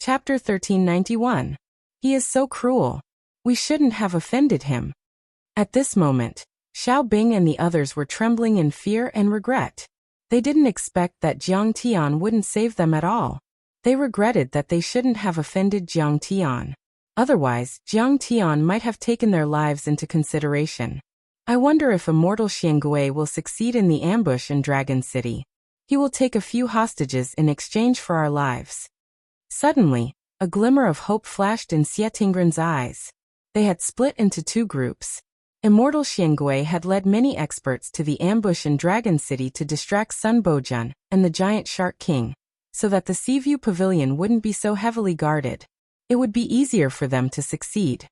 Chapter 1391. He is so cruel. We shouldn't have offended him. At this moment, Xiao Bing and the others were trembling in fear and regret. They didn't expect that Jiang Tian wouldn't save them at all. They regretted that they shouldn't have offended Jiang Tian. Otherwise, Jiang Tian might have taken their lives into consideration. I wonder if immortal Xiangui will succeed in the ambush in Dragon City. He will take a few hostages in exchange for our lives. Suddenly, a glimmer of hope flashed in Xie Tingren's eyes. They had split into two groups. Immortal Xiangui had led many experts to the ambush in Dragon City to distract Sun Bojun and the giant Shark King, so that the Seaview Pavilion wouldn't be so heavily guarded. It would be easier for them to succeed.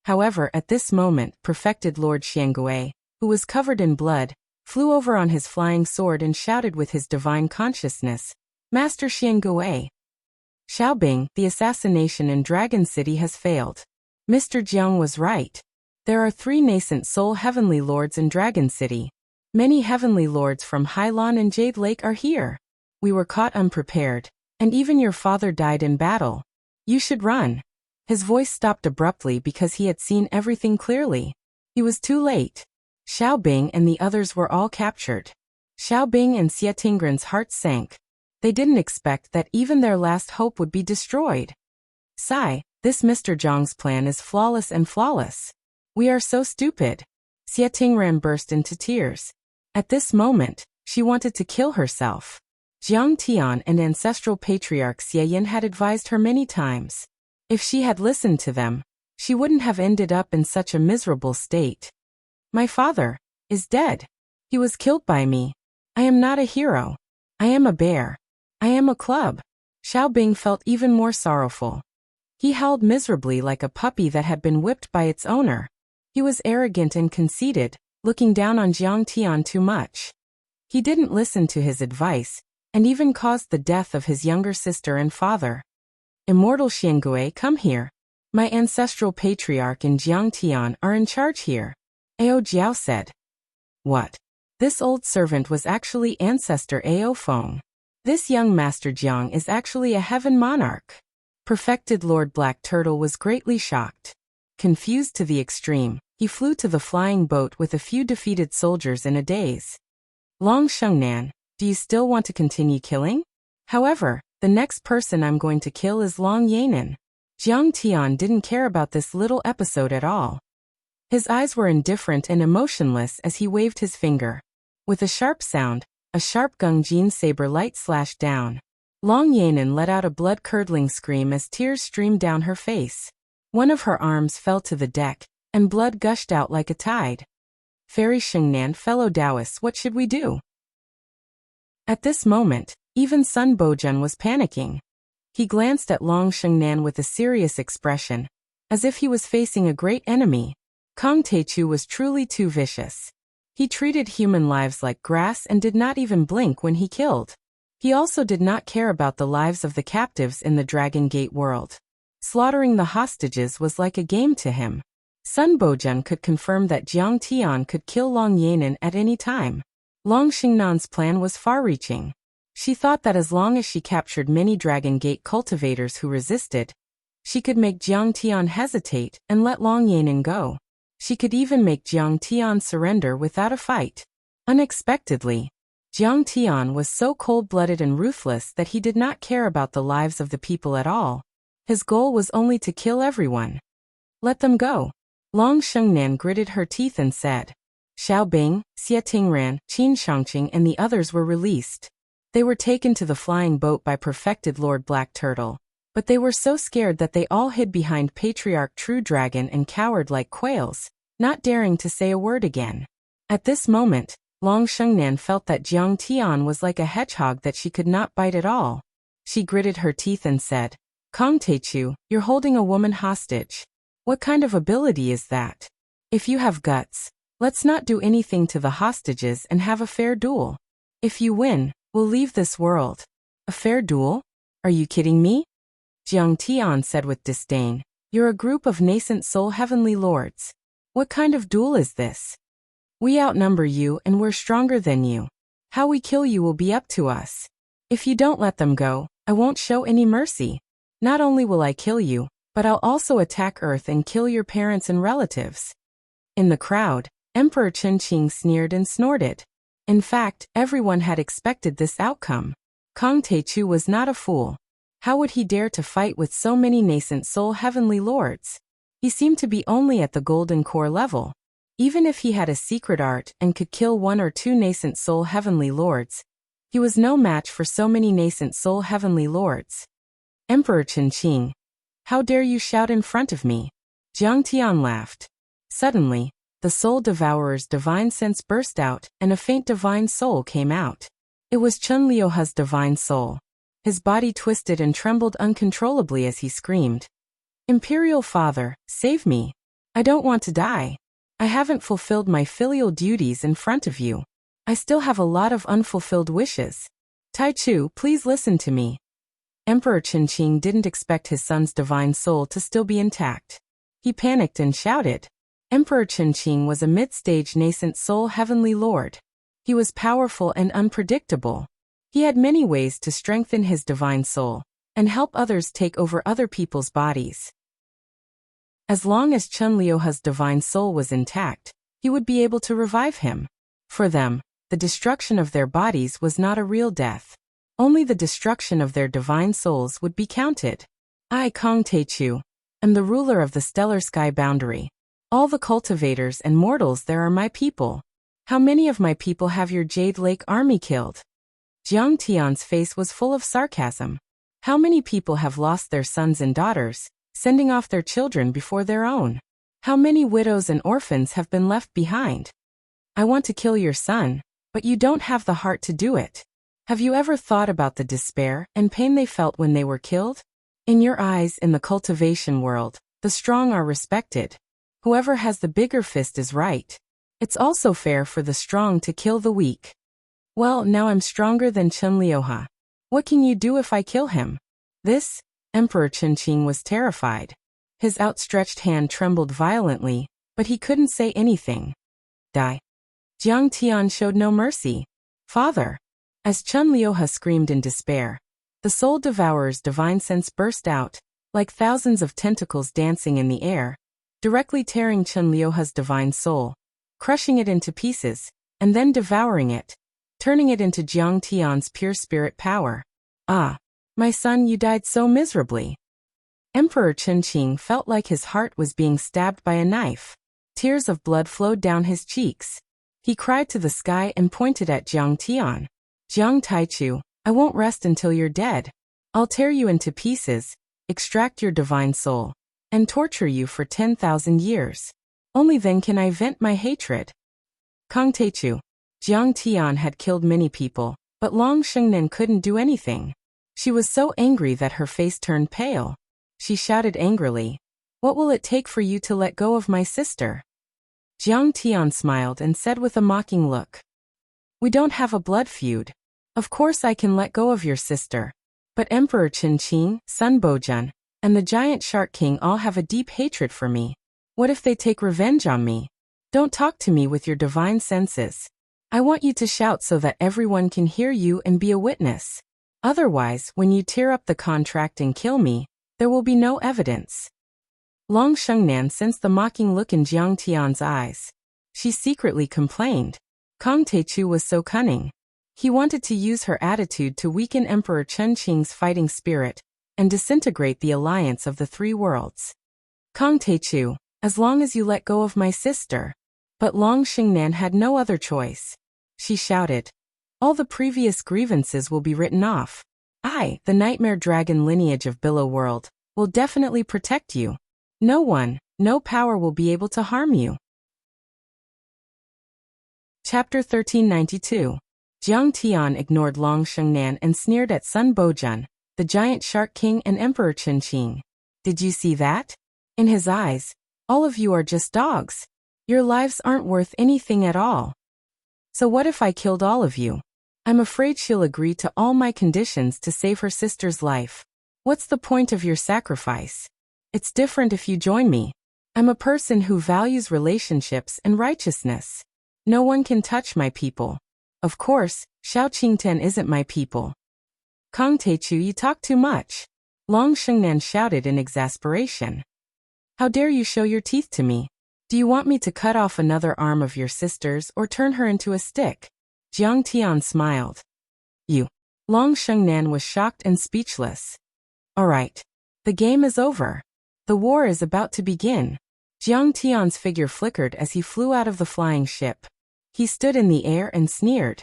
However, at this moment, perfected Lord Xiangui, who was covered in blood, flew over on his flying sword and shouted with his divine consciousness, "Master Xiangui! Xiaobing, the assassination in Dragon City has failed. Mr. Jiang was right. There are 3 nascent soul heavenly lords in Dragon City. Many heavenly lords from Hailan and Jade Lake are here. We were caught unprepared, and even your father died in battle. You should run." His voice stopped abruptly because he had seen everything clearly. He was too late. Xiaobing and the others were all captured. Xiaobing and Xie Tingren's hearts sank. They didn't expect that even their last hope would be destroyed. Sigh, this Mr. Zhang's plan is flawless and flawless. We are so stupid. Xie Tingren burst into tears. At this moment, she wanted to kill herself. Jiang Tian and ancestral patriarch Xie Yin had advised her many times. If she had listened to them, she wouldn't have ended up in such a miserable state. My father is dead. He was killed by me. I am not a hero. I am a bear. I am a club. Xiaobing felt even more sorrowful. He howled miserably like a puppy that had been whipped by its owner. He was arrogant and conceited, looking down on Jiang Tian too much. He didn't listen to his advice, and even caused the death of his younger sister and father. Immortal Xiangui, come here. My ancestral patriarch and Jiang Tian are in charge here. Ao Jiao said. What? This old servant was actually ancestor Ao Feng. This young Master Jiang is actually a heaven monarch. Perfected Lord Black Turtle was greatly shocked. Confused to the extreme, he flew to the flying boat with a few defeated soldiers in a daze. Long Shengnan, do you still want to continue killing? However, the next person I'm going to kill is Long Yanan. Jiang Tian didn't care about this little episode at all. His eyes were indifferent and emotionless as he waved his finger. With a sharp sound, a sharp Gungjin saber light slashed down. Long Yanan let out a blood-curdling scream as tears streamed down her face. One of her arms fell to the deck, and blood gushed out like a tide. Fairy Shengnan, fellow Taoists, what should we do? At this moment, even Sun Bojun was panicking. He glanced at Long Shengnan with a serious expression, as if he was facing a great enemy. Kong Teichu was truly too vicious. He treated human lives like grass and did not even blink when he killed. He also did not care about the lives of the captives in the Dragon Gate world. Slaughtering the hostages was like a game to him. Sun Bojun could confirm that Jiang Tian could kill Long Yanan at any time. Long Xingnan's plan was far-reaching. She thought that as long as she captured many Dragon Gate cultivators who resisted, she could make Jiang Tian hesitate and let Long Yanan go. She could even make Jiang Tian surrender without a fight. Unexpectedly, Jiang Tian was so cold-blooded and ruthless that he did not care about the lives of the people at all. His goal was only to kill everyone. Let them go. Long Shengnan gritted her teeth and said. Xiaobing, Xie Tingren, Qin Shangqing and the others were released. They were taken to the flying boat by perfected Lord Black Turtle, but they were so scared that they all hid behind Patriarch True Dragon and cowered like quails, not daring to say a word again. At this moment, Long Shengnan felt that Jiang Tian was like a hedgehog that she could not bite at all. She gritted her teeth and said, Kong Teichu, you're holding a woman hostage. What kind of ability is that? If you have guts, let's not do anything to the hostages and have a fair duel. If you win, we'll leave this world. A fair duel? Are you kidding me? Jiang Tian said with disdain. You're a group of nascent soul heavenly lords. What kind of duel is this? We outnumber you and we're stronger than you. How we kill you will be up to us. If you don't let them go, I won't show any mercy. Not only will I kill you, but I'll also attack Earth and kill your parents and relatives." In the crowd, Emperor Chunqing sneered and snorted. In fact, everyone had expected this outcome. Kang Taechu was not a fool. How would he dare to fight with so many nascent soul heavenly lords? He seemed to be only at the golden core level. Even if he had a secret art and could kill 1 or 2 nascent soul heavenly lords, he was no match for so many nascent soul heavenly lords. "Emperor Chunqing, how dare you shout in front of me?" Jiang Tian laughed. Suddenly, the soul devourer's divine sense burst out, and a faint divine soul came out. It was Chun Liuhe's divine soul. His body twisted and trembled uncontrollably as he screamed, "Imperial Father, save me. I don't want to die. I haven't fulfilled my filial duties in front of you. I still have a lot of unfulfilled wishes. Taichu, please listen to me." Emperor Chunqing didn't expect his son's divine soul to still be intact. He panicked and shouted. Emperor Chunqing was a mid-stage nascent soul heavenly lord. He was powerful and unpredictable. He had many ways to strengthen his divine soul and help others take over other people's bodies. As long as Chun Liuhe's divine soul was intact, he would be able to revive him. For them, the destruction of their bodies was not a real death. Only the destruction of their divine souls would be counted. I, Kang Taechu, am the ruler of the stellar sky boundary. All the cultivators and mortals there are my people. How many of my people have your Jade Lake army killed? Jiang Tian's face was full of sarcasm. How many people have lost their sons and daughters, sending off their children before their own? How many widows and orphans have been left behind? I want to kill your son, but you don't have the heart to do it. Have you ever thought about the despair and pain they felt when they were killed? In your eyes, in the cultivation world, the strong are respected. Whoever has the bigger fist is right. It's also fair for the strong to kill the weak. Well, now I'm stronger than Chun Liuhe. What can you do if I kill him? This? Emperor Chunqing was terrified. His outstretched hand trembled violently, but he couldn't say anything. Die. Jiang Tian showed no mercy. Father. As Chun Liuhe screamed in despair, the soul devourer's divine sense burst out, like thousands of tentacles dancing in the air, directly tearing Chun Liuhe's divine soul, crushing it into pieces, and then devouring it, turning it into Jiang Tian's pure spirit power. Ah, my son, you died so miserably. Emperor Chunqing felt like his heart was being stabbed by a knife. Tears of blood flowed down his cheeks. He cried to the sky and pointed at Jiang Tian. Jiang Taichu, I won't rest until you're dead. I'll tear you into pieces, extract your divine soul, and torture you for 10,000 years. Only then can I vent my hatred. Kang Taechu. Jiang Tian had killed many people, but Long Shengnan couldn't do anything. She was so angry that her face turned pale. She shouted angrily, "What will it take for you to let go of my sister?" Jiang Tian smiled and said with a mocking look, "We don't have a blood feud. Of course I can let go of your sister. But Emperor Chunqing, Sun Bojun, and the Giant Shark King all have a deep hatred for me. What if they take revenge on me? Don't talk to me with your divine senses. I want you to shout so that everyone can hear you and be a witness. Otherwise, when you tear up the contract and kill me, there will be no evidence." Long Shengnan sensed the mocking look in Jiang Tian's eyes. She secretly complained. Kang Taechu was so cunning. He wanted to use her attitude to weaken Emperor Chunqing's fighting spirit and disintegrate the alliance of the 3 worlds. Kang Taechu, as long as you let go of my sister. But Long Shengnan had no other choice. She shouted, "All the previous grievances will be written off. I, the Nightmare Dragon lineage of Billow World, will definitely protect you. No one, no power will be able to harm you." Chapter 1392. Jiang Tian ignored Long Shengnan and sneered at Sun Bojun, the Giant Shark King and Emperor Chunqing. Did you see that? In his eyes, all of you are just dogs. Your lives aren't worth anything at all. So what if I killed all of you? I'm afraid she'll agree to all my conditions to save her sister's life. What's the point of your sacrifice? It's different if you join me. I'm a person who values relationships and righteousness. No one can touch my people. Of course, Shao Qingten isn't my people. Kang Taechu, you talk too much. Long Shengnan shouted in exasperation. How dare you show your teeth to me? Do you want me to cut off another arm of your sister's or turn her into a stick? Jiang Tian smiled. You. Long Shengnan was shocked and speechless. All right. The game is over. The war is about to begin. Jiang Tian's figure flickered as he flew out of the flying ship. He stood in the air and sneered.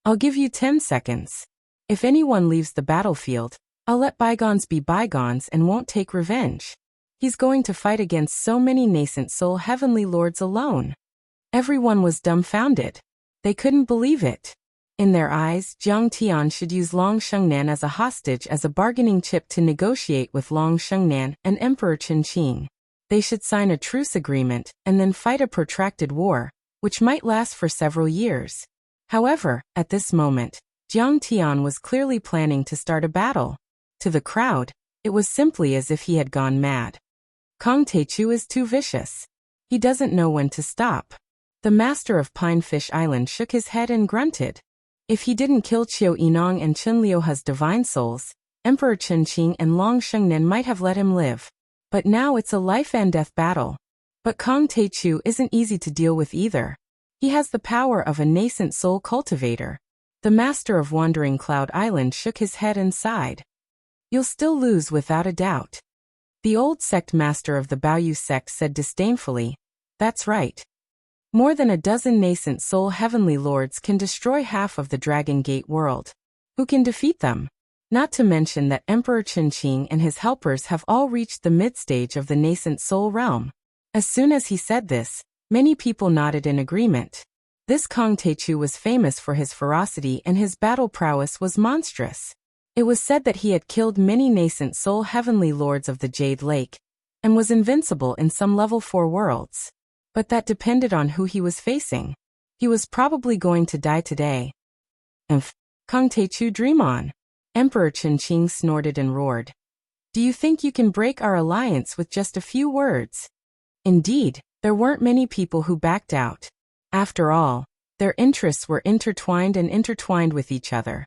I'll give you 10 seconds. If anyone leaves the battlefield, I'll let bygones be bygones and won't take revenge. He's going to fight against so many nascent soul heavenly lords alone. Everyone was dumbfounded. They couldn't believe it. In their eyes, Jiang Tian should use Long Shengnan as a hostage as a bargaining chip to negotiate with Long Shengnan and Emperor Qinqing. They should sign a truce agreement and then fight a protracted war, which might last for several years. However, at this moment, Jiang Tian was clearly planning to start a battle. To the crowd, it was simply as if he had gone mad. Kong Teichu is too vicious. He doesn't know when to stop. The master of Pinefish Island shook his head and grunted. If he didn't kill Qiu Yinong and Qin Liuhe's divine souls, Emperor Qinqing and Long Shengnan might have let him live. But now it's a life-and-death battle. But Kong Teichu isn't easy to deal with either. He has the power of a nascent soul cultivator. The master of Wandering Cloud Island shook his head and sighed. You'll still lose without a doubt. The old sect master of the Baoyu sect said disdainfully, That's right. More than a dozen nascent soul heavenly lords can destroy half of the Dragon Gate world. Who can defeat them? Not to mention that Emperor Qinqing and his helpers have all reached the mid-stage of the nascent soul realm. As soon as he said this, many people nodded in agreement. This Kong Teichu was famous for his ferocity and his battle prowess was monstrous. It was said that he had killed many nascent soul heavenly lords of the Jade Lake, and was invincible in some level 4 worlds. But that depended on who he was facing. He was probably going to die today. Kong Teichu, dream on. Emperor Qinqing snorted and roared. Do you think you can break our alliance with just a few words? Indeed, there weren't many people who backed out. After all, their interests were intertwined with each other.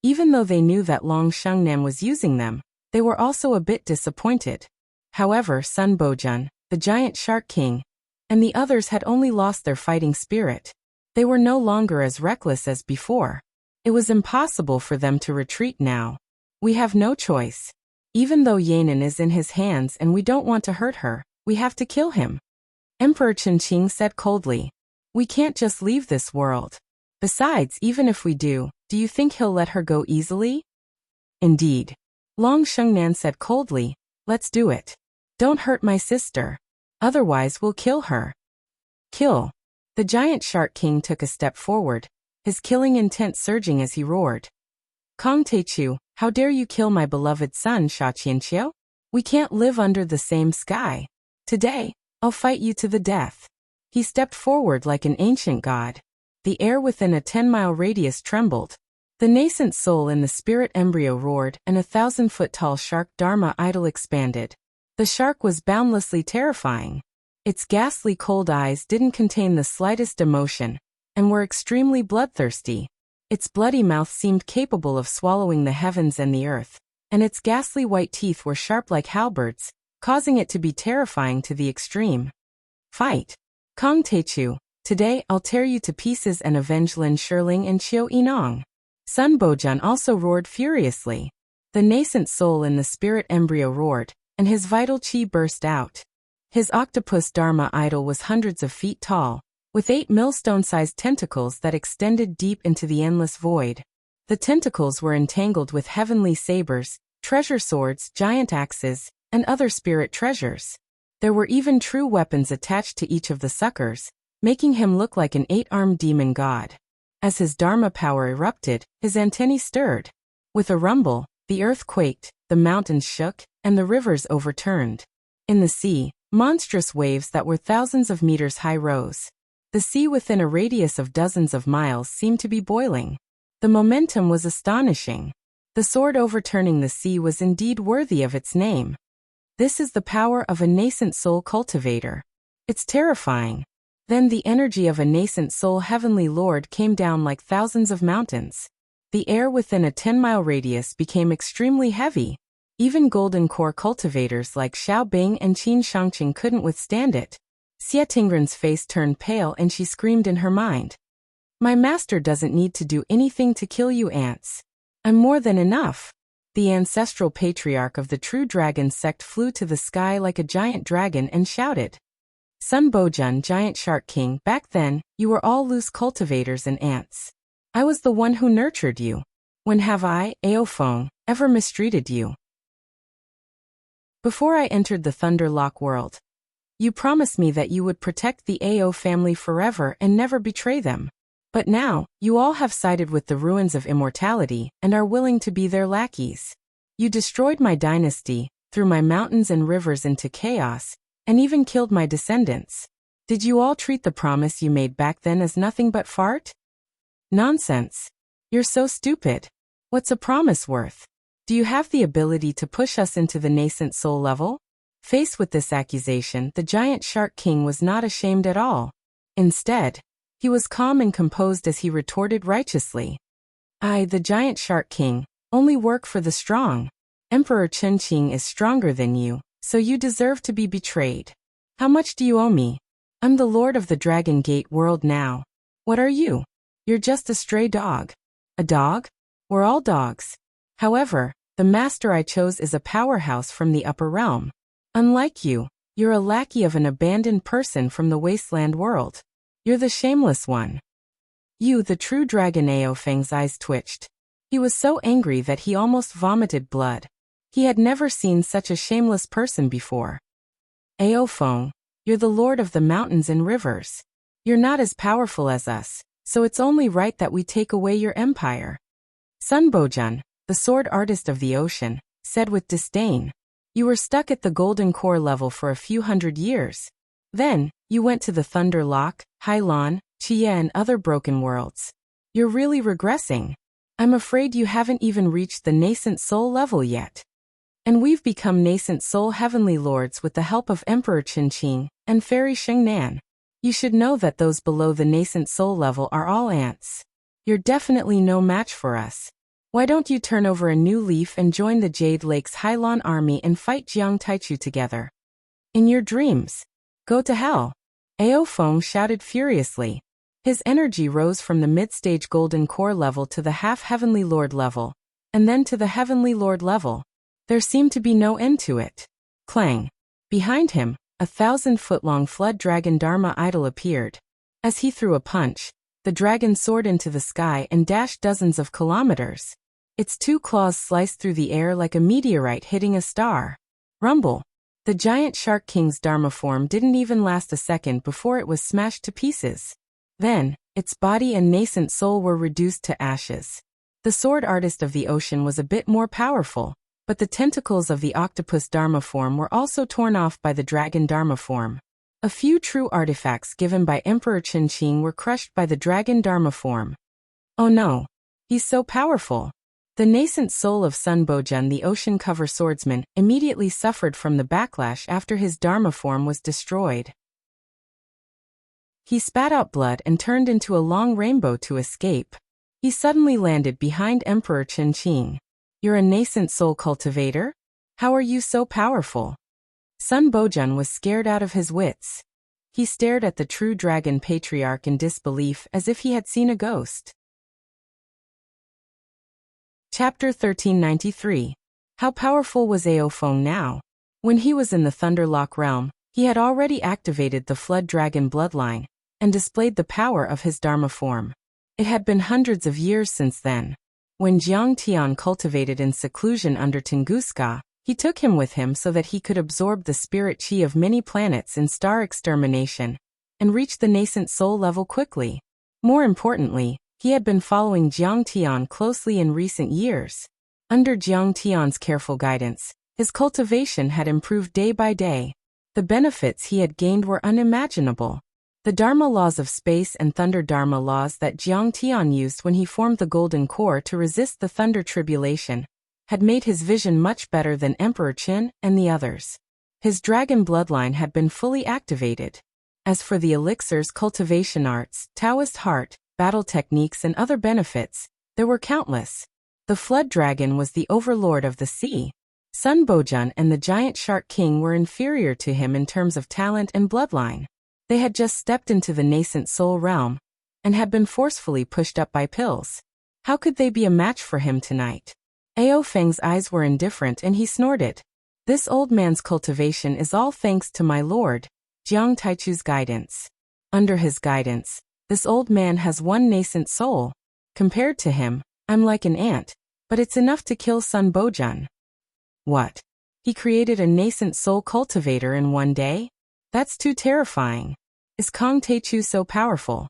Even though they knew that Long Shengnan was using them, they were also a bit disappointed. However, Sun Bojun, the giant shark king, and the others had only lost their fighting spirit. They were no longer as reckless as before. It was impossible for them to retreat now. We have no choice. Even though Yanan is in his hands and we don't want to hurt her, we have to kill him. Emperor Qinqing said coldly. We can't just leave this world. Besides, even if we do you think he'll let her go easily? Indeed. Long Shengnan said coldly, let's do it. Don't hurt my sister. Otherwise we'll kill her. Kill. The giant shark king took a step forward, his killing intent surging as he roared. Kong Teichu, how dare you kill my beloved son Sha Qianqiu? We can't live under the same sky. Today, I'll fight you to the death. He stepped forward like an ancient god. The air within a 10-mile radius trembled. The nascent soul in the spirit embryo roared and a 1,000-foot-tall shark Dharma idol expanded. The shark was boundlessly terrifying. Its ghastly cold eyes didn't contain the slightest emotion, and were extremely bloodthirsty. Its bloody mouth seemed capable of swallowing the heavens and the earth, and its ghastly white teeth were sharp like halberds, causing it to be terrifying to the extreme. Fight! Kong Teichu, today I'll tear you to pieces and avenge Lin Shirling and Qiu Yinong. Sun Bojun also roared furiously. The nascent soul in the spirit embryo roared, and his vital qi burst out. His octopus Dharma idol was hundreds of feet tall, with 8 millstone-sized tentacles that extended deep into the endless void. The tentacles were entangled with heavenly sabers, treasure swords, giant axes, and other spirit treasures. There were even true weapons attached to each of the suckers, making him look like an 8-armed demon god. As his Dharma power erupted, his antennae stirred. With a rumble, the earth quaked, the mountains shook, and the rivers overturned. In the sea, monstrous waves that were thousands of meters high rose. The sea within a radius of dozens of miles seemed to be boiling. The momentum was astonishing. The sword overturning the sea was indeed worthy of its name. This is the power of a nascent soul cultivator. It's terrifying. Then the energy of a nascent soul heavenly lord came down like thousands of mountains. The air within a 10-mile radius became extremely heavy. Even golden core cultivators like Xiao Bing and Qin Shangqing couldn't withstand it. Xie Tingren's face turned pale and she screamed in her mind. My master doesn't need to do anything to kill you ants. I'm more than enough. The ancestral patriarch of the true dragon sect flew to the sky like a giant dragon and shouted. Sun Bojun, giant shark king, back then, you were all loose cultivators and ants. I was the one who nurtured you. When have I, Aofeng, ever mistreated you? Before I entered the Thunderlock world, you promised me that you would protect the Ao family forever and never betray them. But now, you all have sided with the ruins of immortality and are willing to be their lackeys. You destroyed my dynasty, threw my mountains and rivers into chaos, and even killed my descendants. Did you all treat the promise you made back then as nothing but fart? Nonsense. You're so stupid. What's a promise worth? Do you have the ability to push us into the nascent soul level? Faced with this accusation, the giant shark king was not ashamed at all. Instead, he was calm and composed as he retorted righteously. I, the giant shark king, only work for the strong. Emperor Chunqing is stronger than you, so you deserve to be betrayed. How much do you owe me? I'm the lord of the Dragon Gate world now. What are you? You're just a stray dog. A dog? We're all dogs. However, the master I chose is a powerhouse from the upper realm. Unlike you, you're a lackey of an abandoned person from the wasteland world. You're the shameless one. You, the true dragon. Aofeng's eyes twitched. He was so angry that he almost vomited blood. He had never seen such a shameless person before. Aofeng, you're the lord of the mountains and rivers. You're not as powerful as us, so it's only right that we take away your empire. Sun Bojun, the sword artist of the ocean, said with disdain. You were stuck at the golden core level for a few hundred years. Then, you went to the Thunderlock, Hailan, Chia and other broken worlds. You're really regressing. I'm afraid you haven't even reached the nascent soul level yet. And we've become nascent soul heavenly lords with the help of Emperor Chunqing and Fairy Shengnan. You should know that those below the nascent soul level are all ants. You're definitely no match for us. Why don't you turn over a new leaf and join the Jade Lake's Hailan army and fight Jiang Taichu together? In your dreams. Go to hell. Aofeng shouted furiously. His energy rose from the mid-stage golden core level to the half-heavenly lord level, and then to the heavenly lord level. There seemed to be no end to it. Clang. Behind him, a 1,000-foot-long flood dragon Dharma idol appeared. As he threw a punch, the dragon soared into the sky and dashed dozens of kilometers. Its two claws sliced through the air like a meteorite hitting a star. Rumble. The giant shark king's Dharma form didn't even last a second before it was smashed to pieces. Then, its body and nascent soul were reduced to ashes. The sword artist of the ocean was a bit more powerful, but the tentacles of the octopus Dharma form were also torn off by the dragon Dharma form. A few true artifacts given by Emperor Chunqing were crushed by the dragon Dharma form. Oh no! He's so powerful! The nascent soul of Sun Bojun, the ocean cover swordsman, immediately suffered from the backlash after his Dharma form was destroyed. He spat out blood and turned into a long rainbow to escape. He suddenly landed behind Emperor Chunqing. You're a nascent soul cultivator? How are you so powerful? Sun Bojun was scared out of his wits. He stared at the true dragon patriarch in disbelief as if he had seen a ghost. Chapter 1393. How powerful was Aofeng now? When he was in the Thunderlock realm, he had already activated the Flood Dragon bloodline, and displayed the power of his Dharma form. It had been hundreds of years since then. When Jiang Tian cultivated in seclusion under Tunguska, he took him with him so that he could absorb the spirit chi of many planets in star extermination, and reach the nascent soul level quickly. More importantly, he had been following Jiang Tian closely in recent years. Under Jiang Tian's careful guidance, his cultivation had improved day by day. The benefits he had gained were unimaginable. The Dharma laws of space and Thunder Dharma laws that Jiang Tian used when he formed the Golden Core to resist the Thunder Tribulation had made his vision much better than Emperor Qin and the others. His dragon bloodline had been fully activated. As for the elixirs, cultivation arts, Taoist heart, battle techniques and other benefits, There were countless. The flood dragon was the overlord of the sea. Sun Bojun and the giant shark king were inferior to him in terms of talent and bloodline. They had just stepped into the nascent soul realm and had been forcefully pushed up by pills. How could they be a match for him tonight? Ao Feng's eyes were indifferent and he snorted. This old man's cultivation is all thanks to my lord, Jiang Taichu's guidance. Under his guidance, this old man has one nascent soul. Compared to him, I'm like an ant, but it's enough to kill Sun Bojun. What? He created a nascent soul cultivator in one day? That's too terrifying. Is Kong Taichu so powerful?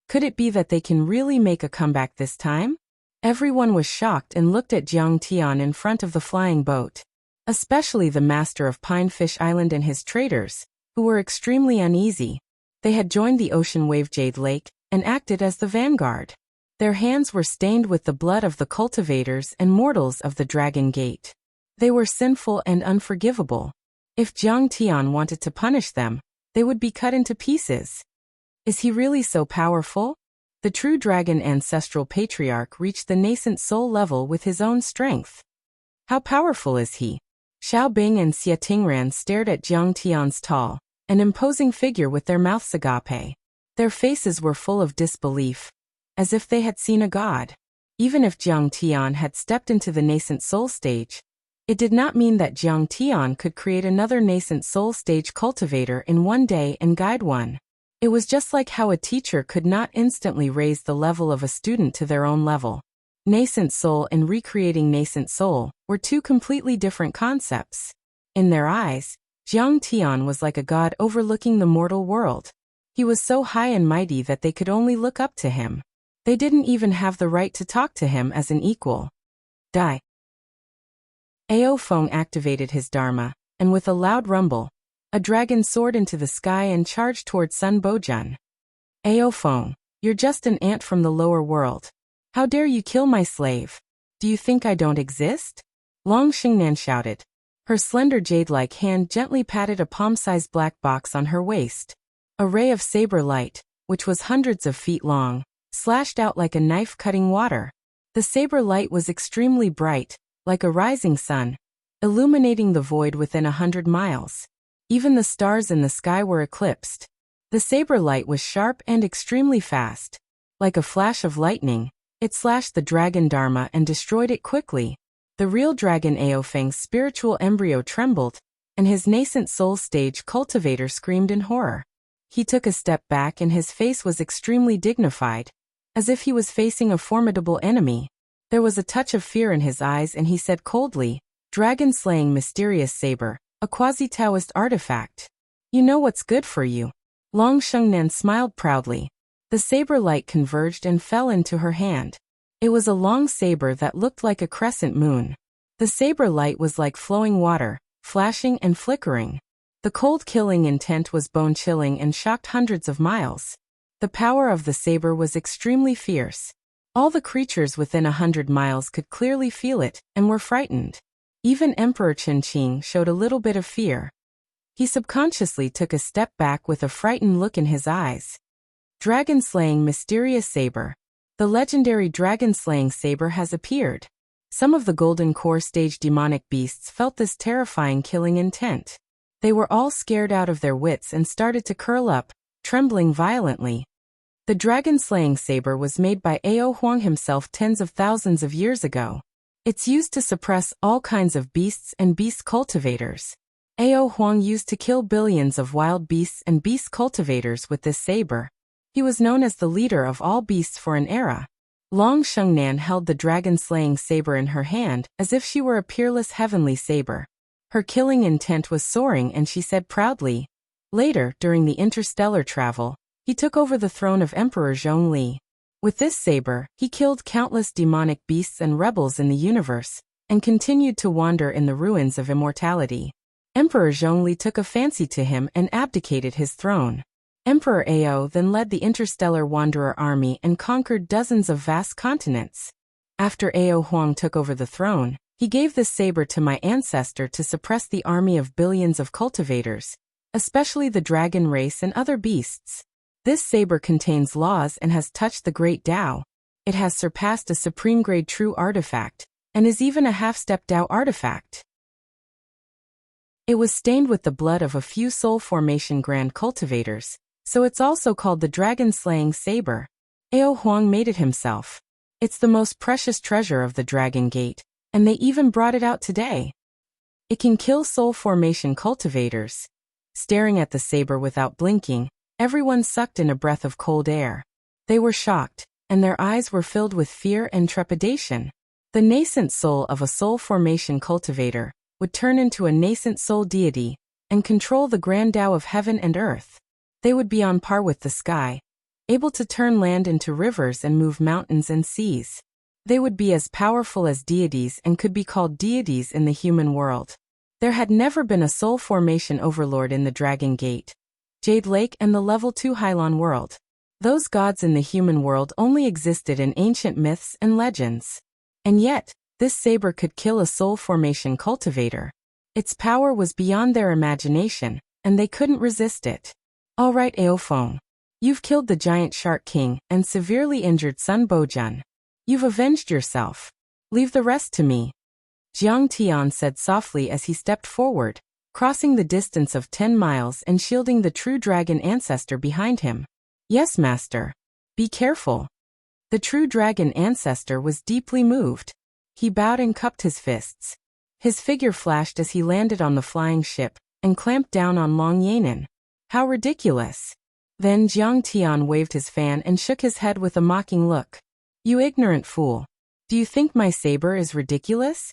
Could it be that they can really make a comeback this time? Everyone was shocked and looked at Jiang Tian in front of the flying boat. Especially the master of Pinefish Island and his traders, who were extremely uneasy. They had joined the Ocean Wave Jade Lake and acted as the vanguard. Their hands were stained with the blood of the cultivators and mortals of the Dragon Gate. They were sinful and unforgivable. If Jiang Tian wanted to punish them, they would be cut into pieces. Is he really so powerful? The true dragon ancestral patriarch reached the nascent soul level with his own strength. How powerful is he? Xiao Bing and Xia Tingran stared at Jiang Tian's tall and imposing figure with their mouths agape. Their faces were full of disbelief, as if they had seen a god. Even if Jiang Tian had stepped into the nascent soul stage, it did not mean that Jiang Tian could create another nascent soul stage cultivator in one day and guide one. It was just like how a teacher could not instantly raise the level of a student to their own level. Nascent soul and recreating nascent soul were two completely different concepts. In their eyes, Jiang Tian was like a god overlooking the mortal world. He was so high and mighty that they could only look up to him. They didn't even have the right to talk to him as an equal. Die. Ao Feng activated his dharma, and with a loud rumble, a dragon soared into the sky and charged toward Sun Bojun. Ao Feng, you're just an ant from the lower world. How dare you kill my slave? Do you think I don't exist? Long Xingnan shouted. Her slender jade-like hand gently patted a palm-sized black box on her waist. A ray of saber light, which was hundreds of feet long, slashed out like a knife cutting water. The saber light was extremely bright, like a rising sun, illuminating the void within 100 miles. Even the stars in the sky were eclipsed. The saber light was sharp and extremely fast. Like a flash of lightning, it slashed the dragon Dharma and destroyed it quickly. The real dragon Ao Feng's spiritual embryo trembled, and his nascent soul stage cultivator screamed in horror. He took a step back and his face was extremely dignified, as if he was facing a formidable enemy. There was a touch of fear in his eyes and he said coldly, "Dragon-slaying mysterious saber, a quasi-Taoist artifact. You know what's good for you." Long Shengnan smiled proudly. The saber light converged and fell into her hand. It was a long saber that looked like a crescent moon. The saber light was like flowing water, flashing and flickering. The cold killing intent was bone-chilling and shocked hundreds of miles. The power of the saber was extremely fierce. All the creatures within 100 miles could clearly feel it and were frightened. Even Emperor Qinqing showed a little bit of fear. He subconsciously took a step back with a frightened look in his eyes. Dragon-slaying mysterious saber. The legendary dragon-slaying saber has appeared. Some of the Golden Core stage demonic beasts felt this terrifying killing intent. They were all scared out of their wits and started to curl up, trembling violently. The dragon-slaying saber was made by Ao Huang himself tens of thousands of years ago. It's used to suppress all kinds of beasts and beast cultivators. Ao Huang used to kill billions of wild beasts and beast cultivators with this saber. He was known as the leader of all beasts for an era. Long Shengnan held the dragon-slaying saber in her hand as if she were a peerless heavenly saber. Her killing intent was soaring and she said proudly. Later, during the interstellar travel, he took over the throne of Emperor Zhongli. With this saber, he killed countless demonic beasts and rebels in the universe, and continued to wander in the ruins of immortality. Emperor Zhongli took a fancy to him and abdicated his throne. Emperor Ao then led the interstellar wanderer army and conquered dozens of vast continents. After Ao Huang took over the throne, he gave this saber to my ancestor to suppress the army of billions of cultivators, especially the dragon race and other beasts. This saber contains laws and has touched the great Tao. It has surpassed a supreme-grade true artifact, and is even a half-step Dao artifact. It was stained with the blood of a few soul formation grand cultivators, so it's also called the dragon-slaying saber. Ao Huang made it himself. It's the most precious treasure of the Dragon Gate, and they even brought it out today. It can kill soul formation cultivators. Staring at the saber without blinking, everyone sucked in a breath of cold air. They were shocked, and their eyes were filled with fear and trepidation. The nascent soul of a soul formation cultivator would turn into a nascent soul deity and control the grand Tao of heaven and earth. They would be on par with the sky, able to turn land into rivers and move mountains and seas. They would be as powerful as deities and could be called deities in the human world. There had never been a soul formation overlord in the Dragon Gate, Jade Lake, and the Level 2 Hylon world. Those gods in the human world only existed in ancient myths and legends. And yet, this saber could kill a soul formation cultivator. Its power was beyond their imagination, and they couldn't resist it. All right, Ao Feng. You've killed the giant Shark King and severely injured Sun Bojun. You've avenged yourself. Leave the rest to me. Jiang Tian said softly as he stepped forward, crossing the distance of 10 miles and shielding the true dragon ancestor behind him. Yes, master. Be careful. The true dragon ancestor was deeply moved. He bowed and cupped his fists. His figure flashed as he landed on the flying ship and clamped down on Long Yanan. How ridiculous. Then Jiang Tian waved his fan and shook his head with a mocking look. You ignorant fool. Do you think my saber is ridiculous?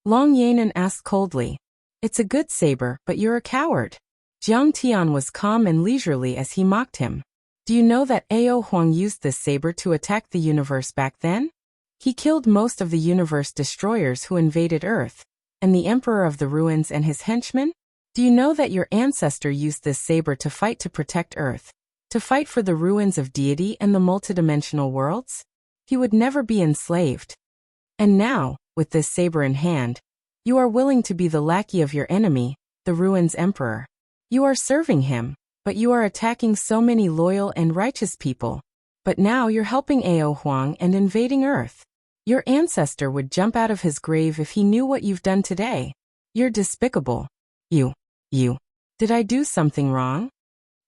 Long Yanan asked coldly. It's a good saber, but you're a coward. Jiang Tian was calm and leisurely as he mocked him. Do you know that Ao Huang used this saber to attack the universe back then? He killed most of the universe destroyers who invaded Earth, and the Emperor of the Ruins and his henchmen? Do you know that your ancestor used this saber to fight to protect Earth, to fight for the ruins of deity and the multidimensional worlds? He would never be enslaved. And now, with this saber in hand, you are willing to be the lackey of your enemy, the Ruins Emperor. You are serving him, but you are attacking so many loyal and righteous people. But now you're helping Ao Huang and invading Earth. Your ancestor would jump out of his grave if he knew what you've done today. You're despicable. You. Did I do something wrong?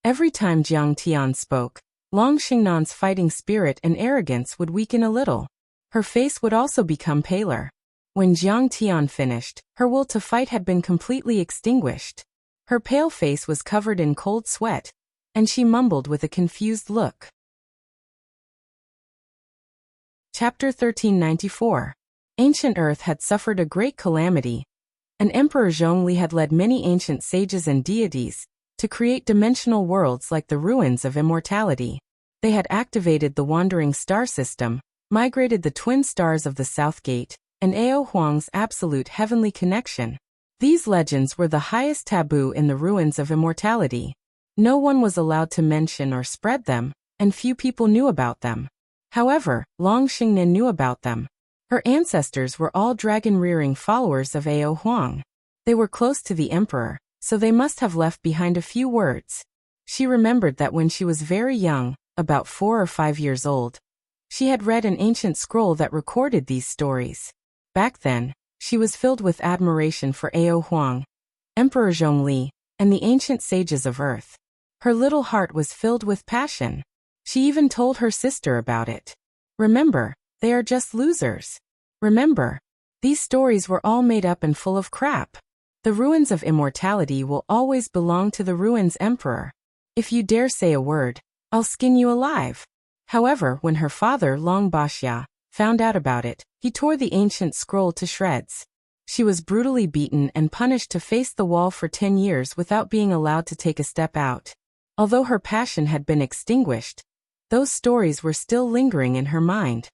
Every time Jiang Tian spoke, Long Xingnan's fighting spirit and arrogance would weaken a little. Her face would also become paler. When Jiang Tian finished, her will to fight had been completely extinguished. Her pale face was covered in cold sweat, and she mumbled with a confused look. Chapter 1394. Ancient Earth had suffered a great calamity, and Emperor Zhongli had led many ancient sages and deities to create dimensional worlds like the Ruins of Immortality. They had activated the Wandering Star System, migrated the twin stars of the South Gate, and Ao Huang's absolute heavenly connection. These legends were the highest taboo in the Ruins of Immortality. No one was allowed to mention or spread them, and few people knew about them. However, Long Xingnan knew about them. Her ancestors were all dragon-rearing followers of Ao Huang. They were close to the emperor, so they must have left behind a few words. She remembered that when she was very young, about 4 or 5 years old, she had read an ancient scroll that recorded these stories. Back then, she was filled with admiration for Ao Huang, Emperor Zhongli, and the ancient sages of Earth. Her little heart was filled with passion. She even told her sister about it. Remember, they are just losers. Remember, these stories were all made up and full of crap. The Ruins of Immortality will always belong to the Ruins Emperor. If you dare say a word, I'll skin you alive. However, when her father, Long Baxia, found out about it, he tore the ancient scroll to shreds. She was brutally beaten and punished to face the wall for 10 years without being allowed to take a step out. Although her passion had been extinguished, those stories were still lingering in her mind.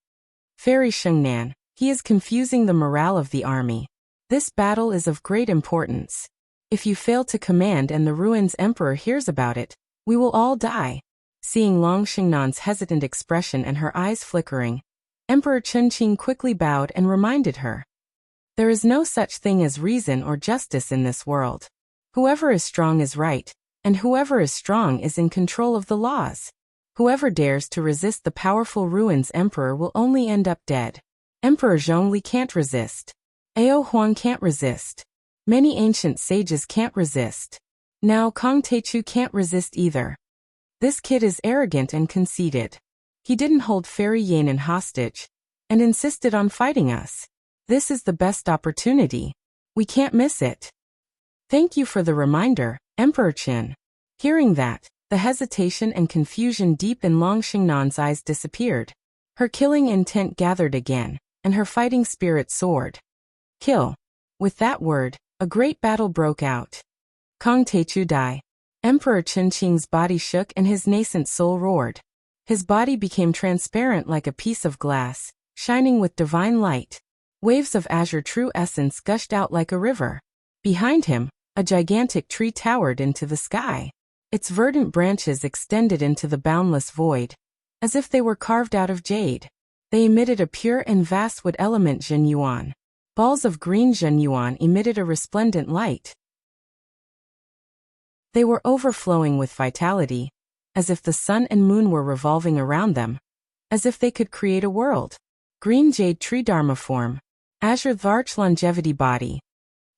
Fairy Xingnan, he is confusing the morale of the army. This battle is of great importance. If you fail to command and the Ruins Emperor hears about it, we will all die. Seeing Long Xingnan's hesitant expression and her eyes flickering, Emperor Chunqing quickly bowed and reminded her. There is no such thing as reason or justice in this world. Whoever is strong is right, and whoever is strong is in control of the laws. Whoever dares to resist the powerful Ruin's emperor will only end up dead. Emperor Zhongli can't resist. Ao Huang can't resist. Many ancient sages can't resist. Now Kong Teichu can't resist either. This kid is arrogant and conceited. He didn't hold Fairy Yanan hostage and insisted on fighting us. This is the best opportunity. We can't miss it. Thank you for the reminder, Emperor Qin. Hearing that, the hesitation and confusion deep in Long Xingnan's eyes disappeared. Her killing intent gathered again, and her fighting spirit soared. Kill. With that word, a great battle broke out. Kong Teichu died. Emperor Qin Qing's body shook and his nascent soul roared. His body became transparent like a piece of glass, shining with divine light. Waves of azure true essence gushed out like a river. Behind him, a gigantic tree towered into the sky. Its verdant branches extended into the boundless void, as if they were carved out of jade. They emitted a pure and vast wood element Zhenyuan. Balls of green Zhenyuan emitted a resplendent light. They were overflowing with vitality, as if the sun and moon were revolving around them, as if they could create a world. Green jade tree dharma form. Azure Dvarch longevity body.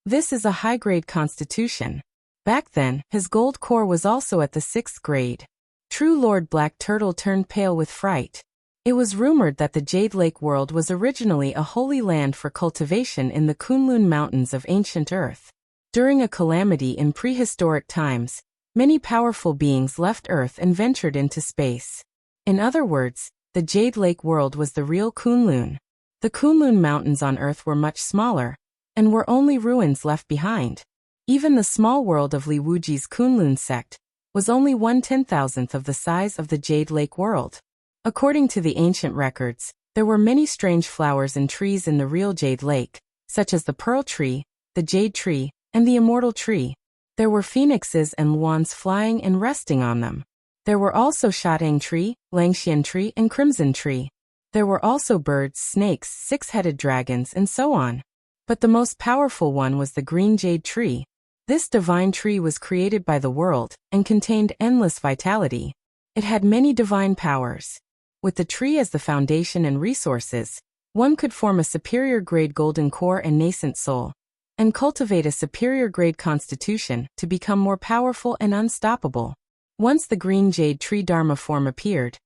This is a high-grade constitution. Back then, his gold core was also at the 6th grade. True Lord Black Turtle turned pale with fright. It was rumored that the Jade Lake world was originally a holy land for cultivation in the Kunlun Mountains of ancient Earth. During a calamity in prehistoric times, many powerful beings left Earth and ventured into space. In other words, the Jade Lake world was the real Kunlun. The Kunlun Mountains on Earth were much smaller, and were only ruins left behind. Even the small world of Li Wuji's Kunlun sect was only 1/10,000th of the size of the Jade Lake world. According to the ancient records, there were many strange flowers and trees in the real Jade Lake, such as the Pearl Tree, the Jade Tree, and the Immortal Tree. There were phoenixes and luans flying and resting on them. There were also Shatang Tree, Langxian Tree, and Crimson Tree. There were also birds, snakes, 6-headed dragons, and so on. But the most powerful one was the Green Jade Tree. This divine tree was created by the world and contained endless vitality. It had many divine powers. With the tree as the foundation and resources, one could form a superior grade golden core and nascent soul, and cultivate a superior grade constitution to become more powerful and unstoppable. Once the Green Jade Tree Dharma form appeared,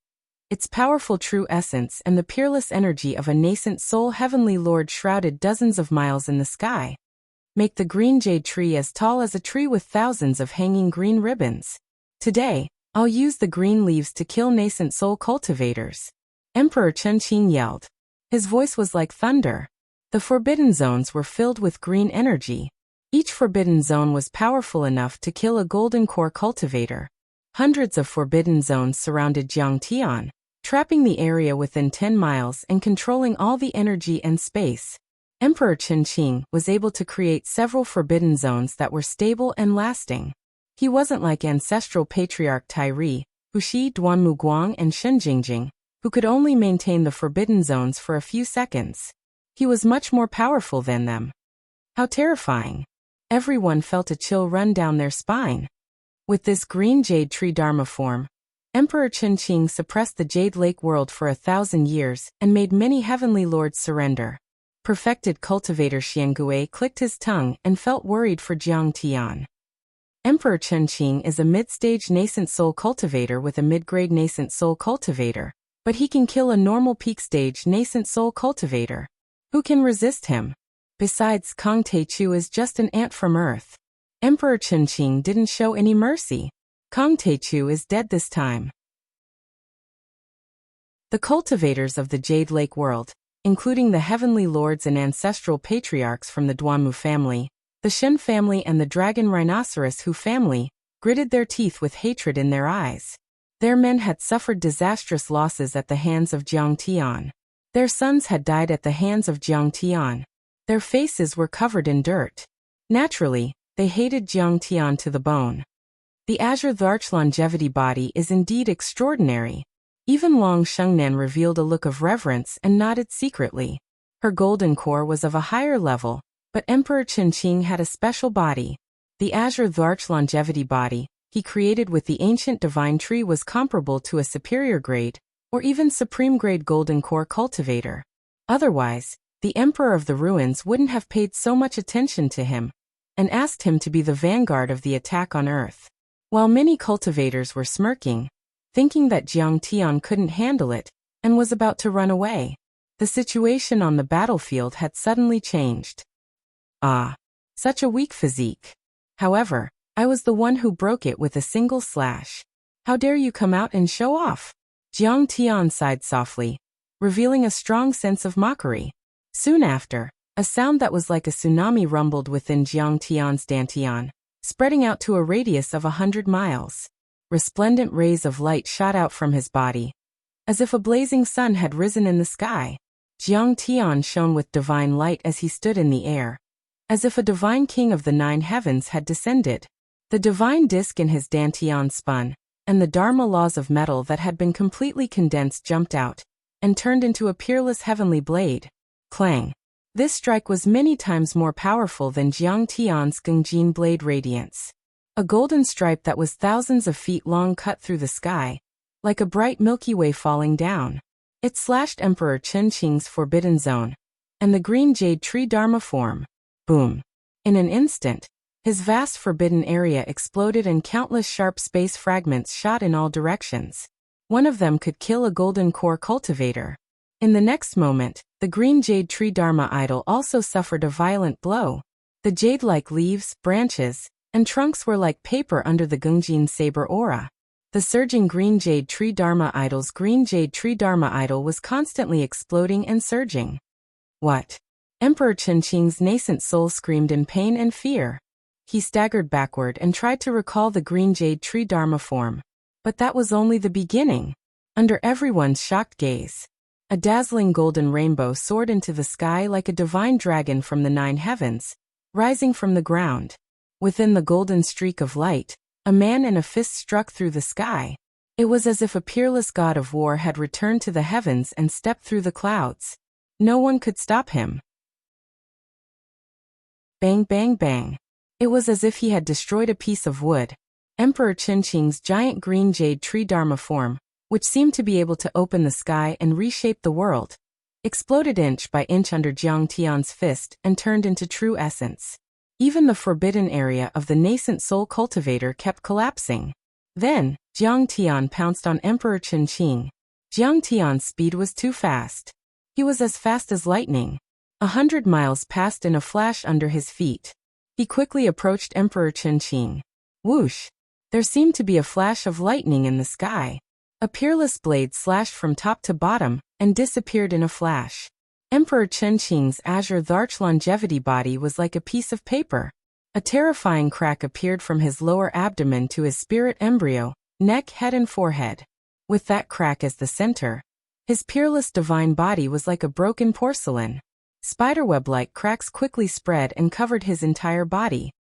its powerful true essence and the peerless energy of a nascent soul heavenly lord shrouded dozens of miles in the sky. Make the Green Jade Tree as tall as a tree with thousands of hanging green ribbons. Today, I'll use the green leaves to kill nascent soul cultivators. Emperor Chen Qing yelled. His voice was like thunder. The forbidden zones were filled with green energy. Each forbidden zone was powerful enough to kill a golden core cultivator. Hundreds of forbidden zones surrounded Jiangtian, trapping the area within 10 miles and controlling all the energy and space. Emperor Chen Qing was able to create several forbidden zones that were stable and lasting. He wasn't like ancestral patriarch Tairi, Hushi, Duanmu Guang, and Shen Jingjing, who could only maintain the forbidden zones for a few seconds. He was much more powerful than them. How terrifying! Everyone felt a chill run down their spine. With this Green Jade Tree Dharma form, Emperor Chen Qing suppressed the Jade Lake world for 1,000 years and made many heavenly lords surrender. Perfected cultivator Xiangui clicked his tongue and felt worried for Jiangtian. Emperor Chen Qing is a mid-stage nascent soul cultivator with a mid-grade nascent soul cultivator, but he can kill a normal peak-stage nascent soul cultivator. Who can resist him? Besides, Kong Teichu is just an ant from Earth. Emperor Chen Qing didn't show any mercy. Kong Teichu is dead this time. The cultivators of the Jade Lake world, including the heavenly lords and ancestral patriarchs from the Duanmu family, the Shen family and the Dragon Rhinoceros Hu family, gritted their teeth with hatred in their eyes. Their men had suffered disastrous losses at the hands of Jiangtian. Their sons had died at the hands of Jiangtian. Their faces were covered in dirt. Naturally, they hated Jiangtian to the bone. The Azure Dvarch longevity body is indeed extraordinary. Even Long Shengnan revealed a look of reverence and nodded secretly. Her golden core was of a higher level, but Emperor Chen Qing had a special body. The Azure Dvarch longevity body, he created with the ancient divine tree was comparable to a superior grade, or even supreme grade golden core cultivator. Otherwise, the Emperor of the Ruins wouldn't have paid so much attention to him, and asked him to be the vanguard of the attack on Earth. While many cultivators were smirking, thinking that Jiang Tian couldn't handle it, and was about to run away, the situation on the battlefield had suddenly changed. Ah, such a weak physique. However, I was the one who broke it with a single slash. How dare you come out and show off? Jiang Tian sighed softly, revealing a strong sense of mockery. Soon after, a sound that was like a tsunami rumbled within Jiang Tian's dantian, spreading out to a radius of 100 miles. Resplendent rays of light shot out from his body, as if a blazing sun had risen in the sky. Jiang Tian shone with divine light as he stood in the air, as if a divine king of the 9 heavens had descended. The divine disk in his dantian spun, and the Dharma laws of metal that had been completely condensed jumped out, and turned into a peerless heavenly blade. Clang! This strike was many times more powerful than Jiang Tian's Gengjin blade radiance. A golden stripe that was thousands of feet long cut through the sky, like a bright Milky Way falling down. It slashed Emperor Chen Qing's forbidden zone, and the green jade tree Dharma form. Boom! In an instant, his vast forbidden area exploded and countless sharp space fragments shot in all directions. One of them could kill a golden core cultivator. In the next moment, the green jade tree Dharma idol also suffered a violent blow. The jade-like leaves, branches, and trunks were like paper under the Gengjin saber aura. The surging green jade tree Dharma idol's green jade tree Dharma idol was constantly exploding and surging. What? Emperor Chen Qing's nascent soul screamed in pain and fear. He staggered backward and tried to recall the green jade tree Dharma form. But that was only the beginning. Under everyone's shocked gaze, a dazzling golden rainbow soared into the sky like a divine dragon from the 9 heavens, rising from the ground. Within the golden streak of light, a man and a fist struck through the sky. It was as if a peerless god of war had returned to the heavens and stepped through the clouds. No one could stop him. Bang, bang, bang. It was as if he had destroyed a piece of wood. Emperor Chen Qing's giant green jade tree Dharma form, which seemed to be able to open the sky and reshape the world, exploded inch by inch under Jiang Tian's fist and turned into true essence. Even the forbidden area of the nascent soul cultivator kept collapsing. Then, Jiang Tian pounced on Emperor Chen Qing. Jiang Tian's speed was too fast. He was as fast as lightning. 100 miles passed in a flash under his feet. He quickly approached Emperor Chen Qing. Whoosh! There seemed to be a flash of lightning in the sky. A peerless blade slashed from top to bottom and disappeared in a flash. Emperor Chen Qing's azure Dharch longevity body was like a piece of paper. A terrifying crack appeared from his lower abdomen to his spirit embryo, neck, head and forehead. With that crack as the center, his peerless divine body was like a broken porcelain. Spiderweb-like cracks quickly spread and covered his entire body.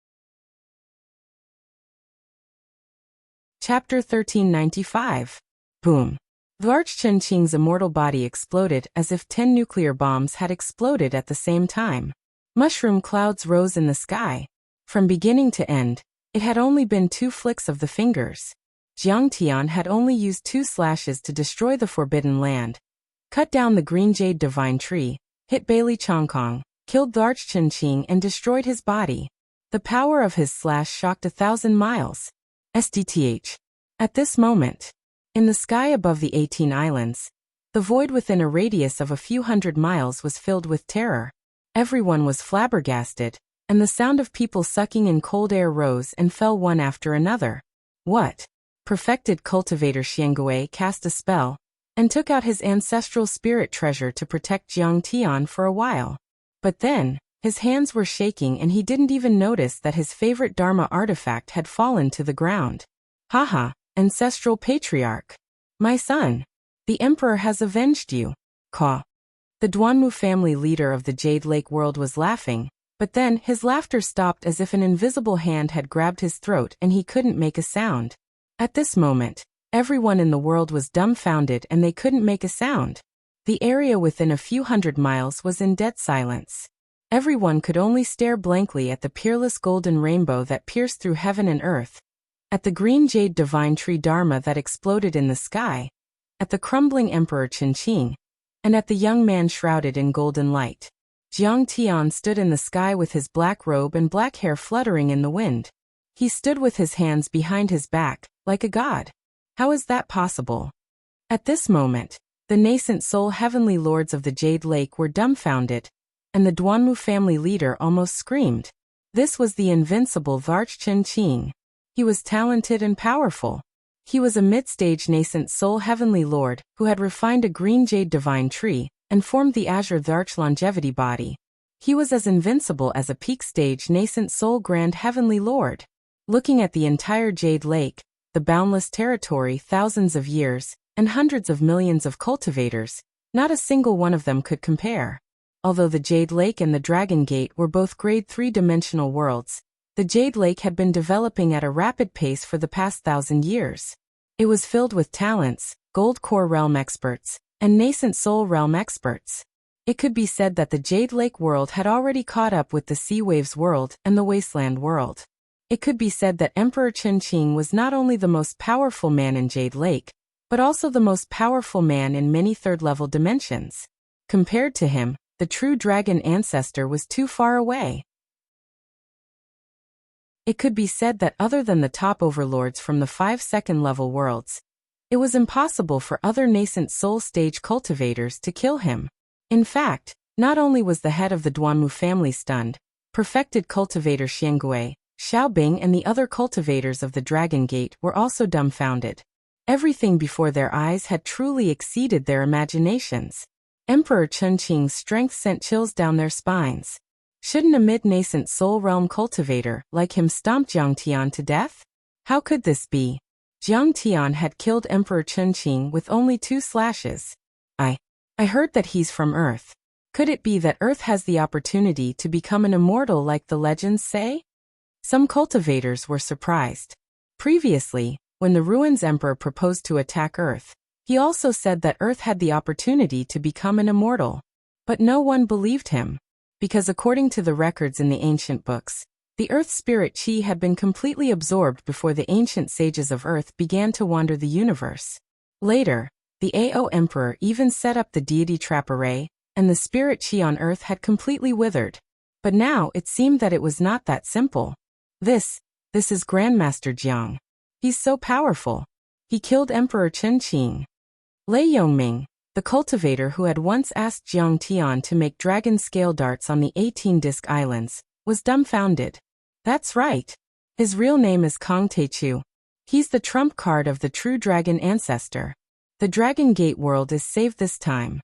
Chapter 1395. Boom. Dharch Chen Qing's immortal body exploded as if 10 nuclear bombs had exploded at the same time. Mushroom clouds rose in the sky. From beginning to end, it had only been 2 flicks of the fingers. Jiang Tian had only used 2 slashes to destroy the Forbidden Land, cut down the green jade divine tree, hit Bailey Chongkong, killed Dharch Chen Qing and destroyed his body. The power of his slash shocked 1,000 miles. SDTH. At this moment, in the sky above the 18 islands, the void within a radius of a few hundred miles was filled with terror. Everyone was flabbergasted, and the sound of people sucking in cold air rose and fell one after another. What? Perfected cultivator Xiangwei cast a spell, and took out his ancestral spirit treasure to protect Jiang Tian for a while. But then, his hands were shaking and he didn't even notice that his favorite Dharma artifact had fallen to the ground. Haha, ancestral patriarch. My son. The emperor has avenged you. Caw. The Duanmu family leader of the Jade Lake world was laughing, but then his laughter stopped as if an invisible hand had grabbed his throat and he couldn't make a sound. At this moment, everyone in the world was dumbfounded and they couldn't make a sound. The area within a few hundred miles was in dead silence. Everyone could only stare blankly at the peerless golden rainbow that pierced through heaven and earth. At the green jade divine tree Dharma that exploded in the sky, at the crumbling Emperor Qingqing, and at the young man shrouded in golden light. Jiang Tian stood in the sky with his black robe and black hair fluttering in the wind. He stood with his hands behind his back, like a god. How is that possible? At this moment, the nascent soul heavenly lords of the Jade Lake were dumbfounded, and the Duanmu family leader almost screamed. This was the invincible Varch Qingqing. He was talented and powerful. He was a mid-stage nascent soul heavenly lord who had refined a green jade divine tree and formed the azure Dharch longevity body. He was as invincible as a peak-stage nascent soul grand heavenly lord. Looking at the entire Jade Lake, the boundless territory, thousands of years, and hundreds of millions of cultivators, not a single one of them could compare. Although the Jade Lake and the Dragon Gate were both grade 3-dimensional worlds, the Jade Lake had been developing at a rapid pace for the past 1,000 years. It was filled with talents, Gold Core realm experts, and nascent soul realm experts. It could be said that the Jade Lake world had already caught up with the Sea Waves world and the Wasteland world. It could be said that Emperor Qingqing was not only the most powerful man in Jade Lake, but also the most powerful man in many third-level dimensions. Compared to him, the true dragon ancestor was too far away. It could be said that other than the top overlords from the 5 second-level worlds, it was impossible for other nascent soul stage cultivators to kill him. In fact, not only was the head of the Duanmu family stunned, perfected cultivator Xiangui, Xiaobing and the other cultivators of the Dragon Gate were also dumbfounded. Everything before their eyes had truly exceeded their imaginations. Emperor Qingqing's strength sent chills down their spines. Shouldn't a mid-nascent soul realm cultivator like him stomp Jiang Tian to death? How could this be? Jiang Tian had killed Emperor Qingqing with only 2 slashes. I heard that he's from Earth. Could it be that Earth has the opportunity to become an immortal like the legends say? Some cultivators were surprised. Previously, when the Ruins Emperor proposed to attack Earth, he also said that Earth had the opportunity to become an immortal. But no one believed him. Because according to the records in the ancient books, the Earth spirit Qi had been completely absorbed before the ancient sages of Earth began to wander the universe. Later, the Ao Emperor even set up the deity trap array, and the spirit Qi on Earth had completely withered. But now it seemed that it was not that simple. This is Grandmaster Jiang. He's so powerful. He killed Emperor Qingqing. Lei Yongming, the cultivator who had once asked Jiang Tian to make dragon scale darts on the 18-disc islands, was dumbfounded. That's right. His real name is Kong Teichu. He's the trump card of the true dragon ancestor. The Dragon Gate world is saved this time.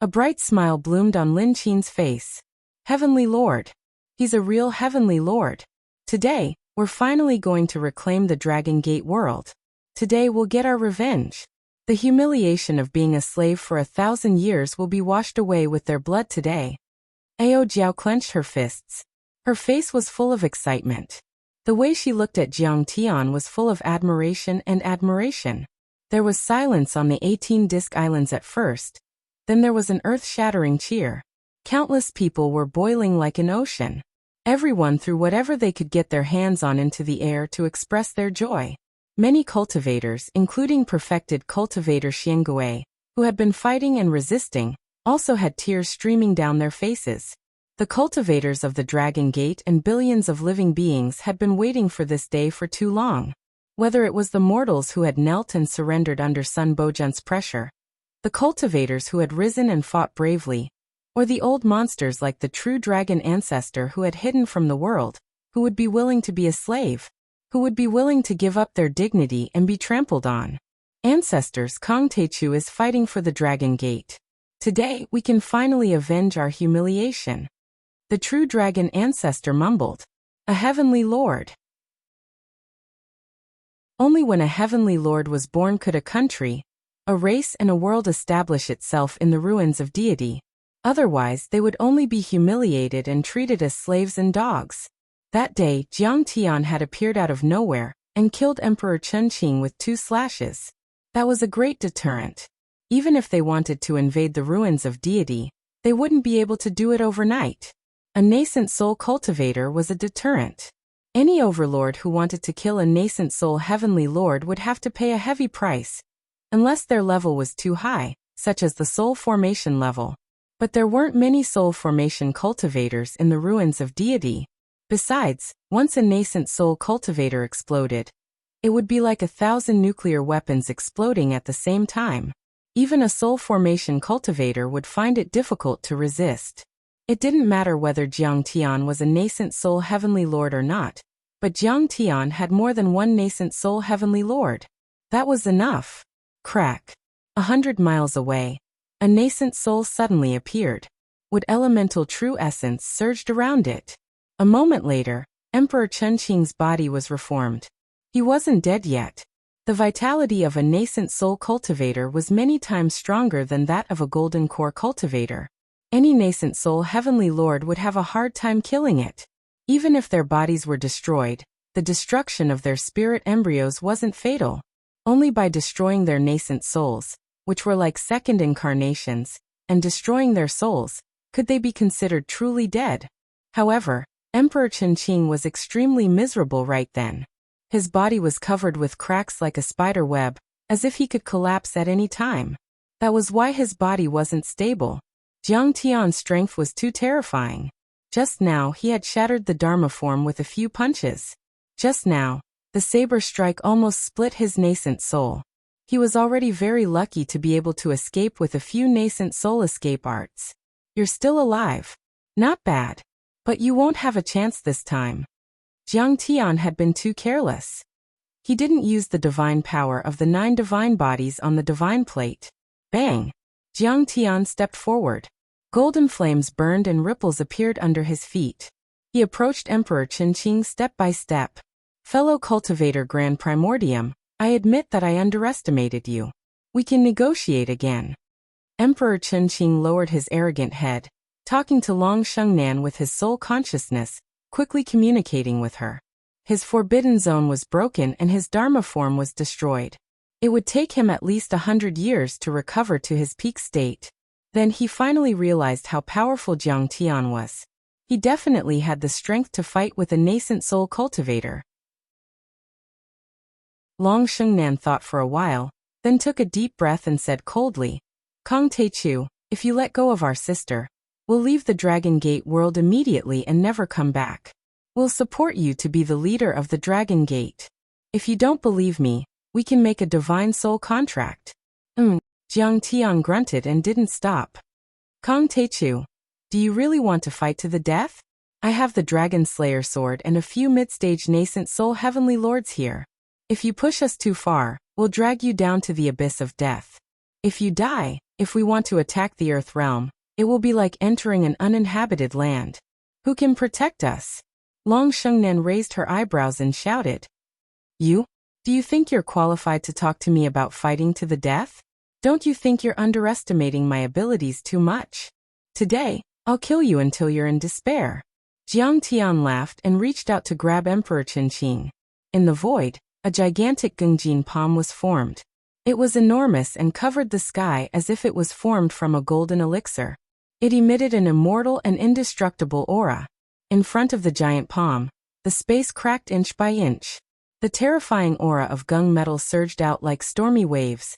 A bright smile bloomed on Lin Qin's face. Heavenly Lord. He's a real Heavenly Lord. Today, we're finally going to reclaim the Dragon Gate world. Today we'll get our revenge. The humiliation of being a slave for 1,000 years will be washed away with their blood today. Ao Jiao clenched her fists. Her face was full of excitement. The way she looked at Jiang Tian was full of admiration and admiration. There was silence on the 18-disc islands at first. Then there was an earth-shattering cheer. Countless people were boiling like an ocean. Everyone threw whatever they could get their hands on into the air to express their joy. Many cultivators, including perfected cultivator Xiangui, who had been fighting and resisting, also had tears streaming down their faces. The cultivators of the Dragon Gate and billions of living beings had been waiting for this day for too long. Whether it was the mortals who had knelt and surrendered under Sun Bojunt's pressure, the cultivators who had risen and fought bravely, or the old monsters like the true dragon ancestor who had hidden from the world, who would be willing to be a slave, who would be willing to give up their dignity and be trampled on. Ancestors, Kong Teichu is fighting for the Dragon Gate. Today, we can finally avenge our humiliation. The true dragon ancestor mumbled. A heavenly lord. Only when a heavenly lord was born could a country, a race and a world establish itself in the ruins of deity. Otherwise, they would only be humiliated and treated as slaves and dogs. That day, Jiang Tian had appeared out of nowhere and killed Emperor Qingqing with 2 slashes. That was a great deterrent. Even if they wanted to invade the ruins of deity, they wouldn't be able to do it overnight. A nascent soul cultivator was a deterrent. Any overlord who wanted to kill a nascent soul heavenly lord would have to pay a heavy price, unless their level was too high, such as the soul formation level. But there weren't many soul formation cultivators in the ruins of deity. Besides, once a nascent soul cultivator exploded, it would be like 1,000 nuclear weapons exploding at the same time. Even a soul formation cultivator would find it difficult to resist. It didn't matter whether Jiang Tian was a nascent soul heavenly lord or not, but Jiang Tian had more than one nascent soul heavenly lord. That was enough. Crack. 100 miles away, a nascent soul suddenly appeared. With elemental true essence surged around it. A moment later, Emperor Chunqing's body was reformed. He wasn't dead yet. The vitality of a nascent soul cultivator was many times stronger than that of a golden core cultivator. Any nascent soul heavenly lord would have a hard time killing it. Even if their bodies were destroyed, the destruction of their spirit embryos wasn't fatal. Only by destroying their nascent souls, which were like second incarnations, and destroying their souls, could they be considered truly dead. However, Emperor Chunqing was extremely miserable right then. His body was covered with cracks like a spider web, as if he could collapse at any time. That was why his body wasn't stable. Jiang Tian's strength was too terrifying. Just now he had shattered the Dharma form with a few punches. Just now, the saber strike almost split his nascent soul. He was already very lucky to be able to escape with a few nascent soul escape arts. You're still alive. Not bad. But you won't have a chance this time. Jiang Tian had been too careless. He didn't use the divine power of the 9 divine bodies on the divine plate. Bang! Jiang Tian stepped forward. Golden flames burned and ripples appeared under his feet. He approached Emperor Chunqing step by step. Fellow cultivator Grand Primordium, I admit that I underestimated you. We can negotiate again. Emperor Chunqing lowered his arrogant head, talking to Long Shengnan with his soul consciousness, quickly communicating with her. His forbidden zone was broken and his Dharma form was destroyed. It would take him at least 100 years to recover to his peak state. Then he finally realized how powerful Jiang Tian was. He definitely had the strength to fight with a nascent soul cultivator. Long Shengnan thought for a while, then took a deep breath and said coldly, Kong Teichu, if you let go of our sister, we'll leave the Dragon Gate world immediately and never come back. We'll support you to be the leader of the Dragon Gate. If you don't believe me, we can make a divine soul contract. Jiang Tian grunted and didn't stop. Kong Teichu, do you really want to fight to the death? I have the Dragon Slayer sword and a few mid-stage nascent soul heavenly lords here. If you push us too far, we'll drag you down to the abyss of death. If you die, if we want to attack the Earth realm, it will be like entering an uninhabited land. Who can protect us? Long Shengnan raised her eyebrows and shouted. You? Do you think you're qualified to talk to me about fighting to the death? Don't you think you're underestimating my abilities too much? Today, I'll kill you until you're in despair. Jiang Tian laughed and reached out to grab Emperor Chunqing. In the void, a gigantic Gungjin palm was formed. It was enormous and covered the sky as if it was formed from a golden elixir. It emitted an immortal and indestructible aura. In front of the giant palm, the space cracked inch by inch. The terrifying aura of gung metal surged out like stormy waves,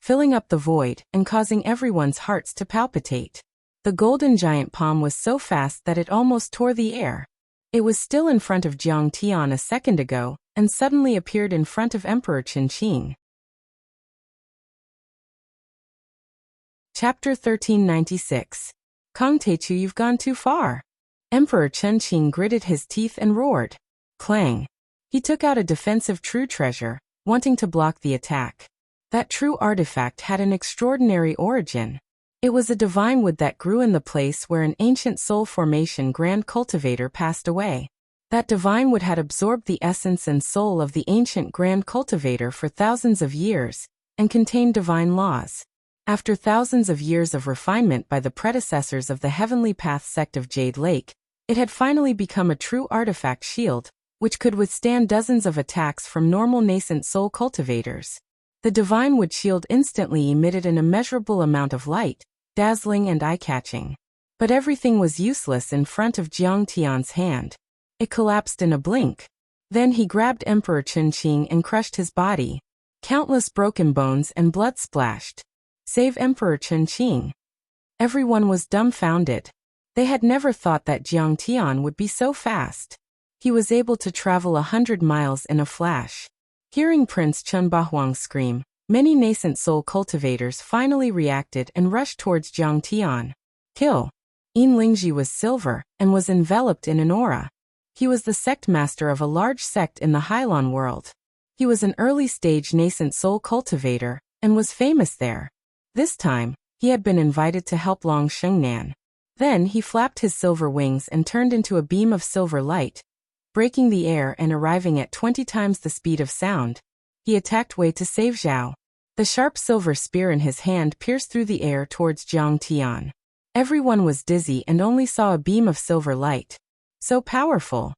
filling up the void and causing everyone's hearts to palpitate. The golden giant palm was so fast that it almost tore the air. It was still in front of Jiang Tian a second ago, and suddenly appeared in front of Emperor Chunqing. Chapter 1396. Kong Teichu, you've gone too far. Emperor Chunqing gritted his teeth and roared. Clang. He took out a defensive true treasure, wanting to block the attack. That true artifact had an extraordinary origin. It was a divine wood that grew in the place where an ancient soul formation grand cultivator passed away. That divine wood had absorbed the essence and soul of the ancient grand cultivator for thousands of years, and contained divine laws. After thousands of years of refinement by the predecessors of the Heavenly Path sect of Jade Lake, it had finally become a true artifact shield, which could withstand dozens of attacks from normal nascent soul cultivators. The divine wood shield instantly emitted an immeasurable amount of light, dazzling and eye-catching. But everything was useless in front of Jiang Tian's hand. It collapsed in a blink. Then he grabbed Emperor Chunqing and crushed his body. Countless broken bones and blood splashed. Save Emperor Chunqing. Everyone was dumbfounded. They had never thought that Jiang Tian would be so fast. He was able to travel 100 miles in a flash. Hearing Prince Chun Bahuang scream, many nascent soul cultivators finally reacted and rushed towards Jiang Tian. Kill. Yin Lingji was silver and was enveloped in an aura. He was the sect master of a large sect in the Hylon world. He was an early-stage nascent soul cultivator and was famous there. This time, he had been invited to help Long Shengnan. Then he flapped his silver wings and turned into a beam of silver light, breaking the air and arriving at 20 times the speed of sound. He attacked Wei to save Zhao. The sharp silver spear in his hand pierced through the air towards Jiang Tian. Everyone was dizzy and only saw a beam of silver light. So powerful.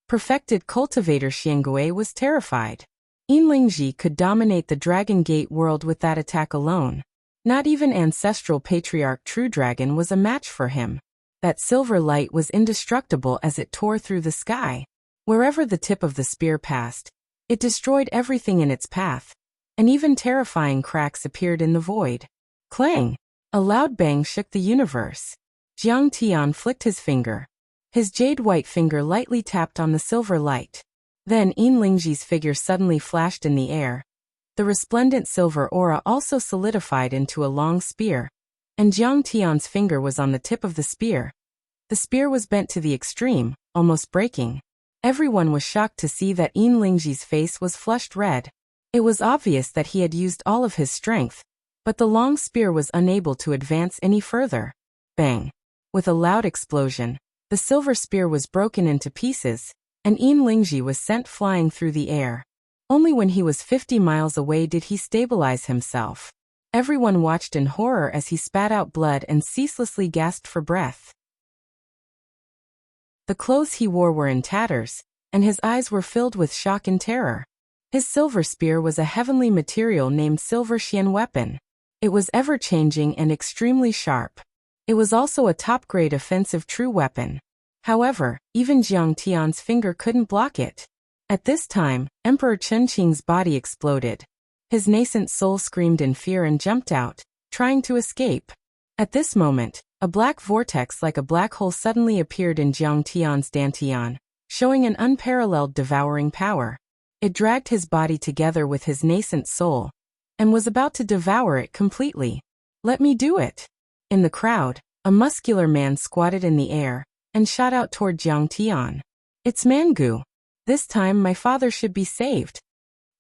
Perfected cultivator Xiangui was terrified. Yin Lingji could dominate the Dragon Gate world with that attack alone. Not even ancestral patriarch True Dragon was a match for him. That silver light was indestructible as it tore through the sky. Wherever the tip of the spear passed, it destroyed everything in its path, and even terrifying cracks appeared in the void. Clang! A loud bang shook the universe. Jiang Tian flicked his finger. His jade-white finger lightly tapped on the silver light. Then Yin Lingji's figure suddenly flashed in the air. The resplendent silver aura also solidified into a long spear, and Jiang Tian's finger was on the tip of the spear. The spear was bent to the extreme, almost breaking. Everyone was shocked to see that Yin Lingji's face was flushed red. It was obvious that he had used all of his strength, but the long spear was unable to advance any further. Bang! With a loud explosion, the silver spear was broken into pieces, and Yin Lingji was sent flying through the air. Only when he was 50 miles away did he stabilize himself. Everyone watched in horror as he spat out blood and ceaselessly gasped for breath. The clothes he wore were in tatters, and his eyes were filled with shock and terror. His silver spear was a heavenly material named Silver Xian weapon. It was ever-changing and extremely sharp. It was also a top-grade offensive true weapon. However, even Jiang Tian's finger couldn't block it. At this time, Emperor Chunqing's body exploded. His nascent soul screamed in fear and jumped out, trying to escape. At this moment, a black vortex like a black hole suddenly appeared in Jiang Tian's dantian, showing an unparalleled devouring power. It dragged his body together with his nascent soul, and was about to devour it completely. Let me do it! In the crowd, a muscular man squatted in the air, and shot out toward Jiang Tian. It's Mangu. This time my father should be saved.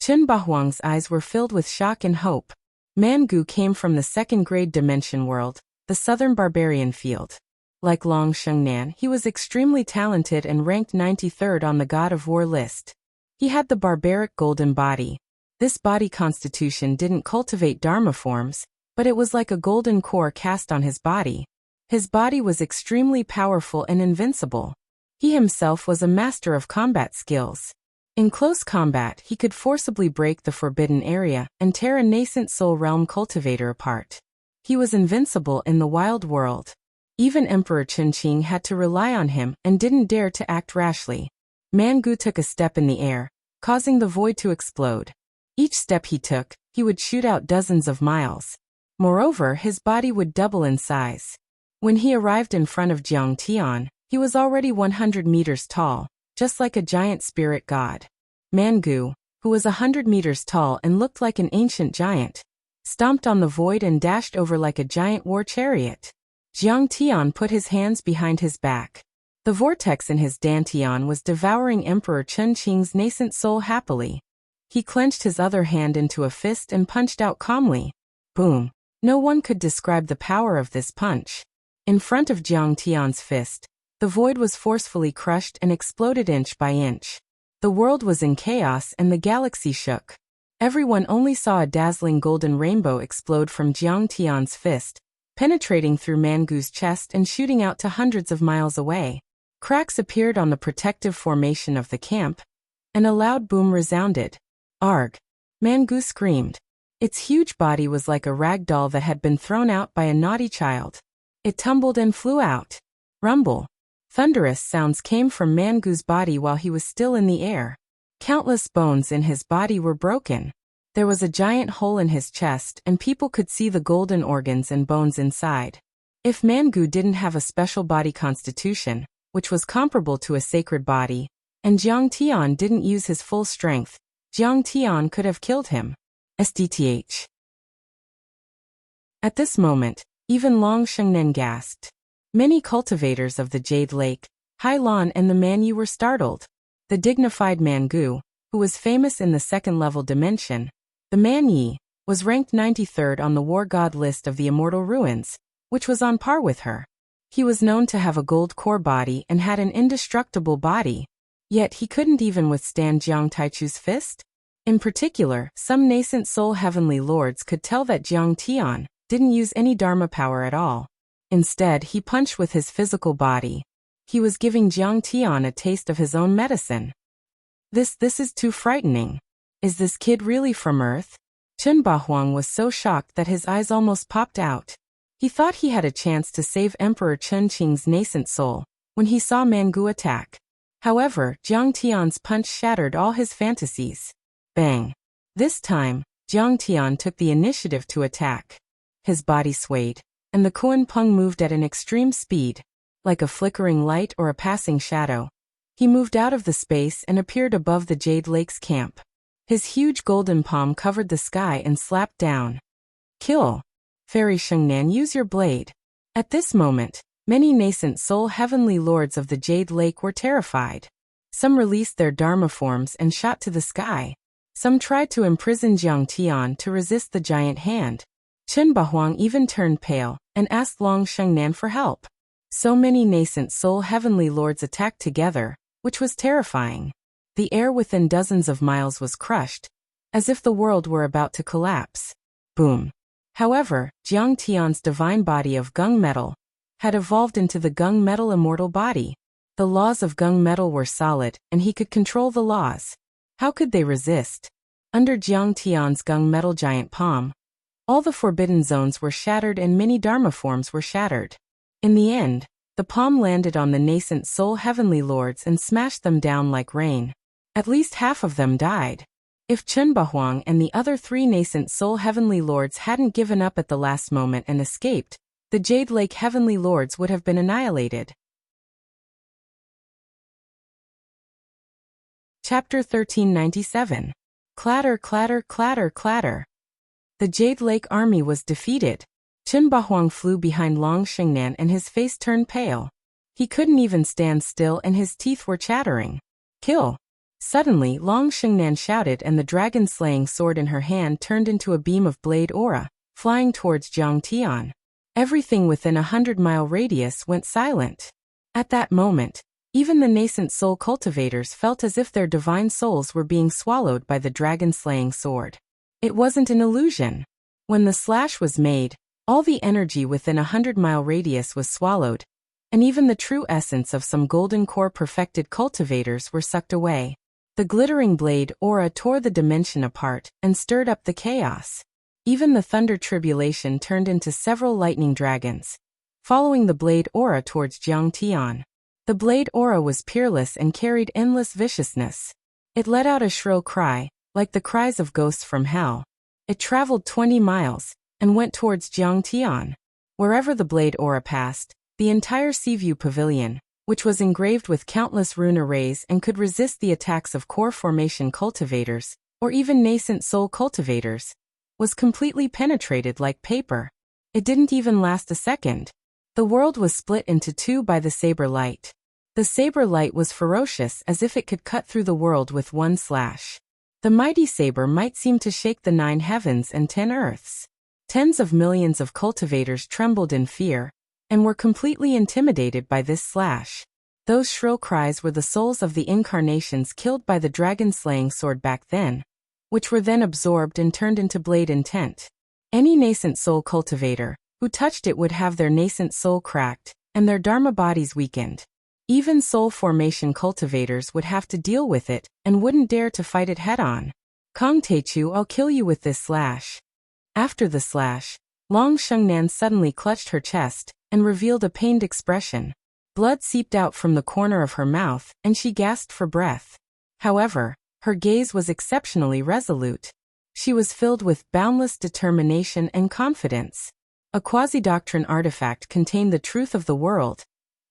Chun Bahuang's eyes were filled with shock and hope. Mangu came from the second-grade dimension world, the southern barbarian field. Like Long Shengnan, he was extremely talented and ranked 93rd on the God of War list. He had the barbaric golden body. This body constitution didn't cultivate Dharma forms, but it was like a golden core cast on his body. His body was extremely powerful and invincible. He himself was a master of combat skills. In close combat, he could forcibly break the forbidden area and tear a nascent soul realm cultivator apart. He was invincible in the wild world. Even Emperor Chunqing had to rely on him and didn't dare to act rashly. Mangu took a step in the air, causing the void to explode. Each step he took, he would shoot out dozens of miles. Moreover, his body would double in size. When he arrived in front of Jiang Tian, he was already 100 meters tall, just like a giant spirit god. Mangu, who was 100 meters tall and looked like an ancient giant, stomped on the void and dashed over like a giant war chariot. Jiang Tian put his hands behind his back. The vortex in his dantian was devouring Emperor Chunqing's nascent soul happily. He clenched his other hand into a fist and punched out calmly. Boom! No one could describe the power of this punch. In front of Jiang Tian's fist, the void was forcefully crushed and exploded inch by inch. The world was in chaos and the galaxy shook. Everyone only saw a dazzling golden rainbow explode from Jiang Tian's fist, penetrating through Mangu's chest and shooting out to hundreds of miles away. Cracks appeared on the protective formation of the camp, and a loud boom resounded. Arg! Mangu screamed. Its huge body was like a rag doll that had been thrown out by a naughty child. It tumbled and flew out. Rumble! Thunderous sounds came from Mangu's body while he was still in the air. Countless bones in his body were broken. There was a giant hole in his chest and people could see the golden organs and bones inside. If Mangu didn't have a special body constitution, which was comparable to a sacred body, and Jiang Tian didn't use his full strength, Jiang Tian could have killed him. SDTH. At this moment, even Long Shengnen gasped. Many cultivators of the Jade Lake, Hai Lan and the Man Yu were startled. The dignified Mangu, who was famous in the second-level dimension, the Man Yi, was ranked 93rd on the war god list of the Immortal Ruins, which was on par with her. He was known to have a gold core body and had an indestructible body, yet he couldn't even withstand Jiang Taichu's fist. In particular, some nascent soul heavenly lords could tell that Jiang Tian didn't use any dharma power at all. Instead, he punched with his physical body. He was giving Jiang Tian a taste of his own medicine. This is too frightening. Is this kid really from Earth? Chen Bahuang was so shocked that his eyes almost popped out. He thought he had a chance to save Emperor Chen Qing's nascent soul when he saw Mangu attack. However, Jiang Tian's punch shattered all his fantasies. Bang! This time, Jiang Tian took the initiative to attack. His body swayed, and the Kuan Peng moved at an extreme speed, like a flickering light or a passing shadow. He moved out of the space and appeared above the Jade Lake's camp. His huge golden palm covered the sky and slapped down. Kill! Fairy Shengnan, use your blade. At this moment, many nascent soul heavenly lords of the Jade Lake were terrified. Some released their dharma forms and shot to the sky. Some tried to imprison Jiang Tian to resist the giant hand. Chen Bahuang even turned pale and asked Long Shengnan for help. So many nascent soul heavenly lords attacked together, which was terrifying. The air within dozens of miles was crushed, as if the world were about to collapse. Boom. However, Jiang Tian's divine body of gung metal had evolved into the gung metal immortal body. The laws of gung metal were solid, and he could control the laws. How could they resist? Under Jiang Tian's gung metal giant palm, all the forbidden zones were shattered and many dharma forms were shattered. In the end, the palm landed on the nascent soul heavenly lords and smashed them down like rain. At least half of them died. If Chen Bahuang and the other 3 nascent soul heavenly lords hadn't given up at the last moment and escaped, the Jade Lake heavenly lords would have been annihilated. Chapter 1397. Clatter, clatter, clatter, clatter. The Jade Lake army was defeated. Chen Bahuang flew behind Long Shengnan and his face turned pale. He couldn't even stand still and his teeth were chattering. Kill! Suddenly, Long Shengnan shouted and the dragon-slaying sword in her hand turned into a beam of blade aura, flying towards Jiang Tian. Everything within 100-mile radius went silent. At that moment, even the nascent soul cultivators felt as if their divine souls were being swallowed by the dragon-slaying sword. It wasn't an illusion. When the slash was made, all the energy within 100-mile radius was swallowed, and even the true essence of some golden core perfected cultivators were sucked away. The glittering blade aura tore the dimension apart and stirred up the chaos. Even the thunder tribulation turned into several lightning dragons, following the blade aura towards Jiang Tian. The blade aura was peerless and carried endless viciousness. It let out a shrill cry, like the cries of ghosts from hell. It traveled 20 miles, and went towards Jiang Tian. Wherever the blade aura passed, the entire Seaview Pavilion, which was engraved with countless rune arrays and could resist the attacks of core formation cultivators, or even nascent soul cultivators, was completely penetrated like paper. It didn't even last a second. The world was split into 2 by the saber light. The saber light was ferocious as if it could cut through the world with one slash. The mighty saber might seem to shake the 9 heavens and 10 earths. Tens of millions of cultivators trembled in fear, and were completely intimidated by this slash. Those shrill cries were the souls of the incarnations killed by the dragon-slaying sword back then, which were then absorbed and turned into blade intent. Any nascent soul cultivator who touched it would have their nascent soul cracked, and their dharma bodies weakened. Even soul formation cultivators would have to deal with it, and wouldn't dare to fight it head-on. Kong Teichu, I'll kill you with this slash. After the slash, Long Shengnan suddenly clutched her chest, and revealed a pained expression. Blood seeped out from the corner of her mouth, and she gasped for breath. However, Her gaze was exceptionally resolute. She was filled with boundless determination and confidence. A quasi-doctrine artifact contained the truth of the world,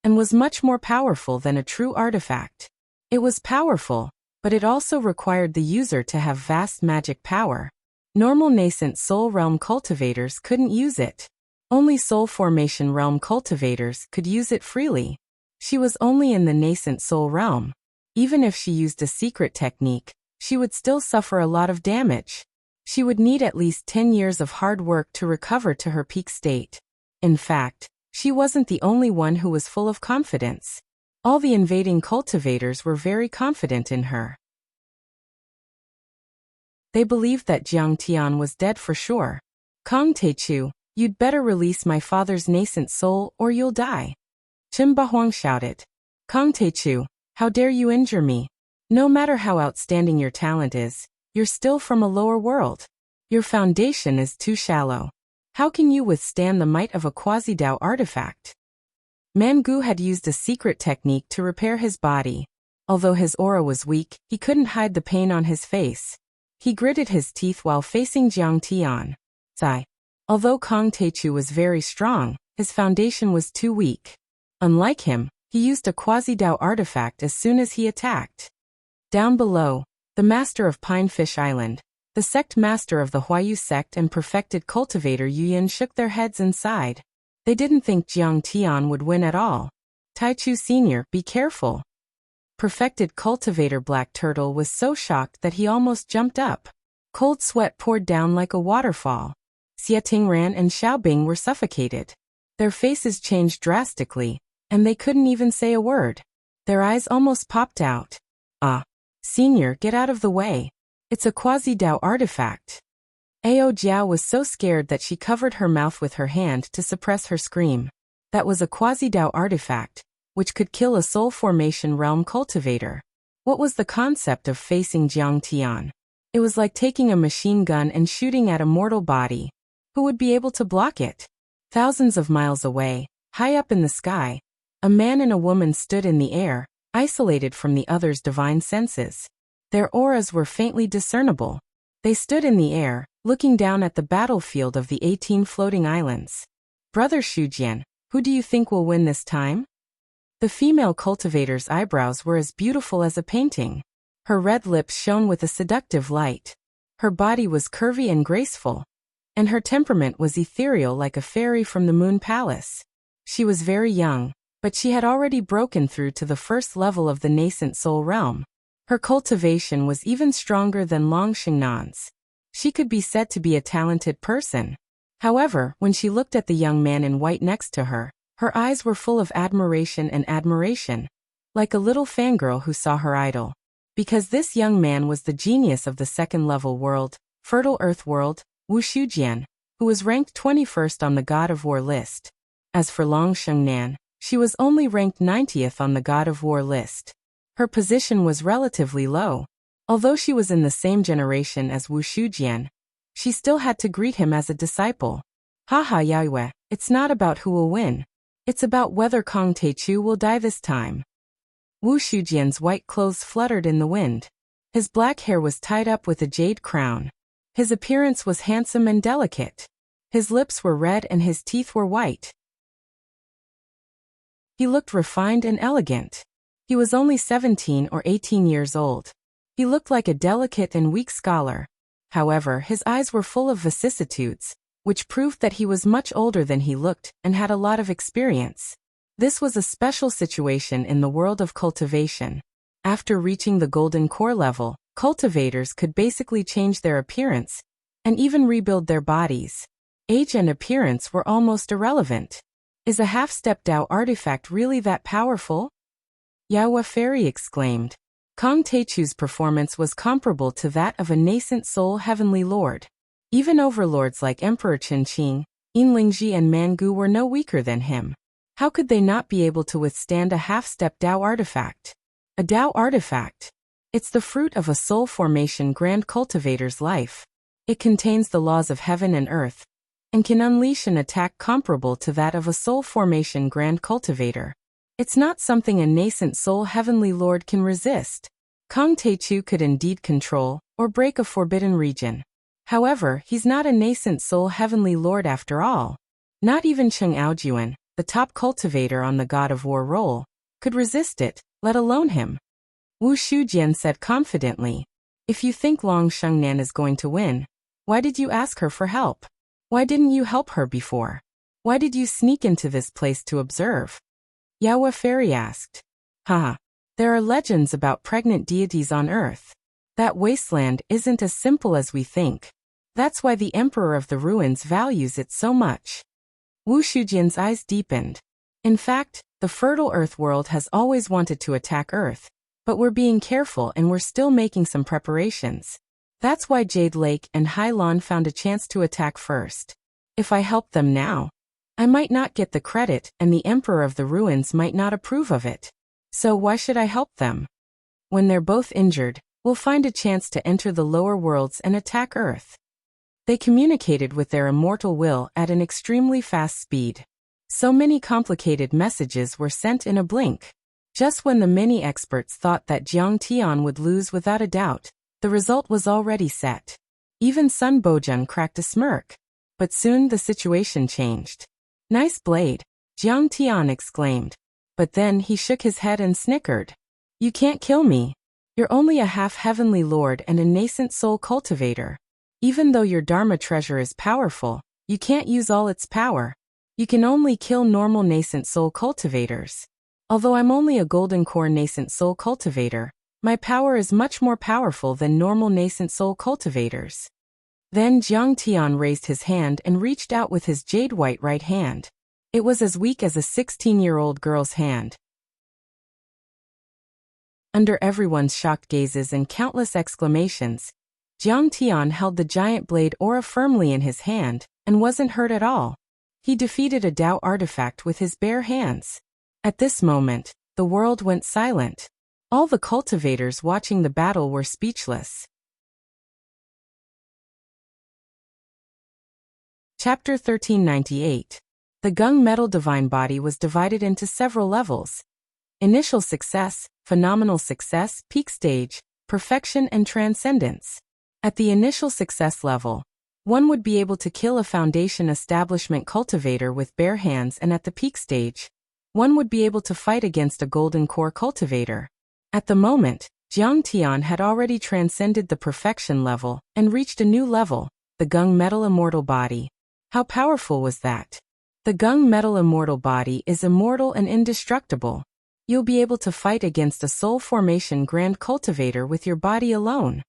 and was much more powerful than a true artifact. It was powerful, but it also required the user to have vast magic power. Normal nascent soul realm cultivators couldn't use it. Only soul formation realm cultivators could use it freely. She was only in the nascent soul realm. Even if she used a secret technique, she would still suffer a lot of damage. She would need at least 10 years of hard work to recover to her peak state. In fact, she wasn't the only one who was full of confidence. All the invading cultivators were very confident in her. They believed that Jiang Tian was dead for sure. Kong Teichu, you'd better release my father's nascent soul or you'll die. Qin Bahuang shouted. Kong Teichu, how dare you injure me? No matter how outstanding your talent is, you're still from a lower world. Your foundation is too shallow. How can you withstand the might of a quasi-Dao artifact? Mangu had used a secret technique to repair his body. Although his aura was weak, he couldn't hide the pain on his face. He gritted his teeth while facing Jiang Tian. Sigh. Although Kong Teichu was very strong, his foundation was too weak. Unlike him, he used a quasi-Dao artifact as soon as he attacked. Down below, the master of Pinefish Island, the sect master of the Huayu sect and perfected cultivator Yuyin shook their heads and sighed. They didn't think Jiang Tian would win at all. Taichu Sr., be careful. Perfected cultivator Black Turtle was so shocked that he almost jumped up. Cold sweat poured down like a waterfall. Xie Tingran and Xiaobing were suffocated. Their faces changed drastically, and they couldn't even say a word. Their eyes almost popped out. Ah. Senior, get out of the way. It's a quasi-Dao artifact. Ao Jiao was so scared that she covered her mouth with her hand to suppress her scream. That was a quasi-Dao artifact, which could kill a soul formation realm cultivator. What was the concept of facing Jiang Tian? It was like taking a machine gun and shooting at a mortal body. Who would be able to block it? Thousands of miles away, high up in the sky, a man and a woman stood in the air, isolated from the others' divine senses. Their auras were faintly discernible. They stood in the air, looking down at the battlefield of the 18 floating islands. Brother Shujian, who do you think will win this time? The female cultivator's eyebrows were as beautiful as a painting. Her red lips shone with a seductive light. Her body was curvy and graceful, and her temperament was ethereal like a fairy from the Moon Palace. She was very young, but she had already broken through to the first level of the nascent soul realm. Her cultivation was even stronger than Long Xingnan's. She could be said to be a talented person. However, when she looked at the young man in white next to her, her eyes were full of admiration, like a little fangirl who saw her idol. Because this young man was the genius of the second-level world, Fertile Earth World, Wu Shujian, who was ranked 21st on the God of War list. As for Long Xingnan, she was only ranked 90th on the God of War list. Her position was relatively low. Although she was in the same generation as Wu Shujian, she still had to greet him as a disciple. Haha Yaiyue, it's not about who will win. It's about whether Kong Teichu will die this time. Wu Shujian's white clothes fluttered in the wind. His black hair was tied up with a jade crown. His appearance was handsome and delicate. His lips were red and his teeth were white. He looked refined and elegant. He was only 17 or 18 years old. He looked like a delicate and weak scholar. However, his eyes were full of vicissitudes, which proved that he was much older than he looked and had a lot of experience. This was a special situation in the world of cultivation. After reaching the golden core level, cultivators could basically change their appearance and even rebuild their bodies. Age and appearance were almost irrelevant. Is a half-step Dao artifact really that powerful? Yaowa Fairy exclaimed. Kong Teichu's performance was comparable to that of a nascent soul heavenly lord. Even overlords like Emperor Qinqing, Yinlingji and Mangu were no weaker than him. How could they not be able to withstand a half-step Dao artifact? A Dao artifact. It's the fruit of a soul formation grand cultivator's life. It contains the laws of heaven and earth, and can unleash an attack comparable to that of a soul formation grand cultivator. It's not something a nascent soul heavenly lord can resist. Kong Taechu could indeed control or break a forbidden region. However, he's not a nascent soul heavenly lord after all. Not even Cheng Aojuan, the top cultivator on the God of War role, could resist it, let alone him. Wu Shujian said confidently, "If you think Long Shengnan is going to win, why did you ask her for help? Why didn't you help her before? Why did you sneak into this place to observe?" Yaowa Fairy asked. Haha. There are legends about pregnant deities on Earth. That wasteland isn't as simple as we think. That's why the Emperor of the Ruins values it so much. Wu Shujian's eyes deepened. In fact, the fertile Earth world has always wanted to attack Earth, but we're being careful and we're still making some preparations. That's why Jade Lake and Hylon found a chance to attack first. If I help them now, I might not get the credit and the Emperor of the Ruins might not approve of it. So why should I help them? When they're both injured, we'll find a chance to enter the lower worlds and attack Earth. They communicated with their immortal will at an extremely fast speed. So many complicated messages were sent in a blink. Just when the many experts thought that Jiang Tian would lose without a doubt, the result was already set. Even Sun Bojun cracked a smirk. But soon the situation changed. "Nice blade," Jiang Tian exclaimed. But then he shook his head and snickered. "You can't kill me. You're only a half-heavenly lord and a nascent soul cultivator. Even though your Dharma treasure is powerful, you can't use all its power. You can only kill normal nascent soul cultivators. Although I'm only a golden core nascent soul cultivator, my power is much more powerful than normal nascent soul cultivators." Then Jiang Tian raised his hand and reached out with his jade-white right hand. It was as weak as a 16-year-old girl's hand. Under everyone's shocked gazes and countless exclamations, Jiang Tian held the giant blade aura firmly in his hand and wasn't hurt at all. He defeated a Dao artifact with his bare hands. At this moment, the world went silent. All the cultivators watching the battle were speechless. Chapter 1398. The Gung Metal Divine Body was divided into several levels. Initial success, phenomenal success, peak stage, perfection and transcendence. At the initial success level, one would be able to kill a foundation establishment cultivator with bare hands, and at the peak stage, one would be able to fight against a golden core cultivator. At the moment, Jiang Tian had already transcended the perfection level and reached a new level, the Gung Metal Immortal Body. How powerful was that? The Gung Metal Immortal Body is immortal and indestructible. You'll be able to fight against a soul formation grand cultivator with your body alone.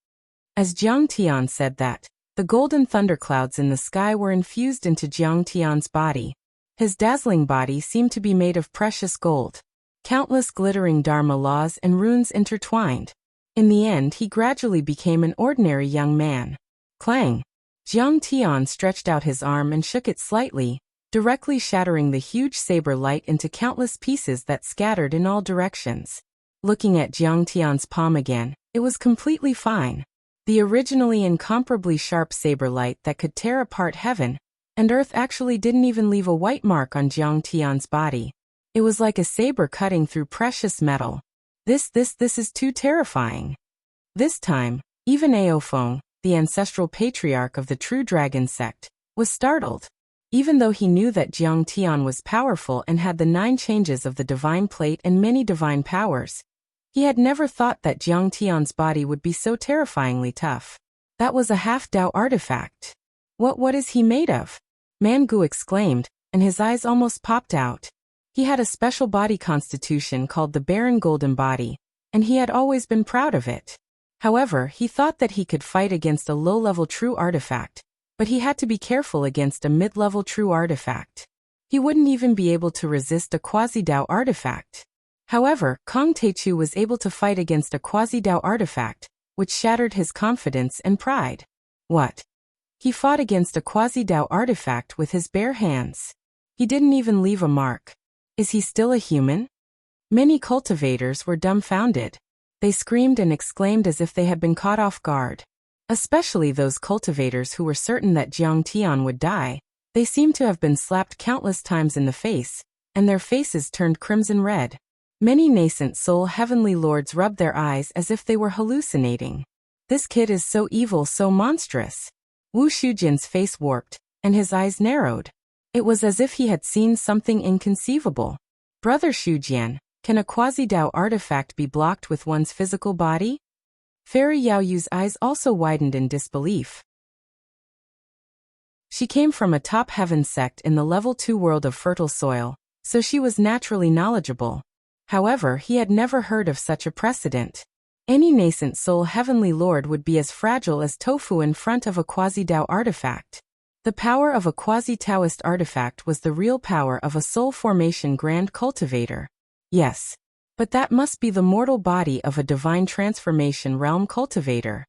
As Jiang Tian said that, the golden thunderclouds in the sky were infused into Jiang Tian's body. His dazzling body seemed to be made of precious gold. Countless glittering Dharma laws and runes intertwined. In the end, he gradually became an ordinary young man. Clang! Jiang Tian stretched out his arm and shook it slightly, directly shattering the huge saber light into countless pieces that scattered in all directions. Looking at Jiang Tian's palm again, it was completely fine. The originally incomparably sharp saber light that could tear apart heaven and earth actually didn't even leave a white mark on Jiang Tian's body. It was like a saber cutting through precious metal. This is too terrifying. This time, even Aofeng, the ancestral patriarch of the true dragon sect, was startled. Even though he knew that Jiang Tian was powerful and had the 9 changes of the divine plate and many divine powers, he had never thought that Jiang Tian's body would be so terrifyingly tough. That was a half-Dao artifact. What is he made of? Mangu exclaimed, and his eyes almost popped out. He had a special body constitution called the Barren Golden Body, and he had always been proud of it. However, he thought that he could fight against a low-level true artifact, but he had to be careful against a mid-level true artifact. He wouldn't even be able to resist a quasi-Dao artifact. However, Kong Taechu was able to fight against a quasi-Dao artifact, which shattered his confidence and pride. What? He fought against a quasi-Dao artifact with his bare hands. He didn't even leave a mark. Is he still a human? Many cultivators were dumbfounded. They screamed and exclaimed as if they had been caught off guard. Especially those cultivators who were certain that Jiang Tian would die. They seemed to have been slapped countless times in the face, and their faces turned crimson red. Many nascent soul heavenly lords rubbed their eyes as if they were hallucinating. This kid is so evil, so monstrous. Wu Shujian's face warped, and his eyes narrowed. It was as if he had seen something inconceivable. Brother Shujian, can a quasi-Dao artifact be blocked with one's physical body? Fairy Yaoyu's eyes also widened in disbelief. She came from a top heaven sect in the level 2 world of fertile soil, so she was naturally knowledgeable. However, he had never heard of such a precedent. Any nascent soul heavenly lord would be as fragile as tofu in front of a quasi-Dao artifact. The power of a quasi-Taoist artifact was the real power of a soul formation grand cultivator. Yes. But that must be the mortal body of a divine transformation realm cultivator.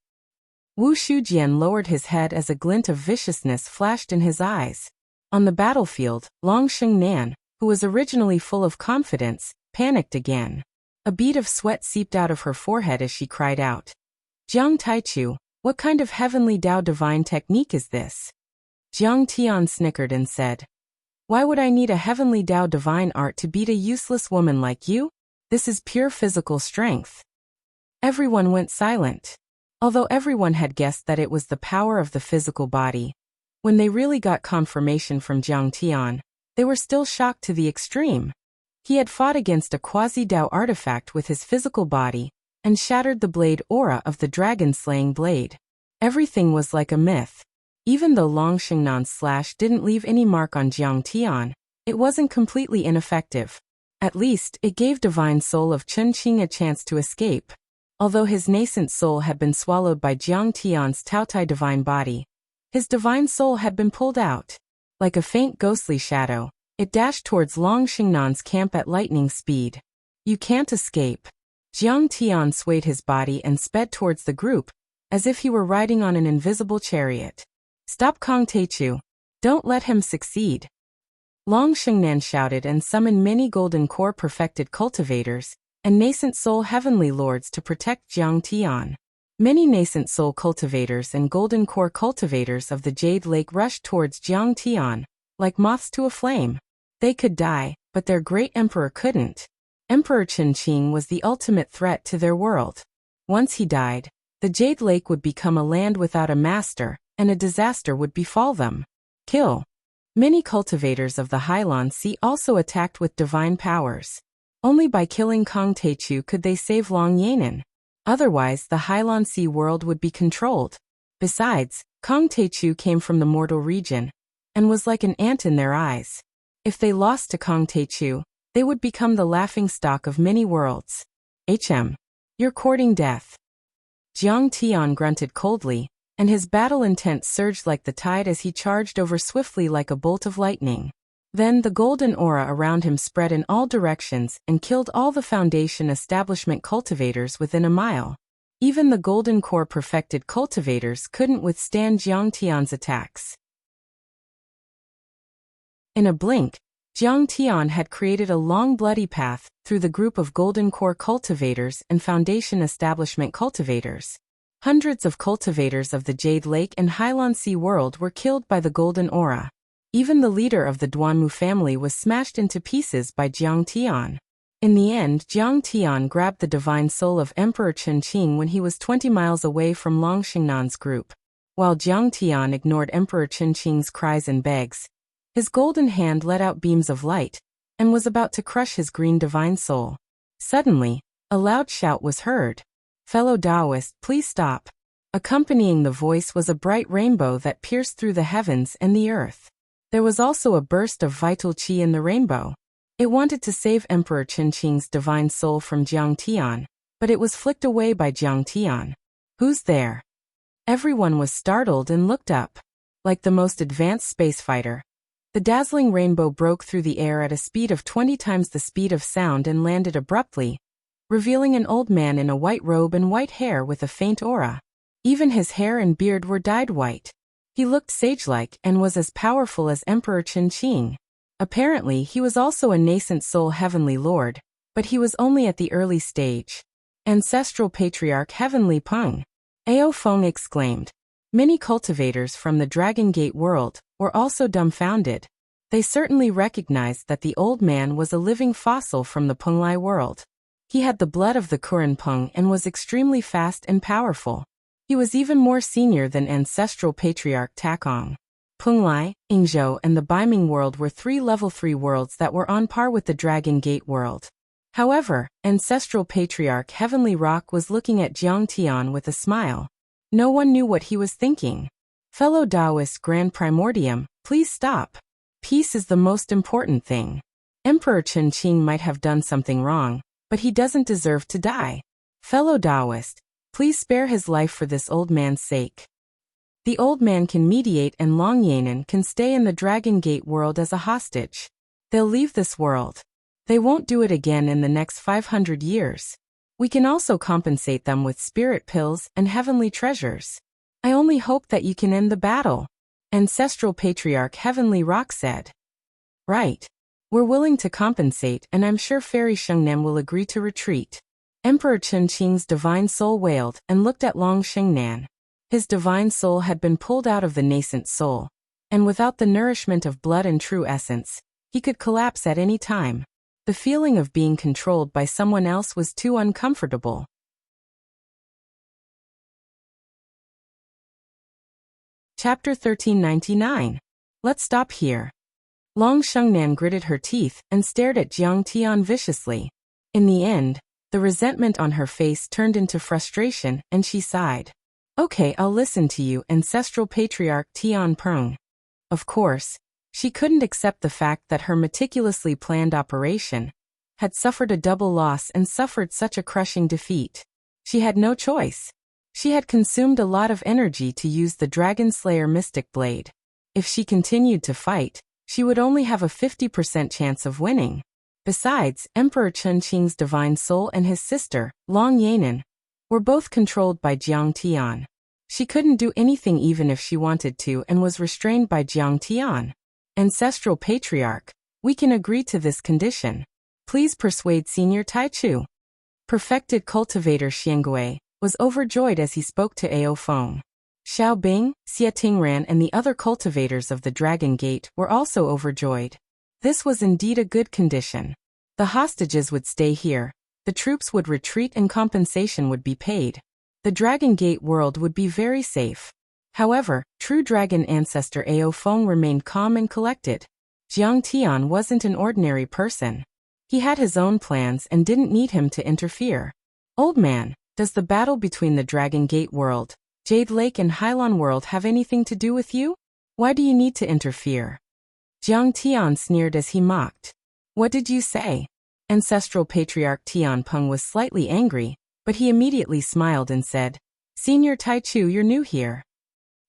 Wu Shujian lowered his head as a glint of viciousness flashed in his eyes. On the battlefield, Long Xingnan, who was originally full of confidence, panicked again. A bead of sweat seeped out of her forehead as she cried out. Jiang Taichu, what kind of heavenly Dao divine technique is this? Jiang Tian snickered and said, why would I need a heavenly Dao divine art to beat a useless woman like you? This is pure physical strength. Everyone went silent. Although everyone had guessed that it was the power of the physical body, when they really got confirmation from Jiang Tian, they were still shocked to the extreme. He had fought against a quasi-Dao artifact with his physical body, and shattered the blade aura of the dragon-slaying blade. Everything was like a myth. Even though Long Xingnan's slash didn't leave any mark on Jiang Tian, it wasn't completely ineffective. At least, it gave divine soul of Chen Qing a chance to escape. Although his nascent soul had been swallowed by Jiang Tian's Taotai divine body, his divine soul had been pulled out. Like a faint ghostly shadow, it dashed towards Long Xingnan's camp at lightning speed. You can't escape. Jiang Tian swayed his body and sped towards the group, as if he were riding on an invisible chariot. Stop Kong Taichu. Don't let him succeed. Long Xingnan shouted and summoned many golden core perfected cultivators and nascent soul heavenly lords to protect Jiang Tian. Many nascent soul cultivators and golden core cultivators of the Jade Lake rushed towards Jiang Tian, like moths to a flame. They could die, but their great emperor couldn't. Emperor Chen Qing was the ultimate threat to their world. Once he died, the Jade Lake would become a land without a master, and a disaster would befall them. Kill. Many cultivators of the Hailan Sea also attacked with divine powers. Only by killing Kong Taichu could they save Long Yanan. Otherwise, the Hailan Sea world would be controlled. Besides, Kong Taichu came from the mortal region, and was like an ant in their eyes. If they lost to Kong Taichu, they would become the laughingstock of many worlds. You're courting death. Jiang Tian grunted coldly, and his battle intent surged like the tide as he charged over swiftly like a bolt of lightning. Then the golden aura around him spread in all directions and killed all the Foundation establishment cultivators within a mile. Even the golden core perfected cultivators couldn't withstand Jiang Tian's attacks. In a blink, Jiang Tian had created a long bloody path through the group of golden core cultivators and Foundation establishment cultivators. Hundreds of cultivators of the Jade Lake and Hailan Sea world were killed by the golden aura. Even the leader of the Duanmu family was smashed into pieces by Jiang Tian. In the end, Jiang Tian grabbed the divine soul of Emperor Chen Qing when he was 20 miles away from Long Xingnan's group. While Jiang Tian ignored Emperor Chen Qing's cries and begs, his golden hand let out beams of light, and was about to crush his green divine soul. Suddenly, a loud shout was heard. Fellow Taoist, please stop. Accompanying the voice was a bright rainbow that pierced through the heavens and the earth. There was also a burst of vital qi in the rainbow. It wanted to save Emperor Chen Qing's divine soul from Jiang Tian, but it was flicked away by Jiang Tian. Who's there? Everyone was startled and looked up. Like the most advanced spacefighter, the dazzling rainbow broke through the air at a speed of 20 times the speed of sound and landed abruptly, revealing an old man in a white robe and white hair with a faint aura. Even his hair and beard were dyed white. He looked sage-like and was as powerful as Emperor Chen Qing. Apparently, he was also a nascent soul heavenly lord, but he was only at the early stage. Ancestral Patriarch Heavenly Peng. Ao Feng exclaimed. Many cultivators from the Dragon Gate world were also dumbfounded. They certainly recognized that the old man was a living fossil from the Penglai world. He had the blood of the Kuran Peng and was extremely fast and powerful. He was even more senior than ancestral patriarch Takong. Penglai, Yingzhou and the Baiming world were 3 level 3 worlds that were on par with the Dragon Gate world. However, ancestral patriarch Heavenly Rock was looking at Jiang Tian with a smile. No one knew what he was thinking. Fellow Taoist Grand Primordium, please stop. Peace is the most important thing. Emperor Chen Qing might have done something wrong, but he doesn't deserve to die. Fellow Taoist, please spare his life for this old man's sake. The old man can mediate and Long Yanan can stay in the Dragon Gate world as a hostage. They'll leave this world. They won't do it again in the next 500 years. We can also compensate them with spirit pills and heavenly treasures. I only hope that you can end the battle. Ancestral Patriarch Heavenly Rock said. Right. We're willing to compensate and I'm sure Fairy Shengnan will agree to retreat. Emperor Chen Qing's divine soul wailed and looked at Long Shengnan. His divine soul had been pulled out of the nascent soul, and without the nourishment of blood and true essence, he could collapse at any time. The feeling of being controlled by someone else was too uncomfortable. Chapter 1399. Let's stop here. Long Shengnan gritted her teeth and stared at Jiang Tian viciously. In the end, the resentment on her face turned into frustration and she sighed. Okay, I'll listen to you, Ancestral Patriarch Tian Peng. Of course, she couldn't accept the fact that her meticulously planned operation had suffered a double loss and suffered such a crushing defeat. She had no choice. She had consumed a lot of energy to use the Dragon Slayer Mystic Blade. If she continued to fight, she would only have a 50% chance of winning. Besides, Emperor Chen Qing's divine soul and his sister, Long Yanan, were both controlled by Jiang Tian. She couldn't do anything even if she wanted to and was restrained by Jiang Tian. Ancestral Patriarch, we can agree to this condition. Please persuade Senior Taichu. Perfected Cultivator Xiangui was overjoyed as he spoke to Ao Feng. Xiao Bing, Xie Tingran and the other cultivators of the Dragon Gate were also overjoyed. This was indeed a good condition. The hostages would stay here, the troops would retreat and compensation would be paid. The Dragon Gate world would be very safe. However, true dragon ancestor Ao Feng remained calm and collected. Jiang Tian wasn't an ordinary person. He had his own plans and didn't need him to interfere. Old man, does the battle between the Dragon Gate world, Jade Lake and Hylon world have anything to do with you? Why do you need to interfere? Jiang Tian sneered as he mocked. What did you say? Ancestral Patriarch Tian Peng was slightly angry, but he immediately smiled and said, Senior Taichu, you're new here.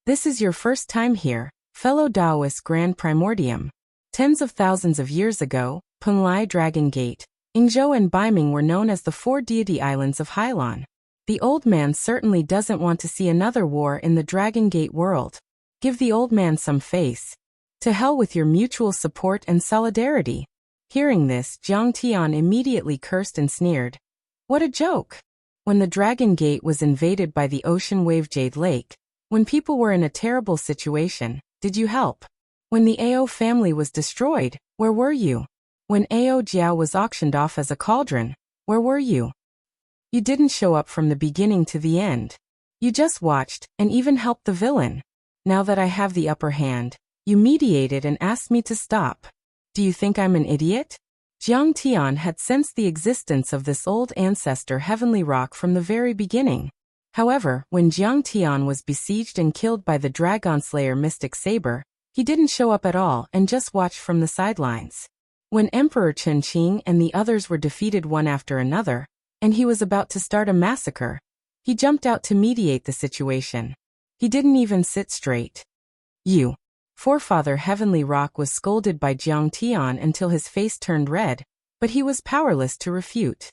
This is your first time here, fellow Taoist Grand Primordium. Tens of thousands of years ago, Penglai Dragon Gate, Yingzhou and Baiming were known as the 4 deity islands of Hylon. The old man certainly doesn't want to see another war in the Dragon Gate world. Give the old man some face. To hell with your mutual support and solidarity. Hearing this, Jiang Tian immediately cursed and sneered. What a joke! When the Dragon Gate was invaded by the ocean wave Jade Lake, when people were in a terrible situation, did you help? When the Ao family was destroyed, where were you? When Ao Jiao was auctioned off as a cauldron, where were you? You didn't show up from the beginning to the end. You just watched, and even helped the villain. Now that I have the upper hand, you mediated and asked me to stop. Do you think I'm an idiot? Jiang Tian had sensed the existence of this old ancestor Heavenly Rock from the very beginning. However, when Jiang Tian was besieged and killed by the Dragon Slayer Mystic Saber, he didn't show up at all and just watched from the sidelines. When Emperor Chen Qing and the others were defeated one after another, and he was about to start a massacre, he jumped out to mediate the situation. He didn't even sit straight. You. Forefather Heavenly Rock was scolded by Jiang Tian until his face turned red, but he was powerless to refute.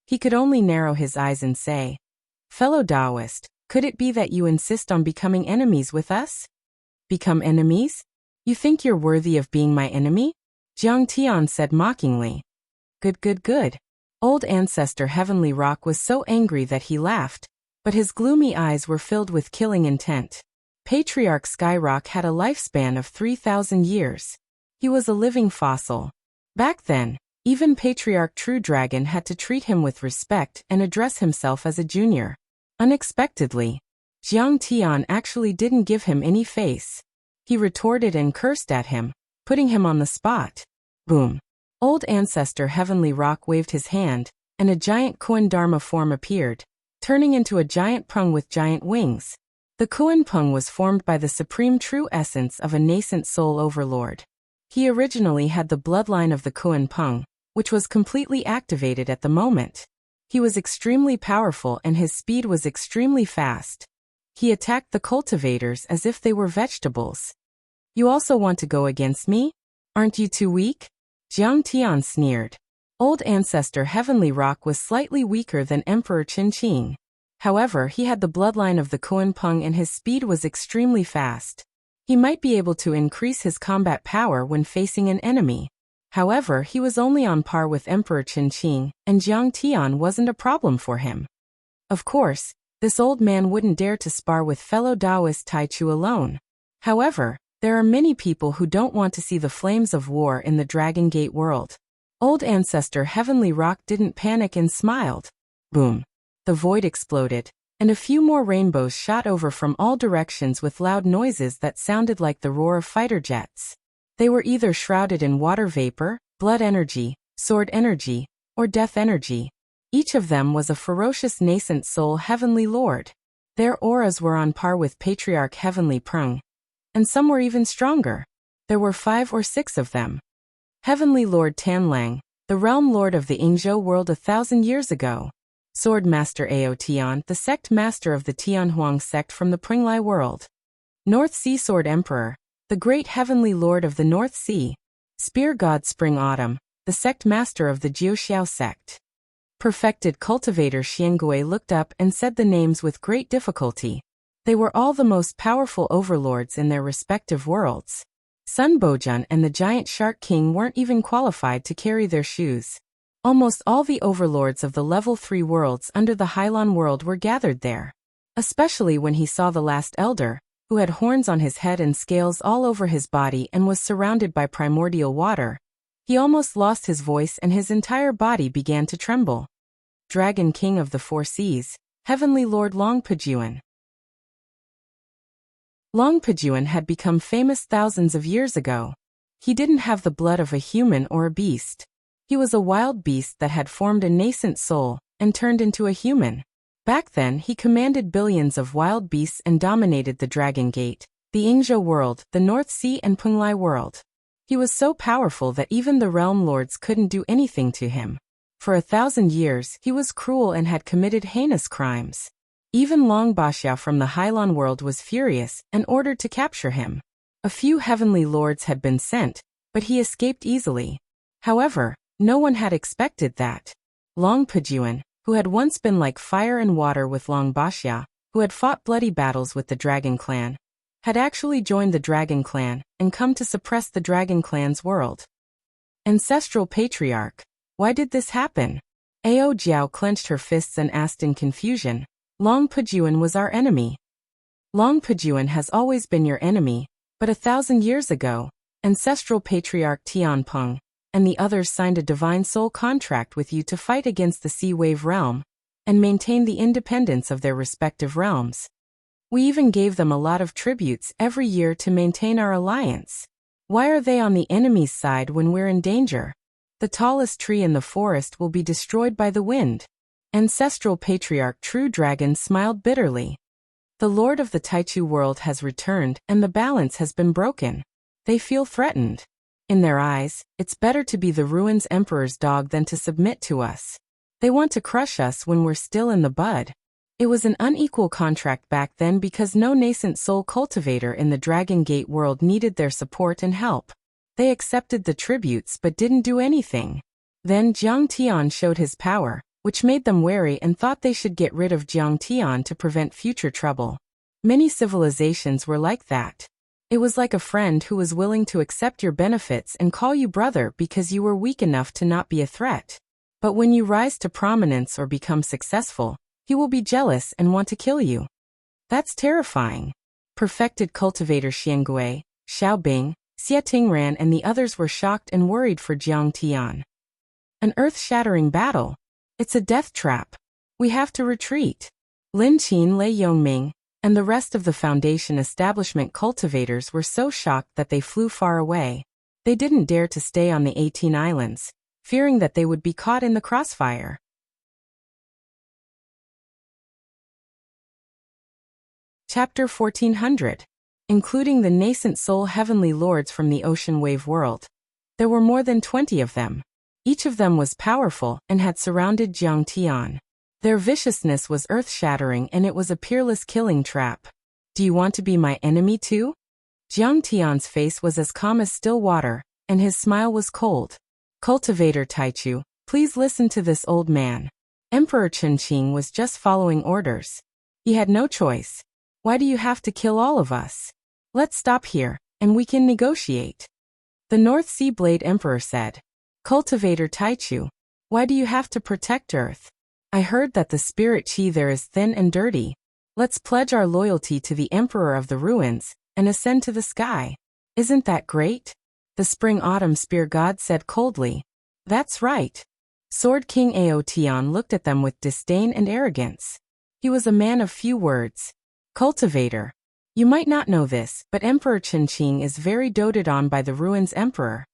He could only narrow his eyes and say, Fellow Taoist, could it be that you insist on becoming enemies with us? Become enemies? You think you're worthy of being my enemy? Jiang Tian said mockingly. Good. Old ancestor Heavenly Rock was so angry that he laughed, but his gloomy eyes were filled with killing intent. Patriarch Skyrock had a lifespan of 3,000 years. He was a living fossil. Back then, even Patriarch True Dragon had to treat him with respect and address himself as a junior. Unexpectedly, Jiang Tian actually didn't give him any face. He retorted and cursed at him, putting him on the spot. Boom. Old Ancestor Heavenly Rock waved his hand, and a giant Kuan Dharma form appeared, turning into a giant Peng with giant wings. The Kuan Peng was formed by the supreme true essence of a nascent soul overlord. He originally had the bloodline of the Kuan Peng, which was completely activated at the moment. He was extremely powerful and his speed was extremely fast. He attacked the cultivators as if they were vegetables. You also want to go against me? Aren't you too weak? Jiang Tian sneered. Old Ancestor Heavenly Rock was slightly weaker than Emperor Qin Qing. However, he had the bloodline of the Kuan Peng and his speed was extremely fast. He might be able to increase his combat power when facing an enemy. However, he was only on par with Emperor Qin Qing, and Jiang Tian wasn't a problem for him. Of course, this old man wouldn't dare to spar with fellow Taoist Taichu alone. However, there are many people who don't want to see the flames of war in the Dragon Gate world. Old Ancestor Heavenly Rock didn't panic and smiled. Boom. The void exploded, and a few more rainbows shot over from all directions with loud noises that sounded like the roar of fighter jets. They were either shrouded in water vapor, blood energy, sword energy, or death energy. Each of them was a ferocious nascent soul heavenly lord. Their auras were on par with Patriarch Heavenly Peng, and some were even stronger. There were 5 or 6 of them. Heavenly Lord Tanlang, the realm lord of the Yingzhou world 1,000 years ago. Sword Master Ao Tian, the sect master of the Tianhuang sect from the Pringlai world. North Sea Sword Emperor, the great heavenly lord of the North Sea. Spear God Spring Autumn, the sect master of the Jiuxiao sect. Perfected Cultivator Xiangui looked up and said the names with great difficulty. They were all the most powerful overlords in their respective worlds. Sun Bojun and the Giant Shark King weren't even qualified to carry their shoes. Almost all the overlords of the level 3 worlds under the Hylon world were gathered there. Especially when he saw the last elder, who had horns on his head and scales all over his body and was surrounded by primordial water. He almost lost his voice and his entire body began to tremble. Dragon King of the 4 Seas, Heavenly Lord Longpajuan. Longpajuan had become famous thousands of years ago. He didn't have the blood of a human or a beast. He was a wild beast that had formed a nascent soul and turned into a human. Back then, he commanded billions of wild beasts and dominated the Dragon Gate, the Yingzhou world, the North Sea and Penglai world. He was so powerful that even the realm lords couldn't do anything to him. For 1,000 years, he was cruel and had committed heinous crimes. Even Long Baxia from the Hylon world was furious and ordered to capture him. A few heavenly lords had been sent, but he escaped easily. However, no one had expected that. Longpajuan, who had once been like fire and water with Long Baxia, who had fought bloody battles with the Dragon Clan, had actually joined the Dragon Clan and come to suppress the Dragon Clan's world. Ancestral Patriarch, why did this happen? Ao Jiao clenched her fists and asked in confusion. Longpajuan was our enemy. Longpajuan has always been your enemy, but 1,000 years ago, Ancestral Patriarch Tianpeng and the others signed a divine soul contract with you to fight against the Sea Wave realm and maintain the independence of their respective realms. We even gave them a lot of tributes every year to maintain our alliance. Why are they on the enemy's side when we're in danger? The tallest tree in the forest will be destroyed by the wind. Ancestral Patriarch True Dragon smiled bitterly. The Lord of the Taichu world has returned and the balance has been broken. They feel threatened. In their eyes, it's better to be the Ruins Emperor's dog than to submit to us. They want to crush us when we're still in the bud. It was an unequal contract back then because no nascent soul cultivator in the Dragon Gate world needed their support and help. They accepted the tributes but didn't do anything. Then Jiang Tian showed his power, which made them wary and thought they should get rid of Jiang Tian to prevent future trouble. Many civilizations were like that. It was like a friend who was willing to accept your benefits and call you brother because you were weak enough to not be a threat. But when you rise to prominence or become successful, he will be jealous and want to kill you. That's terrifying. Perfected cultivator Xiangui, Xiaobing, Xie Tingran and the others were shocked and worried for Jiang Tian. An earth-shattering battle. It's a death trap. We have to retreat. Lin Qin, Lei Yongming, and the rest of the Foundation establishment cultivators were so shocked that they flew far away. They didn't dare to stay on the 18 islands, fearing that they would be caught in the crossfire. Chapter 1400. Including the nascent soul heavenly lords from the ocean wave world. There were more than 20 of them. Each of them was powerful and had surrounded Jiang Tian. Their viciousness was earth-shattering and it was a peerless killing trap. Do you want to be my enemy too? Jiang Tian's face was as calm as still water, and his smile was cold. Cultivator Taichu, please listen to this old man. Emperor Chunqing was just following orders. He had no choice. Why do you have to kill all of us? Let's stop here, and we can negotiate. The North Sea Blade Emperor said. Cultivator Taichu, why do you have to protect Earth? I heard that the spirit chi there is thin and dirty. Let's pledge our loyalty to the Emperor of the Ruins, and ascend to the sky. Isn't that great? The Spring-Autumn Spear God said coldly. That's right. Sword King Aotian looked at them with disdain and arrogance. He was a man of few words. Cultivator. You might not know this, but Emperor Chunqing is very doted on by the Ruins Emperor.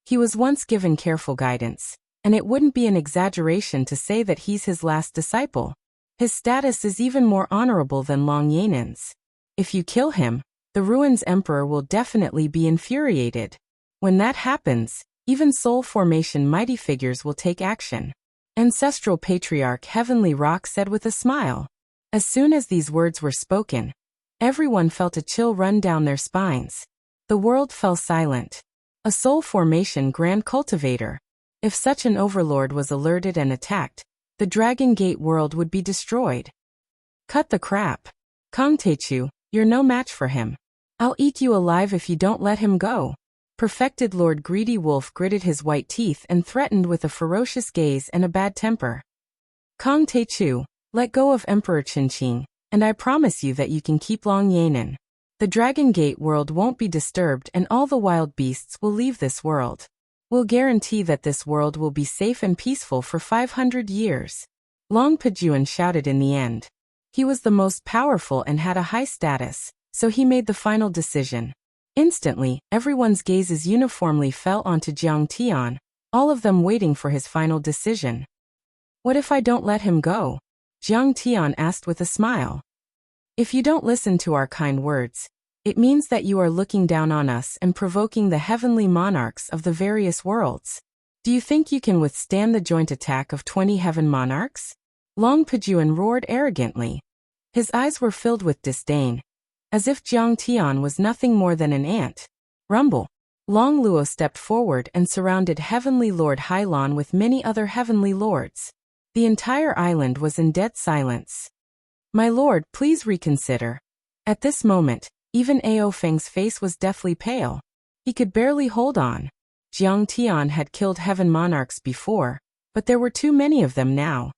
He was once given careful guidance, and it wouldn't be an exaggeration to say that he's his last disciple. His status is even more honorable than Long Yanan's. If you kill him, the Ruins Emperor will definitely be infuriated. When that happens, even soul formation mighty figures will take action. Ancestral Patriarch Heavenly Rock said with a smile. As soon as these words were spoken, everyone felt a chill run down their spines. The world fell silent. A soul formation Grand Cultivator. If such an overlord was alerted and attacked, the Dragon Gate world would be destroyed. Cut the crap. Kong Taichu, you're no match for him. I'll eat you alive if you don't let him go. Perfected Lord Greedy Wolf gritted his white teeth and threatened with a ferocious gaze and a bad temper. Kong Taichu, let go of Emperor Chunqing, and I promise you that you can keep Long Yanan. The Dragon Gate world won't be disturbed and all the wild beasts will leave this world. We'll guarantee that this world will be safe and peaceful for 500 years. Long Pajuan shouted in the end. He was the most powerful and had a high status, so he made the final decision. Instantly, everyone's gazes uniformly fell onto Jiang Tian, all of them waiting for his final decision. What if I don't let him go? Jiang Tian asked with a smile. If you don't listen to our kind words, it means that you are looking down on us and provoking the heavenly monarchs of the various worlds. Do you think you can withstand the joint attack of 20 heaven monarchs? Long Pajuan roared arrogantly. His eyes were filled with disdain, as if Jiang Tian was nothing more than an ant. Rumble. Long Luo stepped forward and surrounded Heavenly Lord Hailan with many other heavenly lords. The entire island was in dead silence. My lord, please reconsider. At this moment, even Ao Feng's face was deathly pale. He could barely hold on. Jiang Tian had killed heaven monarchs before, but there were too many of them now.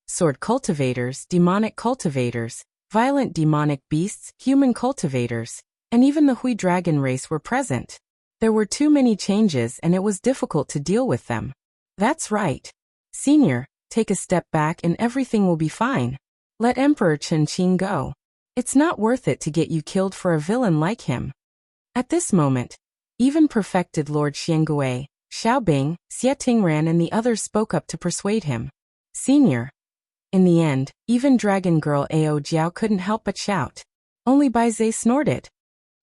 Sword cultivators, demonic cultivators, violent demonic beasts, human cultivators, and even the Hui dragon race were present. There were too many changes and it was difficult to deal with them. That's right. Senior, take a step back and everything will be fine. Let Emperor Chunqing go. It's not worth it to get you killed for a villain like him. At this moment, even perfected Lord Xiangui, Xiaobing, Xie Tingran and the others spoke up to persuade him. Senior. In the end, even Dragon Girl Ao Jiao couldn't help but shout. Only Baize snorted.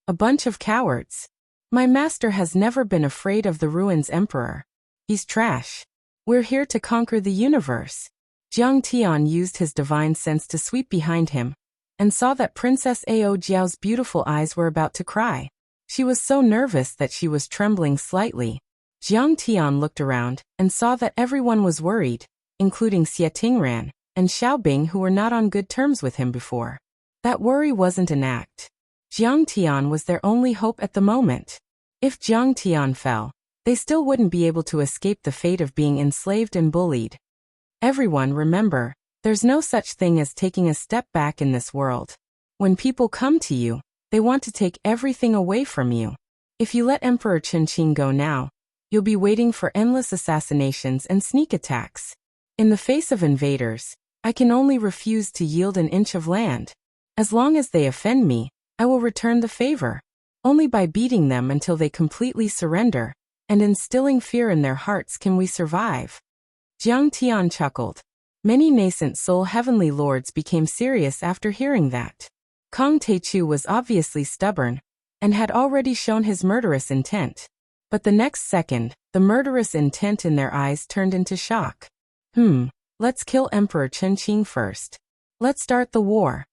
A bunch of cowards. My master has never been afraid of the Ruins Emperor. He's trash. We're here to conquer the universe. Jiang Tian used his divine sense to sweep behind him, and saw that Princess Ao Jiao's beautiful eyes were about to cry. She was so nervous that she was trembling slightly. Jiang Tian looked around, and saw that everyone was worried, including Xie Tingran and Xiaobing who were not on good terms with him before. That worry wasn't an act. Jiang Tian was their only hope at the moment. If Jiang Tian fell, they still wouldn't be able to escape the fate of being enslaved and bullied. Everyone remember, there's no such thing as taking a step back in this world. When people come to you, they want to take everything away from you. If you let Emperor Qinqing go now, you'll be waiting for endless assassinations and sneak attacks. In the face of invaders, I can only refuse to yield an inch of land. As long as they offend me, I will return the favor. Only by beating them until they completely surrender, and instilling fear in their hearts can we survive. Jiang Tian chuckled. Many nascent soul heavenly lords became serious after hearing that. Kong Teichu was obviously stubborn, and had already shown his murderous intent. But the next second, the murderous intent in their eyes turned into shock. Let's kill Emperor Qinqing first. Let's start the war.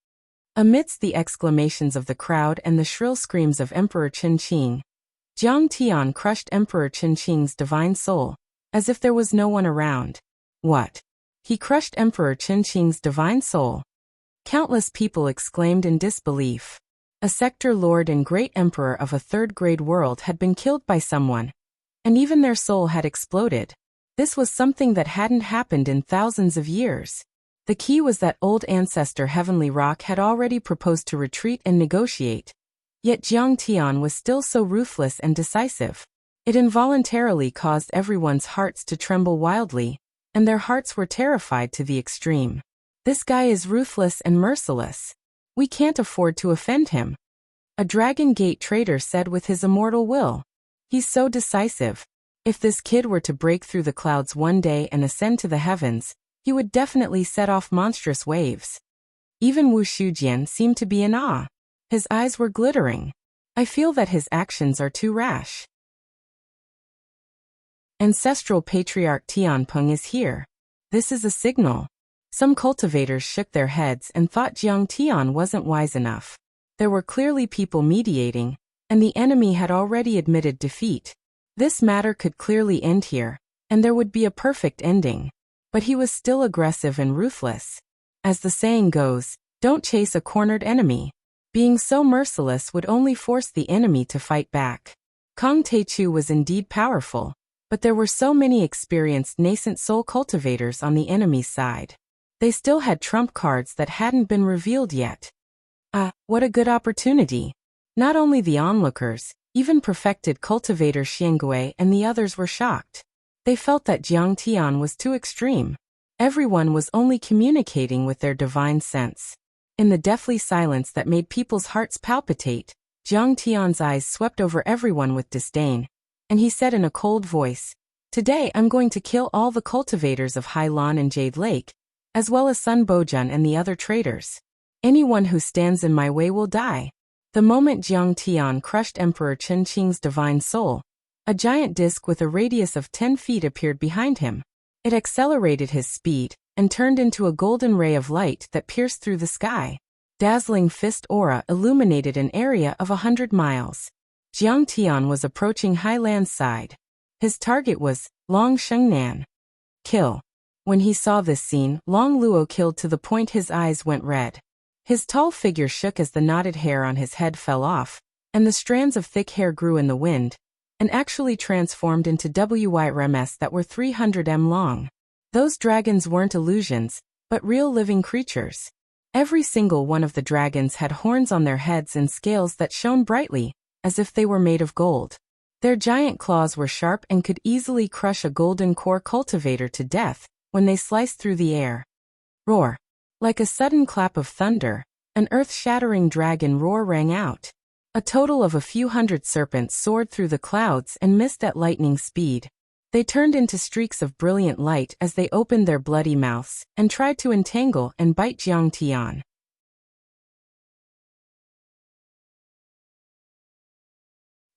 Amidst the exclamations of the crowd and the shrill screams of Emperor Qinqing, Jiang Tian crushed Emperor Qinqing's divine soul, as if there was no one around. What? He crushed Emperor Qinqing's divine soul? Countless people exclaimed in disbelief. A sector lord and great emperor of a third-grade world had been killed by someone, and even their soul had exploded. This was something that hadn't happened in thousands of years. The key was that old ancestor Heavenly Rock had already proposed to retreat and negotiate. Yet Jiang Tian was still so ruthless and decisive. It involuntarily caused everyone's hearts to tremble wildly, and their hearts were terrified to the extreme. This guy is ruthless and merciless. We can't afford to offend him. A Dragon Gate trader said with his immortal will. He's so decisive. If this kid were to break through the clouds one day and ascend to the heavens, he would definitely set off monstrous waves. Even Wu Shujian seemed to be in awe. His eyes were glittering. I feel that his actions are too rash. Ancestral Patriarch Tianpeng is here. This is a signal. Some cultivators shook their heads and thought Jiang Tian wasn't wise enough. There were clearly people mediating, and the enemy had already admitted defeat. This matter could clearly end here, and there would be a perfect ending. But he was still aggressive and ruthless. As the saying goes, don't chase a cornered enemy. Being so merciless would only force the enemy to fight back. Kong Teichu was indeed powerful, but there were so many experienced nascent soul cultivators on the enemy's side. They still had trump cards that hadn't been revealed yet. What a good opportunity. Not only the onlookers, even perfected cultivator Xiangui and the others were shocked. They felt that Jiang Tian was too extreme. Everyone was only communicating with their divine sense. In the deathly silence that made people's hearts palpitate, Jiang Tian's eyes swept over everyone with disdain, and he said in a cold voice, "Today I'm going to kill all the cultivators of Hailan and Jade Lake, as well as Sun Bojun and the other traitors. Anyone who stands in my way will die." The moment Jiang Tian crushed Emperor Qinqing's divine soul, a giant disc with a radius of 10 feet appeared behind him. It accelerated his speed, and turned into a golden ray of light that pierced through the sky. Dazzling fist aura illuminated an area of 100 miles. Jiang Tian was approaching Hailan's side. His target was Long Shengnan. Kill. When he saw this scene, Long Luo killed to the point his eyes went red. His tall figure shook as the knotted hair on his head fell off, and the strands of thick hair grew in the wind, and actually transformed into WYRMs that were 300 m long. Those dragons weren't illusions, but real living creatures. Every single one of the dragons had horns on their heads and scales that shone brightly, as if they were made of gold. Their giant claws were sharp and could easily crush a golden core cultivator to death when they sliced through the air. Roar. Like a sudden clap of thunder, an earth-shattering dragon roar rang out. A total of a few hundred serpents soared through the clouds and missed at lightning speed. They turned into streaks of brilliant light as they opened their bloody mouths and tried to entangle and bite Jiang Tian.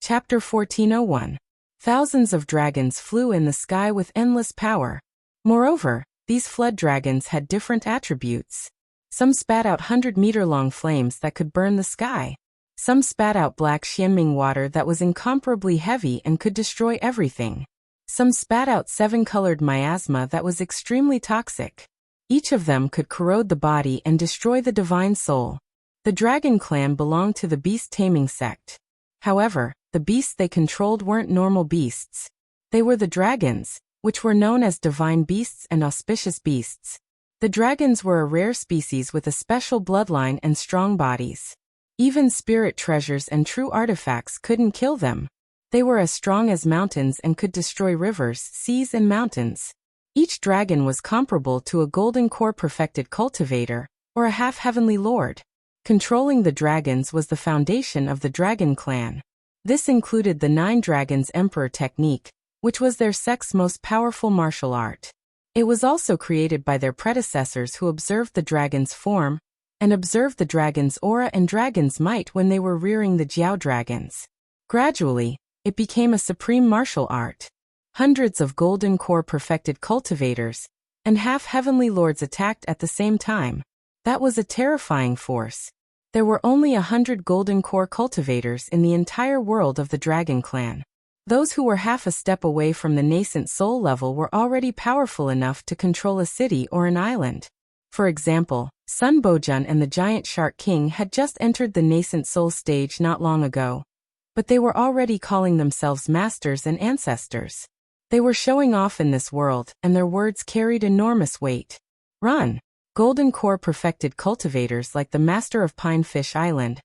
Chapter 1401. Thousands of dragons flew in the sky with endless power. Moreover, these flood dragons had different attributes. Some spat out 100-meter-long flames that could burn the sky. Some spat out black Xianming water that was incomparably heavy and could destroy everything. Some spat out 7-colored miasma that was extremely toxic. Each of them could corrode the body and destroy the divine soul. The dragon clan belonged to the beast-taming sect. However, the beasts they controlled weren't normal beasts. They were the dragons, which were known as divine beasts and auspicious beasts. The dragons were a rare species with a special bloodline and strong bodies. Even spirit treasures and true artifacts couldn't kill them. They were as strong as mountains and could destroy rivers, seas, and mountains. Each dragon was comparable to a golden core perfected cultivator, or a half-heavenly lord. Controlling the dragons was the foundation of the dragon clan. This included the 9 Dragons Emperor technique, which was their sect's most powerful martial art. It was also created by their predecessors who observed the dragon's form, and observed the dragon's aura and dragon's might when they were rearing the Jiao dragons. Gradually, it became a supreme martial art. Hundreds of golden core perfected cultivators and half-heavenly lords attacked at the same time. That was a terrifying force. There were only 100 golden core cultivators in the entire world of the Dragon Clan. Those who were half a step away from the nascent soul level were already powerful enough to control a city or an island. For example, Sun Bojun and the Giant Shark King had just entered the nascent soul stage not long ago, but they were already calling themselves masters and ancestors. They were showing off in this world, and their words carried enormous weight. Run! Golden core perfected cultivators like the Master of Pinefish Island,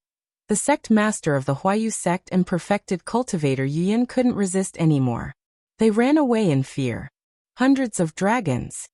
the sect master of the Huayu sect and perfected cultivator Yuyin couldn't resist anymore. They ran away in fear. Hundreds of dragons.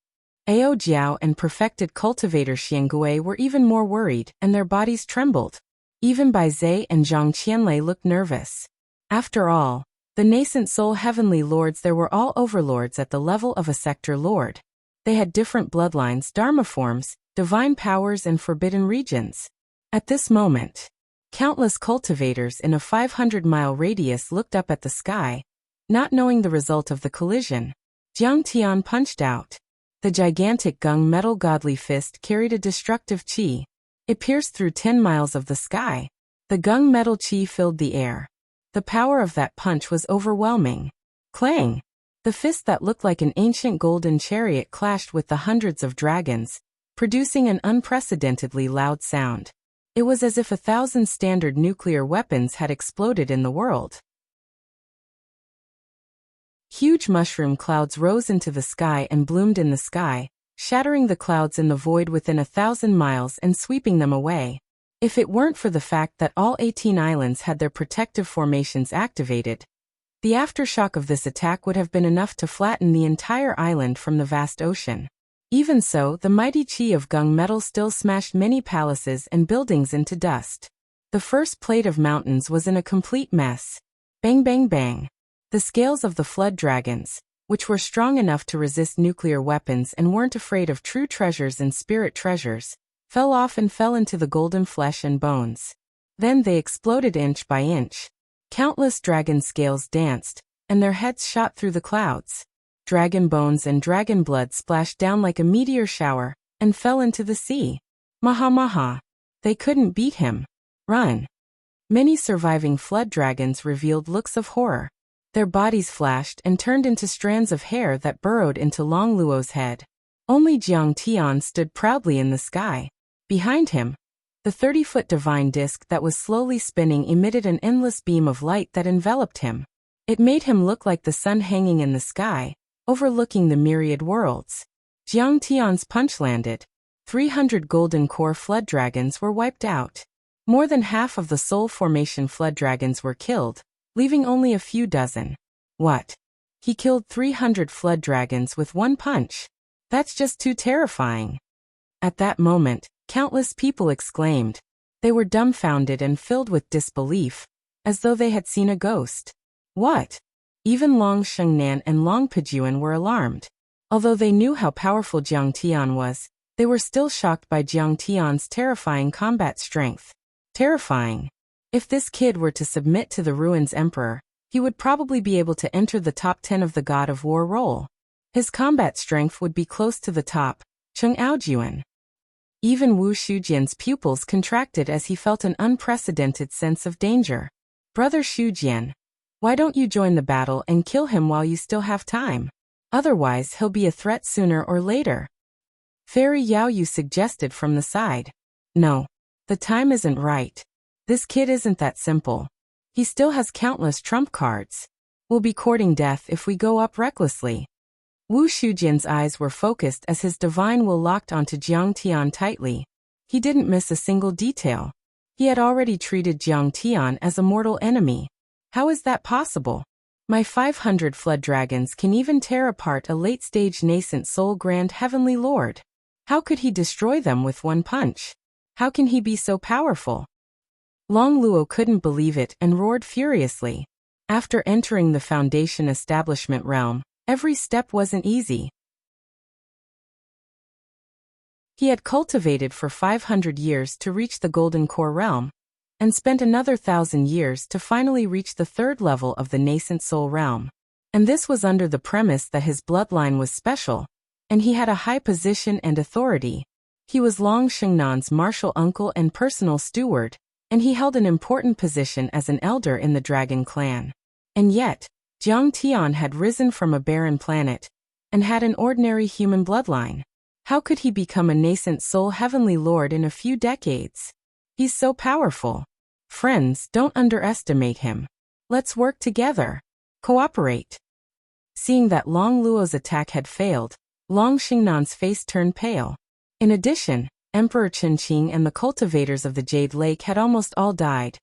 Ao Jiao and perfected cultivator Xiangui were even more worried, and their bodies trembled. Even Bai Zhe and Zhang Qianlei looked nervous. After all, the nascent soul heavenly lords there were all overlords at the level of a sector lord. They had different bloodlines, dharma forms, divine powers and forbidden regions. At this moment, countless cultivators in a 500-mile radius looked up at the sky, not knowing the result of the collision. Jiang Tian punched out. The gigantic gung metal godly fist carried a destructive qi. It pierced through 10 miles of the sky. The gung metal qi filled the air. The power of that punch was overwhelming. Clang! The fist that looked like an ancient golden chariot clashed with the hundreds of dragons, producing an unprecedentedly loud sound. It was as if 1,000 standard nuclear weapons had exploded in the world. Huge mushroom clouds rose into the sky and bloomed in the sky, shattering the clouds in the void within 1,000 miles and sweeping them away. If it weren't for the fact that all 18 islands had their protective formations activated, the aftershock of this attack would have been enough to flatten the entire island from the vast ocean. Even so, the mighty qi of gung metal still smashed many palaces and buildings into dust. The first plate of mountains was in a complete mess. Bang bang bang. The scales of the flood dragons, which were strong enough to resist nuclear weapons and weren't afraid of true treasures and spirit treasures, fell off and fell into the golden flesh and bones. Then they exploded inch by inch. Countless dragon scales danced, and their heads shot through the clouds. Dragon bones and dragon blood splashed down like a meteor shower, and fell into the sea. Maha maha. They couldn't beat him. Run. Many surviving flood dragons revealed looks of horror. Their bodies flashed and turned into strands of hair that burrowed into Long Luo's head. Only Jiang Tian stood proudly in the sky. Behind him, the 30-foot divine disk that was slowly spinning emitted an endless beam of light that enveloped him. It made him look like the sun hanging in the sky, overlooking the myriad worlds. Jiang Tian's punch landed. 300 golden core flood dragons were wiped out. More than half of the soul formation flood dragons were killed, leaving only a few dozen. What? He killed 300 flood dragons with one punch? That's just too terrifying. At that moment, countless people exclaimed. They were dumbfounded and filled with disbelief, as though they had seen a ghost. What? Even Long Shengnan and Long Pejuan were alarmed. Although they knew how powerful Jiang Tian was, they were still shocked by Jiang Tian's terrifying combat strength. Terrifying. If this kid were to submit to the Ruins Emperor, he would probably be able to enter the top 10 of the God of War role. His combat strength would be close to the top, Cheng Aojuan. Even Wu Shujian's pupils contracted as he felt an unprecedented sense of danger. Brother Shujian, why don't you join the battle and kill him while you still have time? Otherwise he'll be a threat sooner or later. Fairy Yao Yu suggested from the side. No. The time isn't right. This kid isn't that simple. He still has countless trump cards. We'll be courting death if we go up recklessly. Wu Shujin's eyes were focused as his divine will locked onto Jiang Tian tightly. He didn't miss a single detail. He had already treated Jiang Tian as a mortal enemy. How is that possible? My 500 flood dragons can even tear apart a late-stage nascent soul grand heavenly lord. How could he destroy them with one punch? How can he be so powerful? Long Luo couldn't believe it and roared furiously. After entering the Foundation establishment realm, every step wasn't easy. He had cultivated for 500 years to reach the Golden Core realm, and spent another 1,000 years to finally reach the third level of the nascent soul realm. And this was under the premise that his bloodline was special, and he had a high position and authority. He was Long Xingnan's martial uncle and personal steward, and he held an important position as an elder in the Dragon clan. And yet, Jiang Tian had risen from a barren planet, and had an ordinary human bloodline. How could he become a nascent soul heavenly lord in a few decades? He's so powerful. Friends, don't underestimate him. Let's work together. Cooperate. Seeing that Long Luo's attack had failed, Long Xingnan's face turned pale. In addition, Emperor Qinqing and the cultivators of the Jade Lake had almost all died,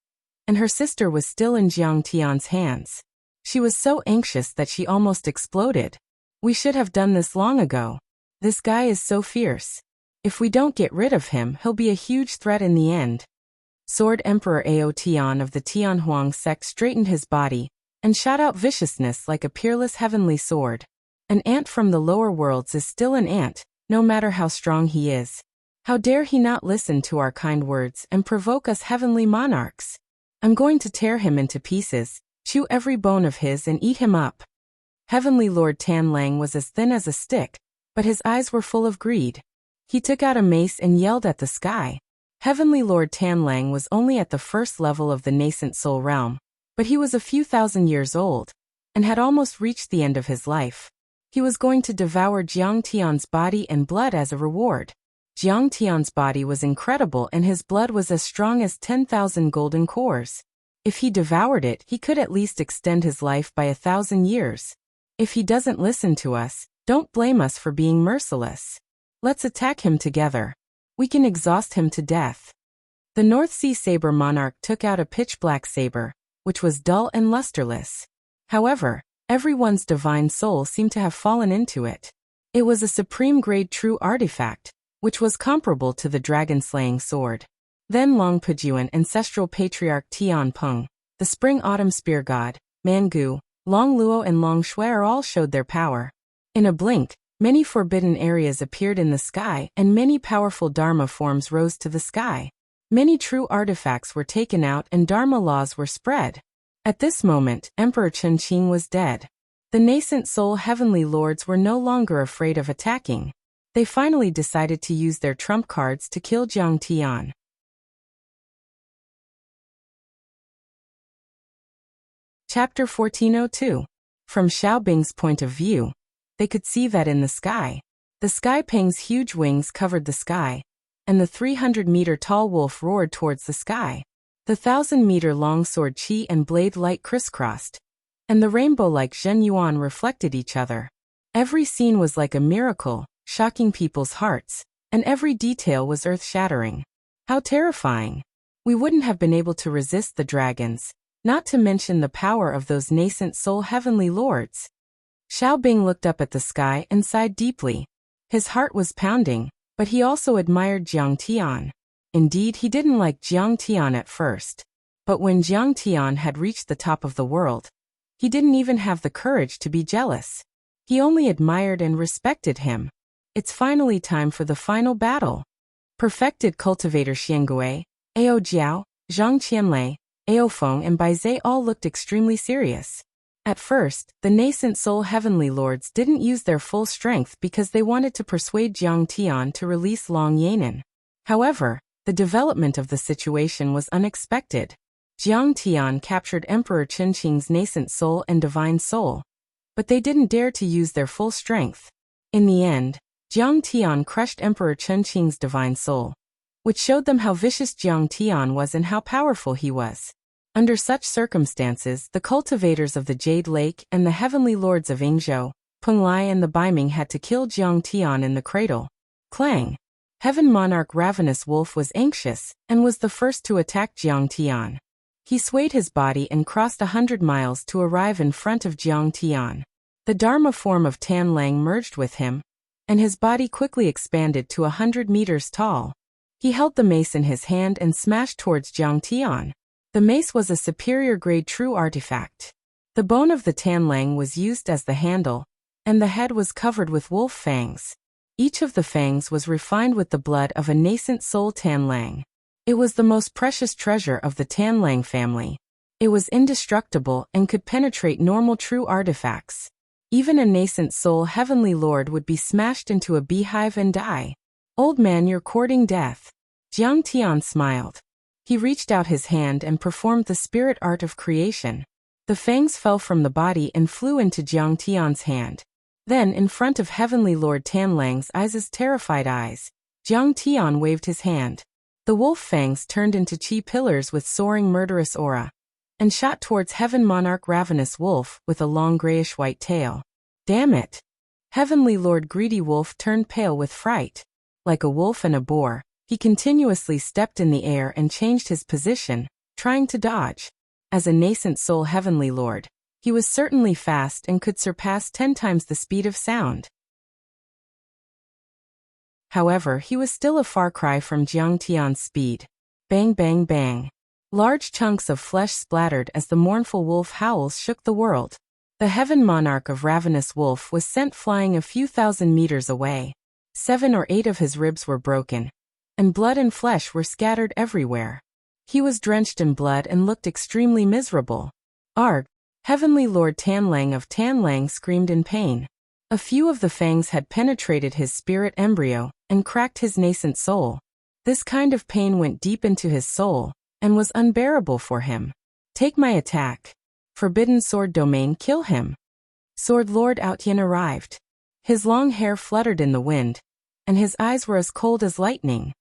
and her sister was still in Jiang Tian's hands. She was so anxious that she almost exploded. We should have done this long ago. This guy is so fierce. If we don't get rid of him, he'll be a huge threat in the end. Sword Emperor Ao Tian of the Tianhuang sect straightened his body, and shot out viciousness like a peerless heavenly sword. An ant from the lower worlds is still an ant, no matter how strong he is. How dare he not listen to our kind words and provoke us heavenly monarchs? I'm going to tear him into pieces, chew every bone of his and eat him up. Heavenly Lord Tan Lang was as thin as a stick, but his eyes were full of greed. He took out a mace and yelled at the sky. Heavenly Lord Tan Lang was only at the first level of the nascent soul realm, but he was a few thousand years old, and had almost reached the end of his life. He was going to devour Jiang Tian's body and blood as a reward. Jiang Tian's body was incredible and his blood was as strong as 10,000 golden cores. If he devoured it, he could at least extend his life by 1,000 years. If he doesn't listen to us, don't blame us for being merciless. Let's attack him together. We can exhaust him to death. The North Sea Saber Monarch took out a pitch-black saber, which was dull and lusterless. However, everyone's divine soul seemed to have fallen into it. It was a supreme-grade true artifact, which was comparable to the dragon-slaying sword. Then Long Pejuan Ancestral Patriarch Tian Peng, the Spring-Autumn Spear God, Mangu, Long Luo and Long Shui all showed their power. In a blink, many forbidden areas appeared in the sky and many powerful Dharma forms rose to the sky. Many true artifacts were taken out and Dharma laws were spread. At this moment, Emperor Qinqing was dead. The nascent soul heavenly lords were no longer afraid of attacking. They finally decided to use their trump cards to kill Jiang Tian. Chapter 1402. From Xiaobing's point of view, they could see that in the sky. The Sky Peng's huge wings covered the sky, and the 300-meter-tall wolf roared towards the sky. The 1,000-meter-long sword Qi and blade light crisscrossed, and the rainbow-like Zhen Yuan reflected each other. Every scene was like a miracle, shocking people's hearts, and every detail was earth-shattering. How terrifying! We wouldn't have been able to resist the dragons, not to mention the power of those nascent soul heavenly lords. Xiaobing looked up at the sky and sighed deeply. His heart was pounding, but he also admired Jiang Tian. Indeed, he didn't like Jiang Tian at first. But when Jiang Tian had reached the top of the world, he didn't even have the courage to be jealous. He only admired and respected him. It's finally time for the final battle. Perfected Cultivator Xiangui, Ao Jiao, Zhang Qianlei, Ao Feng and Bai Zhe all looked extremely serious. At first, the nascent soul heavenly lords didn't use their full strength because they wanted to persuade Jiang Tian to release Long Yanan. However, the development of the situation was unexpected. Jiang Tian captured Emperor Qinqing's nascent soul and divine soul, but they didn't dare to use their full strength. In the end, Jiang Tian crushed Emperor Qinqing's divine soul, which showed them how vicious Jiang Tian was and how powerful he was. Under such circumstances, the cultivators of the Jade Lake and the heavenly lords of Yingzhou, Peng Lai and the Baiming had to kill Jiang Tian in the cradle. Clang! Heaven Monarch Ravenous Wolf was anxious, and was the first to attack Jiang Tian. He swayed his body and crossed 100 miles to arrive in front of Jiang Tian. The Dharma form of Tan Lang merged with him, and his body quickly expanded to 100 meters tall. He held the mace in his hand and smashed towards Jiang Tian. The mace was a superior grade true artifact. The bone of the Tan Lang was used as the handle, and the head was covered with wolf fangs. Each of the fangs was refined with the blood of a nascent soul Tan Lang. It was the most precious treasure of the Tan Lang family. It was indestructible and could penetrate normal true artifacts. Even a nascent soul heavenly lord would be smashed into a beehive and die. Old man, you're courting death. Jiang Tian smiled. He reached out his hand and performed the spirit art of creation. The fangs fell from the body and flew into Jiang Tian's hand. Then, in front of Heavenly Lord Tan Lang's terrified eyes, Jiang Tian waved his hand. The wolf fangs turned into chi pillars with soaring murderous aura, and shot towards Heaven Monarch Ravenous Wolf with a long grayish-white tail. Damn it! Heavenly Lord Greedy Wolf turned pale with fright. Like a wolf and a boar, he continuously stepped in the air and changed his position, trying to dodge. As a nascent soul Heavenly Lord, he was certainly fast and could surpass 10 times the speed of sound. However, he was still a far cry from Jiang Tian's speed. Bang bang bang. Large chunks of flesh splattered as the mournful wolf howls shook the world. The Heaven Monarch of Ravenous Wolf was sent flying a few thousand meters away. 7 or 8 of his ribs were broken, and blood and flesh were scattered everywhere. He was drenched in blood and looked extremely miserable. Arg! Heavenly Lord Tan Lang of Tan Lang screamed in pain. A few of the fangs had penetrated his spirit embryo and cracked his nascent soul. This kind of pain went deep into his soul and was unbearable for him. Take my attack. Forbidden Sword Domain, kill him. Sword Lord Outyin arrived. His long hair fluttered in the wind, and his eyes were as cold as lightning.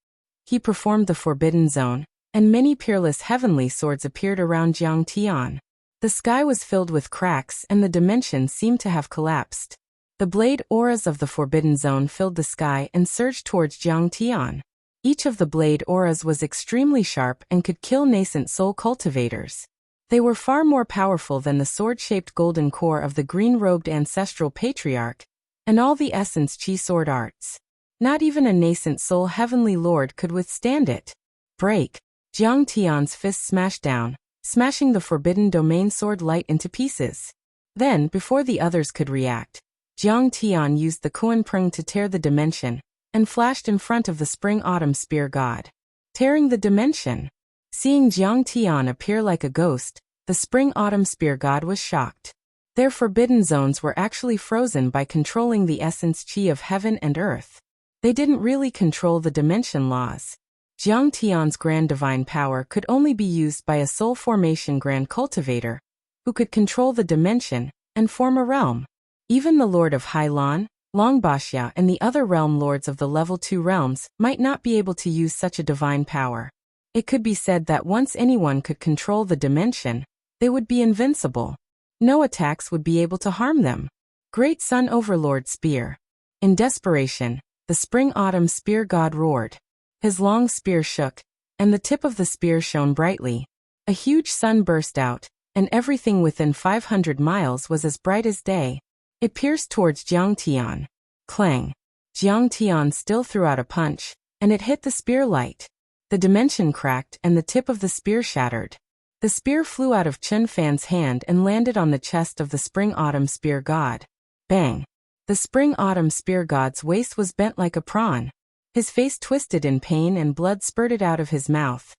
He performed the Forbidden Zone, and many peerless heavenly swords appeared around Jiang Tian. The sky was filled with cracks and the dimension seemed to have collapsed. The blade auras of the Forbidden Zone filled the sky and surged towards Jiang Tian. Each of the blade auras was extremely sharp and could kill nascent soul cultivators. They were far more powerful than the sword-shaped golden core of the green-robed ancestral patriarch, and all the essence chi sword arts. Not even a nascent soul heavenly lord could withstand it. Break! Jiang Tian's fist smashed down, smashing the Forbidden Domain sword light into pieces. Then, before the others could react, Jiang Tian used the Kuan Prung to tear the dimension, and flashed in front of the Spring-Autumn Spear God. Tearing the dimension. Seeing Jiang Tian appear like a ghost, the Spring-Autumn Spear God was shocked. Their forbidden zones were actually frozen by controlling the essence chi of heaven and earth. They didn't really control the dimension laws. Jiang Tian's grand divine power could only be used by a soul formation grand cultivator, who could control the dimension and form a realm. Even the Lord of Hailan, Longbaxia and the other realm lords of the level 2 realms might not be able to use such a divine power. It could be said that once anyone could control the dimension, they would be invincible. No attacks would be able to harm them. Great Sun Overlord Spear. In desperation, the Spring-Autumn Spear God roared. His long spear shook, and the tip of the spear shone brightly. A huge sun burst out, and everything within 500 miles was as bright as day. It pierced towards Jiang Tian. Clang! Jiang Tian still threw out a punch, and it hit the spear light. The dimension cracked and the tip of the spear shattered. The spear flew out of Chun Fan's hand and landed on the chest of the Spring-Autumn Spear God. Bang! The Spring-Autumn Spear God's waist was bent like a prawn. His face twisted in pain and blood spurted out of his mouth.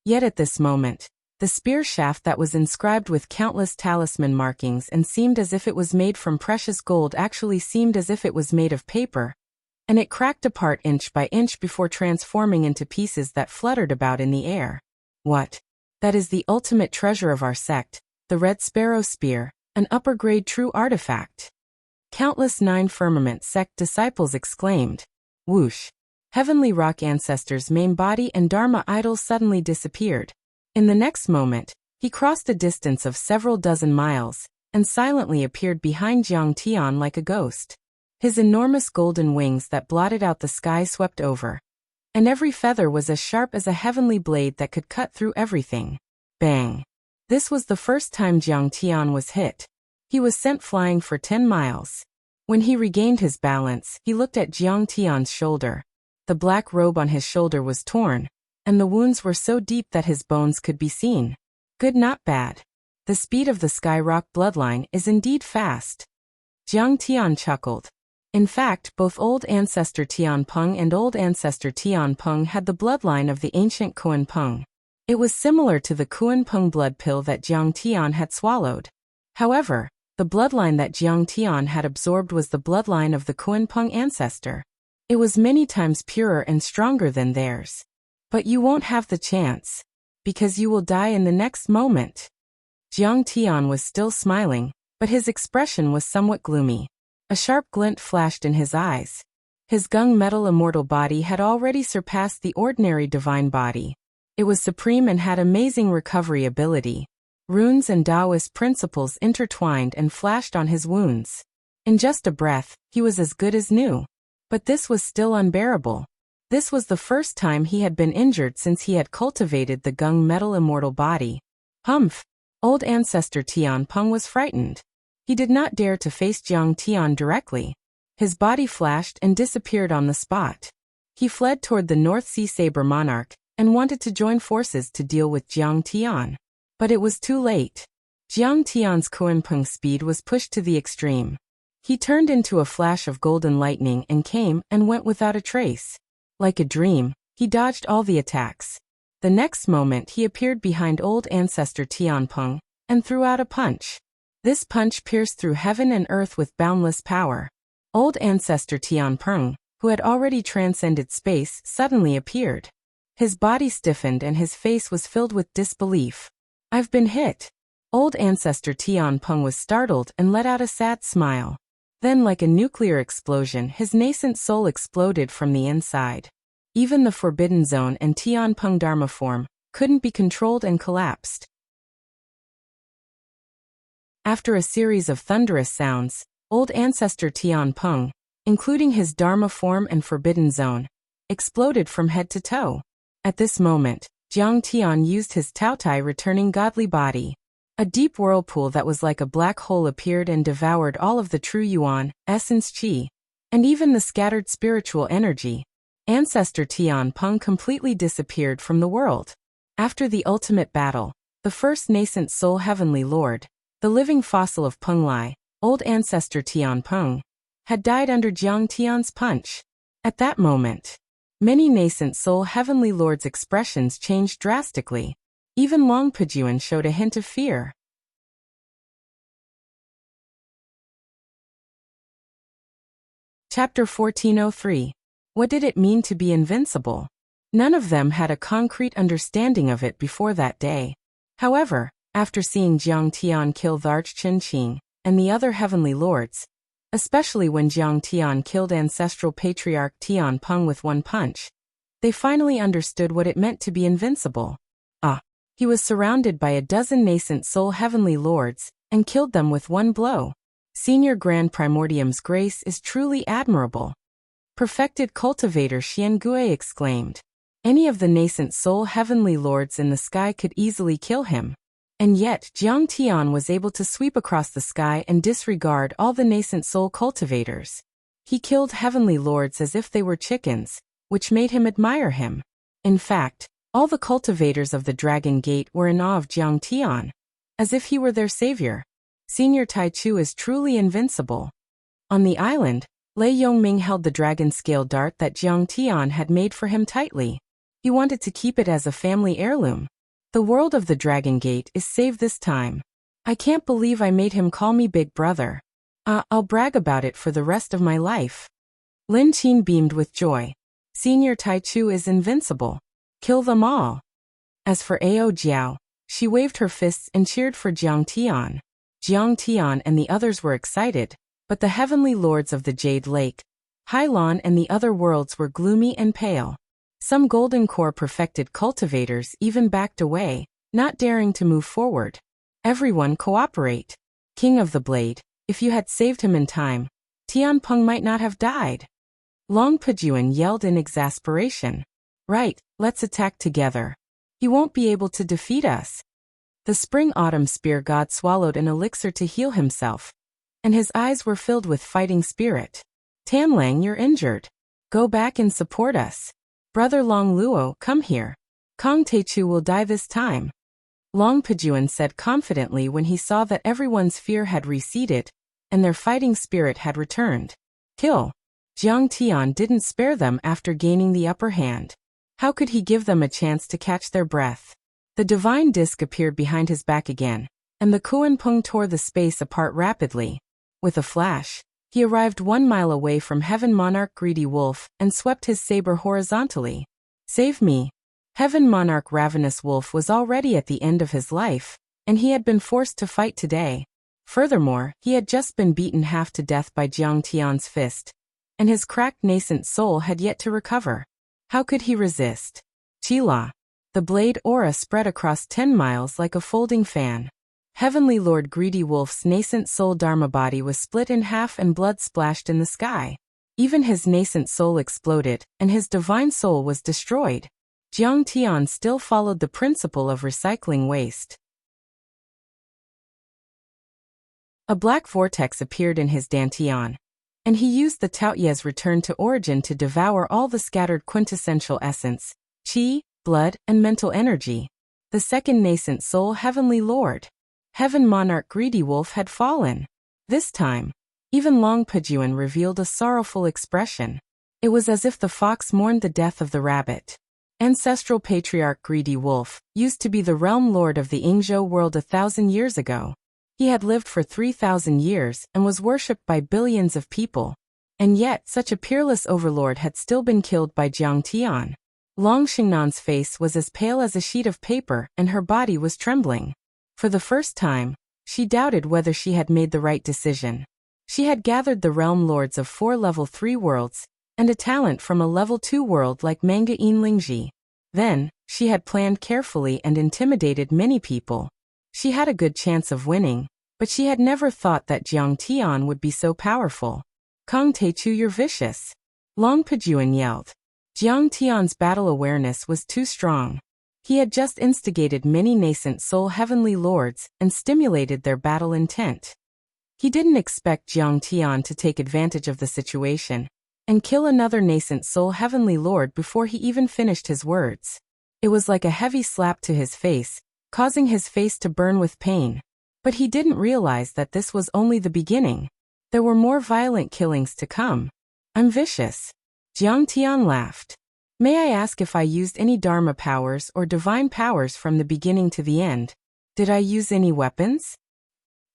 Yet at this moment, the spear shaft that was inscribed with countless talisman markings and seemed as if it was made from precious gold actually seemed as if it was made of paper, and it cracked apart inch by inch before transforming into pieces that fluttered about in the air. What? That is the ultimate treasure of our sect, the Red Sparrow Spear, an upper-grade true artifact. Countless 9 Firmament sect disciples exclaimed. Whoosh! Heavenly Rock Ancestor's main body and Dharma idols suddenly disappeared. In the next moment, he crossed a distance of several dozen miles, and silently appeared behind Jiang Tian like a ghost. His enormous golden wings that blotted out the sky swept over, and every feather was as sharp as a heavenly blade that could cut through everything. Bang! This was the first time Jiang Tian was hit. He was sent flying for 10 miles. When he regained his balance, he looked at Jiang Tian's shoulder. The black robe on his shoulder was torn, and the wounds were so deep that his bones could be seen. Good, not bad. The speed of the Skyrock bloodline is indeed fast. Jiang Tian chuckled. In fact, both Old Ancestor Tian Peng and Old Ancestor Tian Peng had the bloodline of the ancient Kuan Peng. It was similar to the Kuan Peng blood pill that Jiang Tian had swallowed. However, the bloodline that Jiang Tian had absorbed was the bloodline of the Kuan Peng ancestor. It was many times purer and stronger than theirs. But you won't have the chance, because you will die in the next moment. Jiang Tian was still smiling, but his expression was somewhat gloomy. A sharp glint flashed in his eyes. His gung-metal immortal body had already surpassed the ordinary divine body. It was supreme and had amazing recovery ability. Runes and Taoist principles intertwined and flashed on his wounds. In just a breath, he was as good as new. But this was still unbearable. This was the first time he had been injured since he had cultivated the gung-metal immortal body. Humph! Old Ancestor Tian Peng was frightened. He did not dare to face Jiang Tian directly. His body flashed and disappeared on the spot. He fled toward the North Sea Saber Monarch and wanted to join forces to deal with Jiang Tian. But it was too late. Jiang Tian's Kuan Peng speed was pushed to the extreme. He turned into a flash of golden lightning and came and went without a trace. Like a dream, he dodged all the attacks. The next moment he appeared behind Old Ancestor Tian Peng and threw out a punch. This punch pierced through heaven and earth with boundless power. Old Ancestor Tian Peng, who had already transcended space, suddenly appeared. His body stiffened and his face was filled with disbelief. I've been hit. Old Ancestor Tian Peng was startled and let out a sad smile. Then, like a nuclear explosion, his nascent soul exploded from the inside. Even the Forbidden Zone and Tian Peng Dharma form couldn't be controlled and collapsed. After a series of thunderous sounds, Old Ancestor Tian Peng, including his Dharma form and Forbidden Zone, exploded from head to toe. At this moment, Jiang Tian used his Taotai returning godly body. A deep whirlpool that was like a black hole appeared and devoured all of the true Yuan, essence Qi, and even the scattered spiritual energy. Ancestor Tian Peng completely disappeared from the world. After the ultimate battle, the first nascent soul heavenly lord, the living fossil of Peng Lai, Old Ancestor Tian Peng, had died under Jiang Tian's punch. At that moment, many nascent soul heavenly lords' expressions changed drastically. Even Long Pejuan showed a hint of fear. Chapter 1403. What did it mean to be invincible? None of them had a concrete understanding of it before that day. However, after seeing Jiang Tian kill Tharch Chin Qing and the other heavenly lords, especially when Jiang Tian killed Ancestral Patriarch Tian Peng with one punch, they finally understood what it meant to be invincible. He was surrounded by a dozen nascent soul heavenly lords and killed them with one blow. Senior Grand Primordium's grace is truly admirable. Perfected Cultivator Xian Gui exclaimed. Any of the nascent soul heavenly lords in the sky could easily kill him. And yet, Jiang Tian was able to sweep across the sky and disregard all the nascent soul cultivators. He killed heavenly lords as if they were chickens, which made him admire him. In fact, all the cultivators of the Dragon Gate were in awe of Jiang Tian, as if he were their savior. Senior Tai Chu is truly invincible. On the island, Lei Yongming held the dragon scale dart that Jiang Tian had made for him tightly. He wanted to keep it as a family heirloom. The world of the Dragon Gate is saved this time. I can't believe I made him call me big brother. I'll brag about it for the rest of my life. Lin Qin beamed with joy. Senior Tai Chu is invincible. Kill them all. As for Ao Jiao, she waved her fists and cheered for Jiang Tian. Jiang Tian and the others were excited, but the heavenly lords of the Jade Lake, Hailan and the other worlds were gloomy and pale. Some golden core perfected cultivators even backed away, not daring to move forward. Everyone cooperate. King of the Blade, if you had saved him in time, Tianpeng might not have died. Long Pejuan yelled in exasperation. Right, let's attack together. He won't be able to defeat us. The spring-autumn spear god swallowed an elixir to heal himself, and his eyes were filled with fighting spirit. Tanlang, you're injured. Go back and support us. Brother Long Luo, come here. Kong Teichu will die this time. Long Pejuan said confidently when he saw that everyone's fear had receded, and their fighting spirit had returned. Kill. Jiang Tian didn't spare them after gaining the upper hand. How could he give them a chance to catch their breath? The divine disc appeared behind his back again, and the Kuan-Pung tore the space apart rapidly. With a flash, he arrived 1 mile away from Heaven Monarch Greedy Wolf and swept his saber horizontally. Save me. Heaven Monarch Ravenous Wolf was already at the end of his life, and he had been forced to fight today. Furthermore, he had just been beaten half to death by Jiang Tian's fist, and his cracked nascent soul had yet to recover. How could he resist? Chila. The blade aura spread across 10 miles like a folding fan. Heavenly Lord Greedy Wolf's nascent soul Dharma body was split in half and blood splashed in the sky. Even his nascent soul exploded, and his divine soul was destroyed. Jiang Tian still followed the principle of recycling waste. A black vortex appeared in his dantian, and he used the Taoyue's return to origin to devour all the scattered quintessential essence, qi, blood, and mental energy. The second nascent soul Heavenly Lord, Heaven Monarch Greedy Wolf, had fallen. This time, even Long Pejuan revealed a sorrowful expression. It was as if the fox mourned the death of the rabbit. Ancestral Patriarch Greedy Wolf used to be the realm lord of the Yingzhou world 1,000 years ago. He had lived for 3,000 years and was worshipped by billions of people. And yet, such a peerless overlord had still been killed by Jiang Tian. Long Xingnan's face was as pale as a sheet of paper, and her body was trembling. For the first time, she doubted whether she had made the right decision. She had gathered the realm lords of 4 level 3 worlds, and a talent from a level 2 world like Manga Yin Lingji. Then, she had planned carefully and intimidated many people. She had a good chance of winning, but she had never thought that Jiang Tian would be so powerful. Kong Teichu, you're vicious. Long Pejuan yelled. Jiang Tian's battle awareness was too strong. He had just instigated many nascent soul heavenly lords and stimulated their battle intent. He didn't expect Jiang Tian to take advantage of the situation and kill another nascent soul heavenly lord before he even finished his words. It was like a heavy slap to his face, causing his face to burn with pain. But he didn't realize that this was only the beginning. There were more violent killings to come. I'm vicious. Jiang Tian laughed. May I ask if I used any Dharma powers or divine powers from the beginning to the end? Did I use any weapons?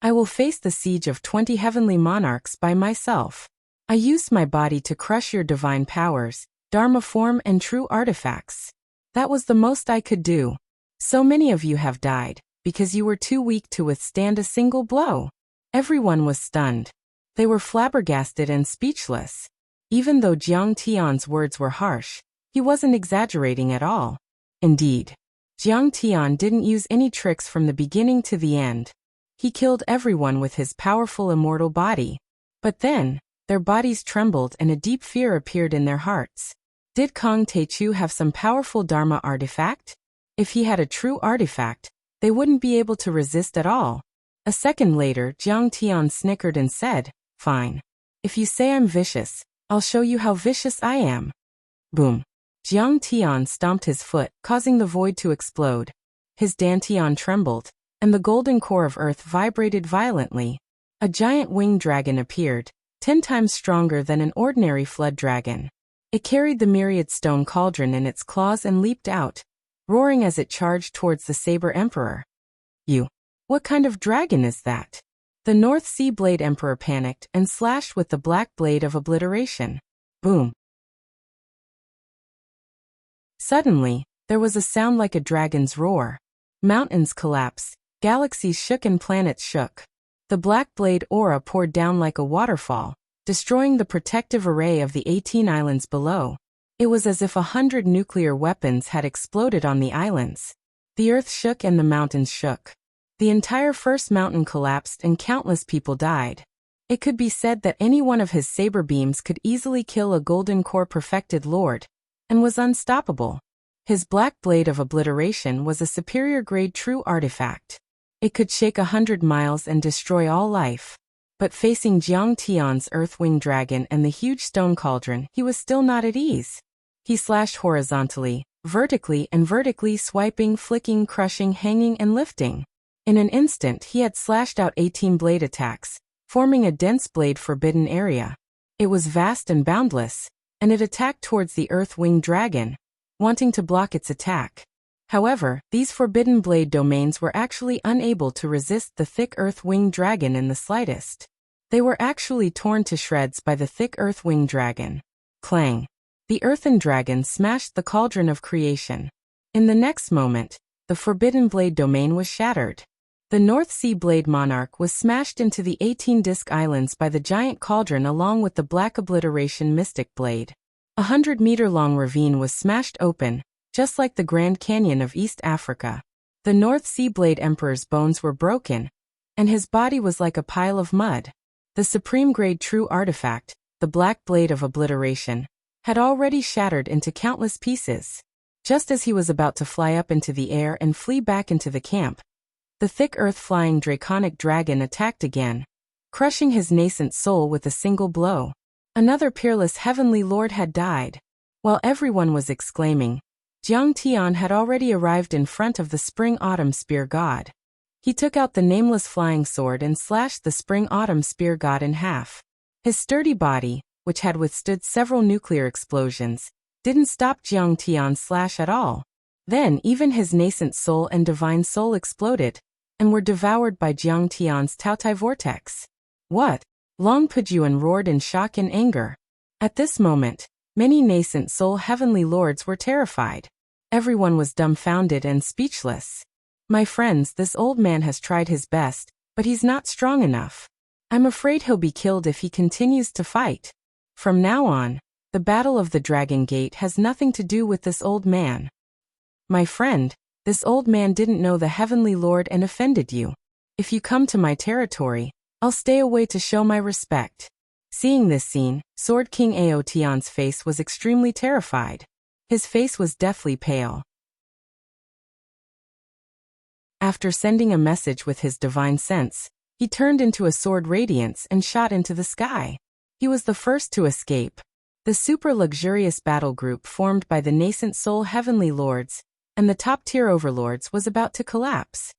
I will face the siege of 20 heavenly monarchs by myself. I used my body to crush your divine powers, Dharma form and true artifacts. That was the most I could do. So many of you have died, because you were too weak to withstand a single blow. Everyone was stunned. They were flabbergasted and speechless. Even though Jiang Tian's words were harsh, he wasn't exaggerating at all. Indeed, Jiang Tian didn't use any tricks from the beginning to the end. He killed everyone with his powerful immortal body. But then, their bodies trembled and a deep fear appeared in their hearts. Did Kong Teichu have some powerful Dharma artifact? If he had a true artifact, they wouldn't be able to resist at all. A second later, Jiang Tian snickered and said, Fine. If you say I'm vicious, I'll show you how vicious I am. Boom. Jiang Tian stomped his foot, causing the void to explode. His dantian trembled, and the golden core of earth vibrated violently. A giant winged dragon appeared, 10 times stronger than an ordinary flood dragon. It carried the myriad stone cauldron in its claws and leaped out, roaring as it charged towards the Saber Emperor. What kind of dragon is that? The North Sea Blade Emperor panicked and slashed with the black blade of obliteration. Boom. Suddenly, there was a sound like a dragon's roar. Mountains collapsed, galaxies shook and planets shook. The black blade aura poured down like a waterfall, destroying the protective array of the 18 islands below. It was as if 100 nuclear weapons had exploded on the islands. The earth shook and the mountains shook. The entire first mountain collapsed and countless people died. It could be said that any one of his saber beams could easily kill a golden core perfected lord, and was unstoppable. His black blade of obliteration was a superior grade true artifact. It could shake 100 miles and destroy all life. But facing Jiang Tian's Earthwing Dragon and the huge stone cauldron, he was still not at ease. He slashed horizontally, vertically, swiping, flicking, crushing, hanging, and lifting. In an instant, he had slashed out 18 blade attacks, forming a dense blade forbidden area. It was vast and boundless, and it attacked towards the Earthwing Dragon, wanting to block its attack. However, these forbidden blade domains were actually unable to resist the thick Earthwing Dragon in the slightest. They were actually torn to shreds by the thick Earthwing Dragon. Clang! The Earthen Dragon smashed the cauldron of creation. In the next moment, the forbidden blade domain was shattered. The North Sea Blade Monarch was smashed into the 18-disc islands by the giant cauldron along with the Black Obliteration Mystic Blade. A 100-meter-long ravine was smashed open, just like the Grand Canyon of East Africa. The North Sea Blade Emperor's bones were broken, and his body was like a pile of mud. The supreme-grade true artifact, the Black Blade of Obliteration, had already shattered into countless pieces. Just as he was about to fly up into the air and flee back into the camp, the thick earth-flying draconic dragon attacked again, crushing his nascent soul with a single blow. Another peerless heavenly lord had died. While everyone was exclaiming, Jiang Tian had already arrived in front of the Spring-Autumn Spear God. He took out the nameless flying sword and slashed the Spring-Autumn Spear God in half. His sturdy body, which had withstood several nuclear explosions, didn't stop Jiang Tian's slash at all. Then even his nascent soul and divine soul exploded, and were devoured by Jiang Tian's Taotai vortex. What? Long Pujuan roared in shock and anger. At this moment, many nascent soul heavenly lords were terrified. Everyone was dumbfounded and speechless. My friends, this old man has tried his best, but he's not strong enough. I'm afraid he'll be killed if he continues to fight. From now on, the Battle of the Dragon Gate has nothing to do with this old man. My friend, this old man didn't know the Heavenly Lord and offended you. If you come to my territory, I'll stay away to show my respect. Seeing this scene, Sword King Ao Tian's face was extremely terrified. His face was deathly pale. After sending a message with his divine sense, he turned into a sword radiance and shot into the sky. He was the first to escape. The super-luxurious battle group formed by the nascent soul heavenly lords and the top-tier overlords was about to collapse.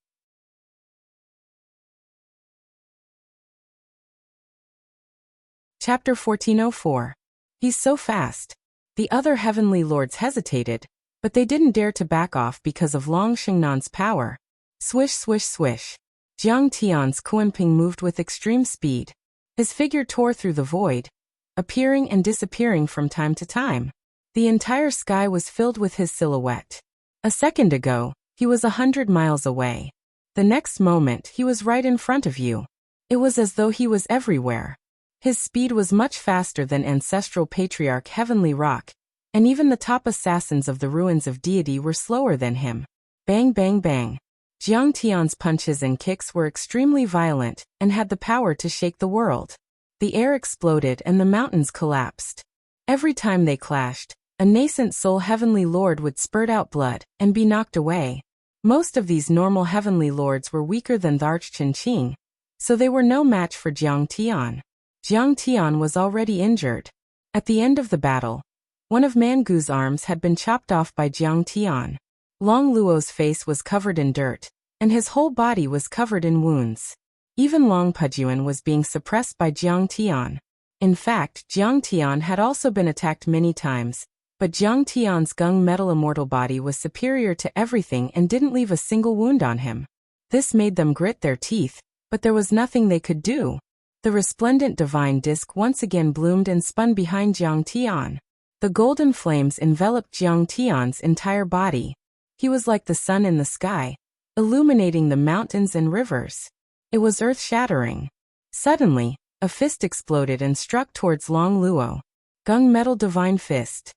Chapter 1404. He's so fast. The other heavenly lords hesitated, but they didn't dare to back off because of Long Xingnan's power. Swish, swish, swish. Jiang Tian's Kuanping moved with extreme speed. His figure tore through the void, appearing and disappearing from time to time. The entire sky was filled with his silhouette. A second ago, he was 100 miles away. The next moment, he was right in front of you. It was as though he was everywhere. His speed was much faster than ancestral patriarch Heavenly Rock, and even the top assassins of the ruins of deity were slower than him. Bang, bang, bang. Jiang Tian's punches and kicks were extremely violent and had the power to shake the world. The air exploded and the mountains collapsed. Every time they clashed, a nascent soul heavenly lord would spurt out blood and be knocked away. Most of these normal heavenly lords were weaker than Tharch Qingqing, so they were no match for Jiang Tian. Jiang Tian was already injured. At the end of the battle, one of Mangu's arms had been chopped off by Jiang Tian. Long Luo's face was covered in dirt, and his whole body was covered in wounds. Even Long Pujuan was being suppressed by Jiang Tian. In fact, Jiang Tian had also been attacked many times, but Jiang Tian's gung metal immortal body was superior to everything and didn't leave a single wound on him. This made them grit their teeth, but there was nothing they could do. The resplendent divine disk once again bloomed and spun behind Jiang Tian. The golden flames enveloped Jiang Tian's entire body. He was like the sun in the sky, illuminating the mountains and rivers. It was earth-shattering. Suddenly, a fist exploded and struck towards Long Luo. Gung metal divine fist.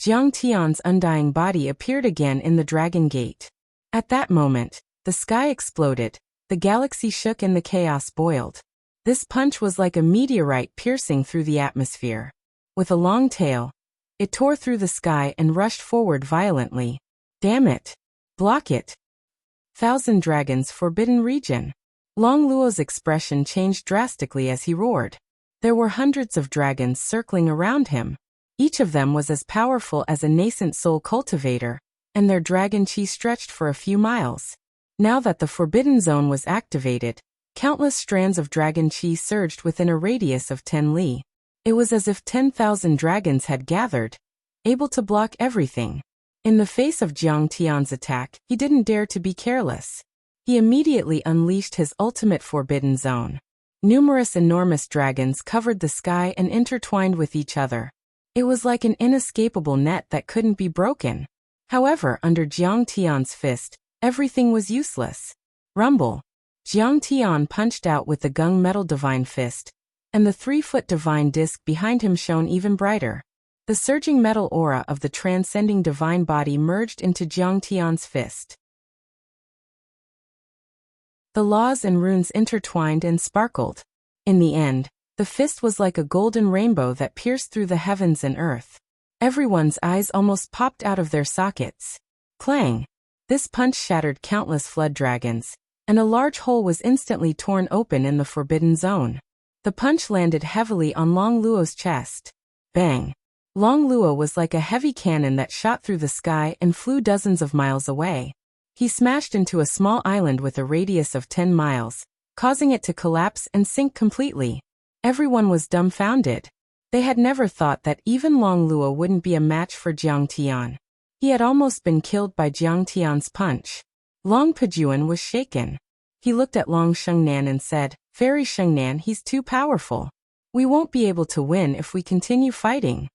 Jiang Tian's undying body appeared again in the Dragon Gate. At that moment, the sky exploded, The galaxy shook and the chaos boiled. This punch was like a meteorite piercing through the atmosphere. With a long tail, it tore through the sky and rushed forward violently. Damn it! Block it! Thousand Dragons, Forbidden Region. Long Luo's expression changed drastically as he roared. There were hundreds of dragons circling around him. Each of them was as powerful as a nascent soul cultivator, and their dragon chi stretched for a few miles. Now that the Forbidden Zone was activated, countless strands of dragon chi surged within a radius of 10 li. It was as if 10,000 dragons had gathered, able to block everything. In the face of Jiang Tian's attack, he didn't dare to be careless. He immediately unleashed his ultimate Forbidden Zone. Numerous enormous dragons covered the sky and intertwined with each other. It was like an inescapable net that couldn't be broken. However, under Jiang Tian's fist, everything was useless. Rumble. Jiang Tian punched out with the Gung Metal Divine Fist, and the 3-foot divine disc behind him shone even brighter. The surging metal aura of the transcending divine body merged into Jiang Tian's fist. The laws and runes intertwined and sparkled. In the end, the fist was like a golden rainbow that pierced through the heavens and earth. Everyone's eyes almost popped out of their sockets. Clang! This punch shattered countless flood dragons, and a large hole was instantly torn open in the Forbidden Zone. The punch landed heavily on Long Luo's chest. Bang! Long Luo was like a heavy cannon that shot through the sky and flew dozens of miles away. He smashed into a small island with a radius of 10 miles, causing it to collapse and sink completely. Everyone was dumbfounded. They had never thought that even Long Luo wouldn't be a match for Jiang Tian. He had almost been killed by Jiang Tian's punch. Long Pejuan was shaken. He looked at Long Shengnan and said, "Fairy Shengnan, he's too powerful. We won't be able to win if we continue fighting."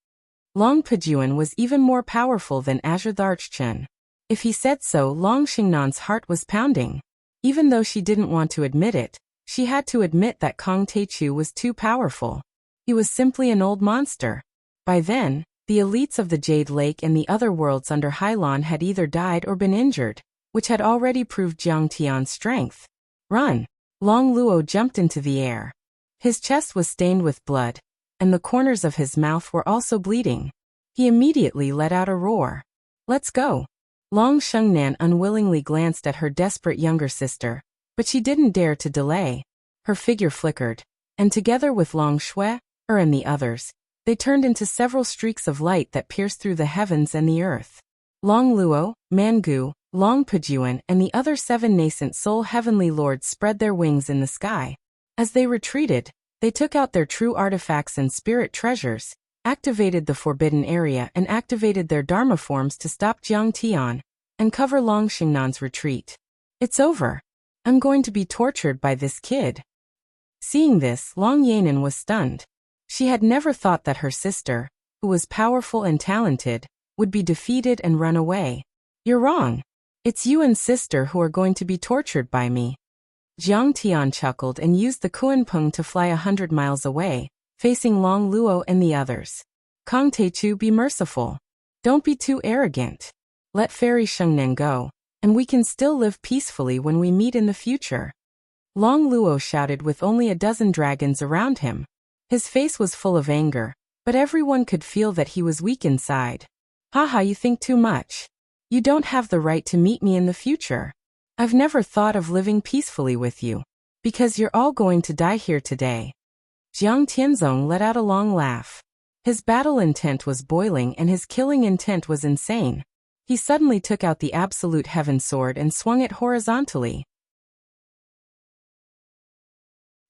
Long Pejuan was even more powerful than Azure the Archchen. If he said so, Long Xingnan's heart was pounding. Even though she didn't want to admit it, she had to admit that Kong Teichu was too powerful. He was simply an old monster. By then, the elites of the Jade Lake and the other worlds under Hylon had either died or been injured, which had already proved Jiang Tian's strength. Run! Long Luo jumped into the air. His chest was stained with blood, and the corners of his mouth were also bleeding. He immediately let out a roar. "Let's go!" Long Shengnan unwillingly glanced at her desperate younger sister, but she didn't dare to delay. Her figure flickered, and together with Long Shui, and the others, they turned into several streaks of light that pierced through the heavens and the earth. Long Luo, Mangu, Long Pejuan, and the other 7 nascent soul heavenly lords spread their wings in the sky. As they retreated, they took out their true artifacts and spirit treasures, activated the forbidden area and activated their Dharma forms to stop Jiang Tian and cover Long Xingnan's retreat. "It's over. I'm going to be tortured by this kid." Seeing this, Long Yanan was stunned. She had never thought that her sister, who was powerful and talented, would be defeated and run away. "You're wrong. It's you and sister who are going to be tortured by me." Jiang Tian chuckled and used the Kuanpeng to fly 100 miles away, facing Long Luo and the others. "Kong Teichu, be merciful. Don't be too arrogant. Let Fairy Shengnan go, and we can still live peacefully when we meet in the future." Long Luo shouted with only a dozen dragons around him. His face was full of anger, but everyone could feel that he was weak inside. "Haha, you think too much. You don't have the right to meet me in the future. I've never thought of living peacefully with you, because you're all going to die here today." Jiang Tianzong let out a long laugh. His battle intent was boiling and his killing intent was insane. He suddenly took out the Absolute Heaven Sword and swung it horizontally.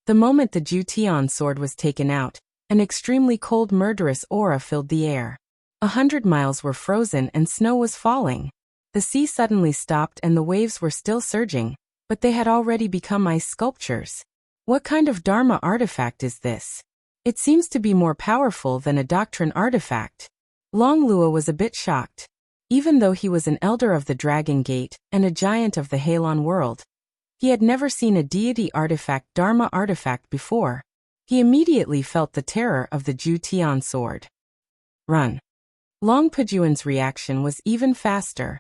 The moment the Ju Tian sword was taken out, an extremely cold murderous aura filled the air. 100 miles were frozen and snow was falling. The sea suddenly stopped and the waves were still surging, but they had already become ice sculptures. What kind of Dharma artifact is this? It seems to be more powerful than a doctrine artifact. Long Luo was a bit shocked. Even though he was an elder of the Dragon Gate and a giant of the Halon world, he had never seen a deity artifact Dharma artifact before. He immediately felt the terror of the Ju Tian sword. "Run." Long Pejuan's reaction was even faster.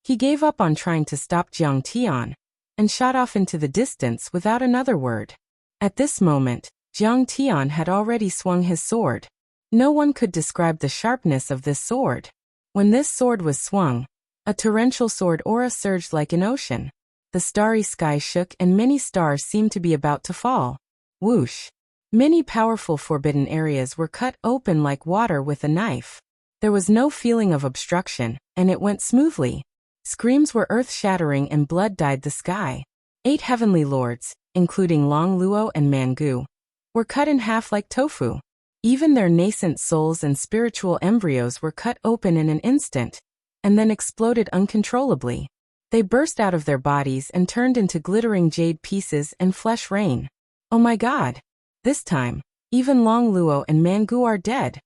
He gave up on trying to stop Jiang Tian. and shot off into the distance without another word. At this moment, Jiang Tian had already swung his sword. No one could describe the sharpness of this sword. When this sword was swung, a torrential sword aura surged like an ocean. The starry sky shook and many stars seemed to be about to fall. Whoosh! Many powerful forbidden areas were cut open like water with a knife. There was no feeling of obstruction, and it went smoothly. Screams were earth-shattering and blood dyed the sky. 8 heavenly lords, including Long Luo and Mangu, were cut in half like tofu. Even their nascent souls and spiritual embryos were cut open in an instant, and then exploded uncontrollably. They burst out of their bodies and turned into glittering jade pieces and flesh rain. Oh my god! This time, even Long Luo and Mangu are dead.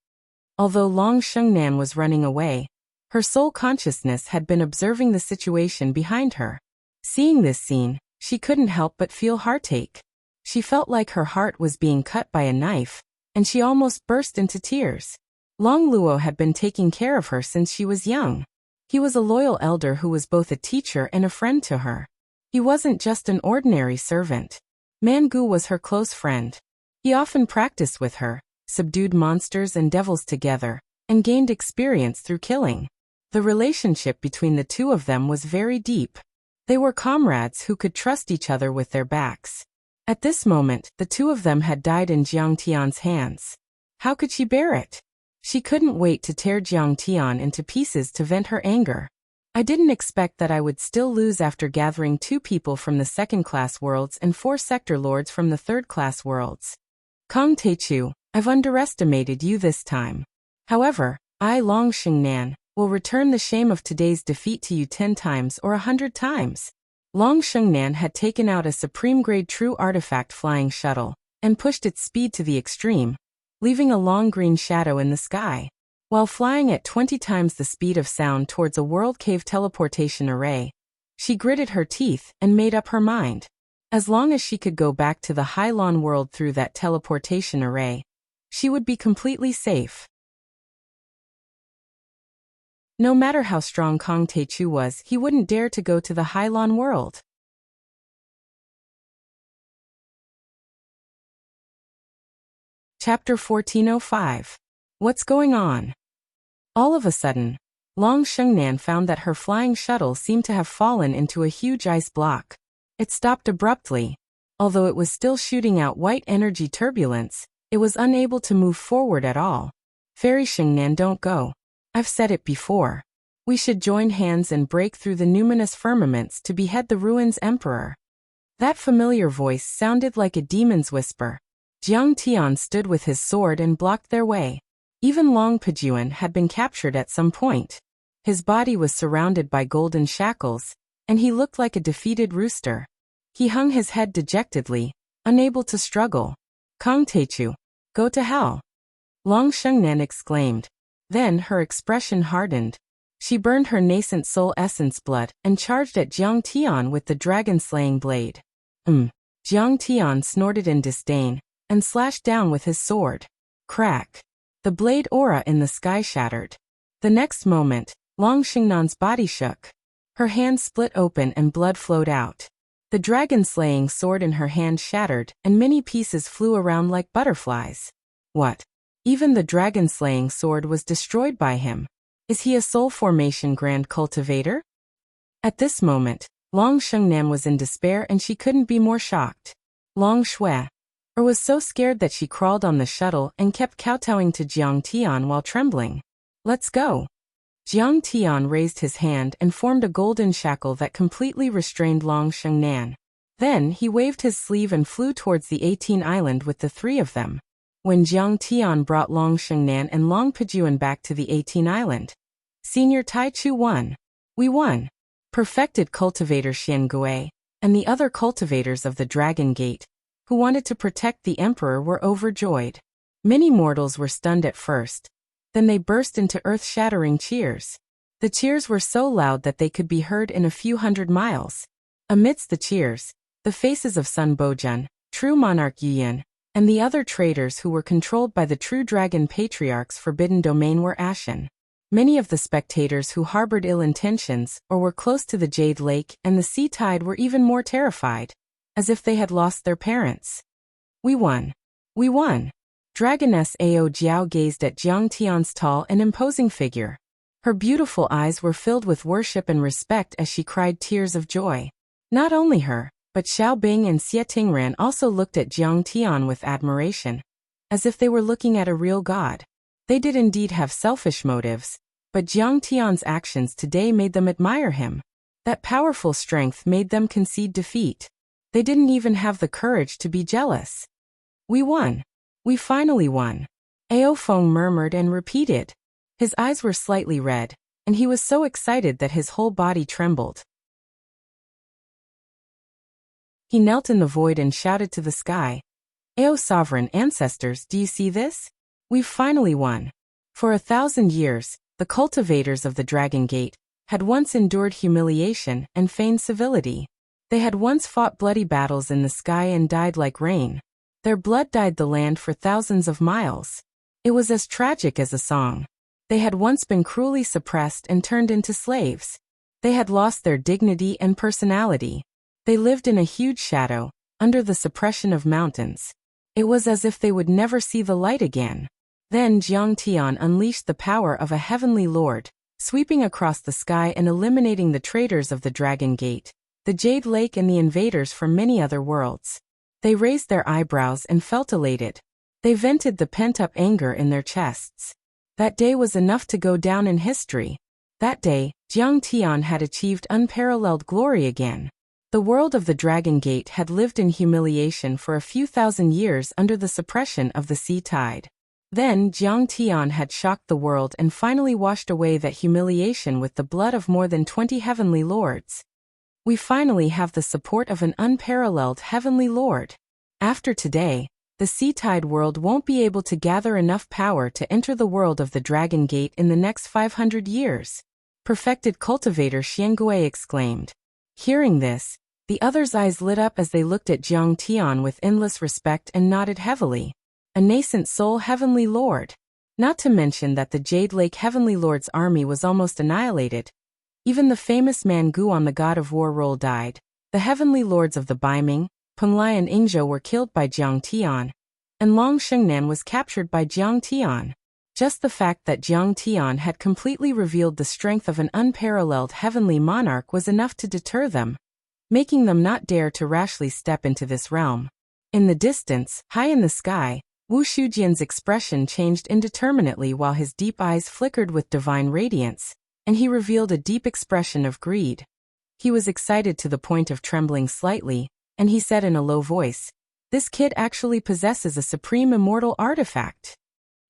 Although Long Shengnan was running away, her sole consciousness had been observing the situation behind her. Seeing this scene, she couldn't help but feel heartache. She felt like her heart was being cut by a knife, and she almost burst into tears. Long Luo had been taking care of her since she was young. He was a loyal elder who was both a teacher and a friend to her. He wasn't just an ordinary servant. Mangu was her close friend. He often practiced with her, subdued monsters and devils together, and gained experience through killing. The relationship between the two of them was very deep. They were comrades who could trust each other with their backs. At this moment, the two of them had died in Jiang Tian's hands. How could she bear it? She couldn't wait to tear Jiang Tian into pieces to vent her anger. I didn't expect that I would still lose after gathering 2 people from the second-class worlds and 4 sector lords from the third-class worlds. Kong Teichu, I've underestimated you this time. However, I, Long Shengnan, will return the shame of today's defeat to you 10 times or 100 times. Long Shengnan had taken out a supreme-grade true artifact flying shuttle, and pushed its speed to the extreme, leaving a long green shadow in the sky. While flying at 20 times the speed of sound towards a world cave teleportation array, she gritted her teeth and made up her mind. As long as she could go back to the Hylon world through that teleportation array, she would be completely safe. No matter how strong Kong Teichu was, he wouldn't dare to go to the Hylon world. Chapter 1405. What's going on? All of a sudden, Long Shengnan found that her flying shuttle seemed to have fallen into a huge ice block. It stopped abruptly. Although it was still shooting out white energy turbulence, it was unable to move forward at all. Fairy Shengnan, don't go. I've said it before. We should join hands and break through the numinous firmaments to behead the ruins emperor. That familiar voice sounded like a demon's whisper. Jiang Tian stood with his sword and blocked their way. Even Long Pejuan had been captured at some point. His body was surrounded by golden shackles, and he looked like a defeated rooster. He hung his head dejectedly, unable to struggle. Kong Teichu, go to hell! Long Shengnan exclaimed. Then her expression hardened. She burned her nascent soul essence blood and charged at Jiang Tian with the dragon-slaying blade. Jiang Tian snorted in disdain and slashed down with his sword. Crack! The blade aura in the sky shattered. The next moment, Long Shengnan's body shook. Her hand split open and blood flowed out. The dragon-slaying sword in her hand shattered and many pieces flew around like butterflies. What? Even the dragon-slaying sword was destroyed by him. Is he a soul formation grand cultivator? At this moment, Long Shengnan was in despair and she couldn't be more shocked. Long Shui was so scared that she crawled on the shuttle and kept kowtowing to Jiang Tian while trembling. Let's go. Jiang Tian raised his hand and formed a golden shackle that completely restrained Long Shengnan. Then he waved his sleeve and flew towards the 18 island with the 3 of them. When Jiang Tian brought Long Shengnan and Long Pejuan back to the 18 island, Senior Taichu won. We won. Perfected cultivator Xian Gui and the other cultivators of the Dragon Gate, who wanted to protect the emperor, were overjoyed. Many mortals were stunned at first. Then they burst into earth-shattering cheers. The cheers were so loud that they could be heard in a few hundred miles. Amidst the cheers, the faces of Sun Bojun, true monarch Yuyan, and the other traitors who were controlled by the true dragon patriarch's forbidden domain were ashen. Many of the spectators who harbored ill intentions or were close to the Jade Lake and the sea tide were even more terrified, as if they had lost their parents. We won. We won. Dragoness Ao Jiao gazed at Jiang Tian's tall and imposing figure. Her beautiful eyes were filled with worship and respect as she cried tears of joy. Not only her, but Xiao Bing and Xie Tingran also looked at Jiang Tian with admiration, as if they were looking at a real god. They did indeed have selfish motives, but Jiang Tian's actions today made them admire him. That powerful strength made them concede defeat. They didn't even have the courage to be jealous. We won. We finally won. Ao Feng murmured and repeated. His eyes were slightly red, and he was so excited that his whole body trembled. He knelt in the void and shouted to the sky, Ao sovereign ancestors, do you see this? We've finally won. For 1,000 years, the cultivators of the Dragon Gate had once endured humiliation and feigned civility. They had once fought bloody battles in the sky and died like rain. Their blood dyed the land for thousands of miles. It was as tragic as a song. They had once been cruelly suppressed and turned into slaves. They had lost their dignity and personality. They lived in a huge shadow, under the suppression of mountains. It was as if they would never see the light again. Then Jiang Tian unleashed the power of a heavenly lord, sweeping across the sky and eliminating the traitors of the Dragon Gate, the Jade Lake and the invaders from many other worlds. They raised their eyebrows and felt elated. They vented the pent-up anger in their chests. That day was enough to go down in history. That day, Jiang Tian had achieved unparalleled glory again. The world of the Dragon Gate had lived in humiliation for a few thousand years under the suppression of the sea tide. Then Jiang Tian had shocked the world and finally washed away that humiliation with the blood of more than 20 heavenly lords. We finally have the support of an unparalleled heavenly lord. After today, the sea tide world won't be able to gather enough power to enter the world of the Dragon Gate in the next 500 years. Perfected cultivator Xiangui exclaimed. Hearing this, the others' eyes lit up as they looked at Jiang Tian with endless respect and nodded heavily. A nascent soul heavenly lord. Not to mention that the Jade Lake heavenly lord's army was almost annihilated. Even the famous man Guan the god of war role died. The heavenly lords of the Baiming, Penglai and Ingzhou were killed by Jiang Tian, and Long Shengnan was captured by Jiang Tian. Just the fact that Jiang Tian had completely revealed the strength of an unparalleled heavenly monarch was enough to deter them, making them not dare to rashly step into this realm. In the distance, high in the sky, Wu Shujian's expression changed indeterminately while his deep eyes flickered with divine radiance, and he revealed a deep expression of greed. He was excited to the point of trembling slightly, and he said in a low voice, "This kid actually possesses a supreme immortal artifact."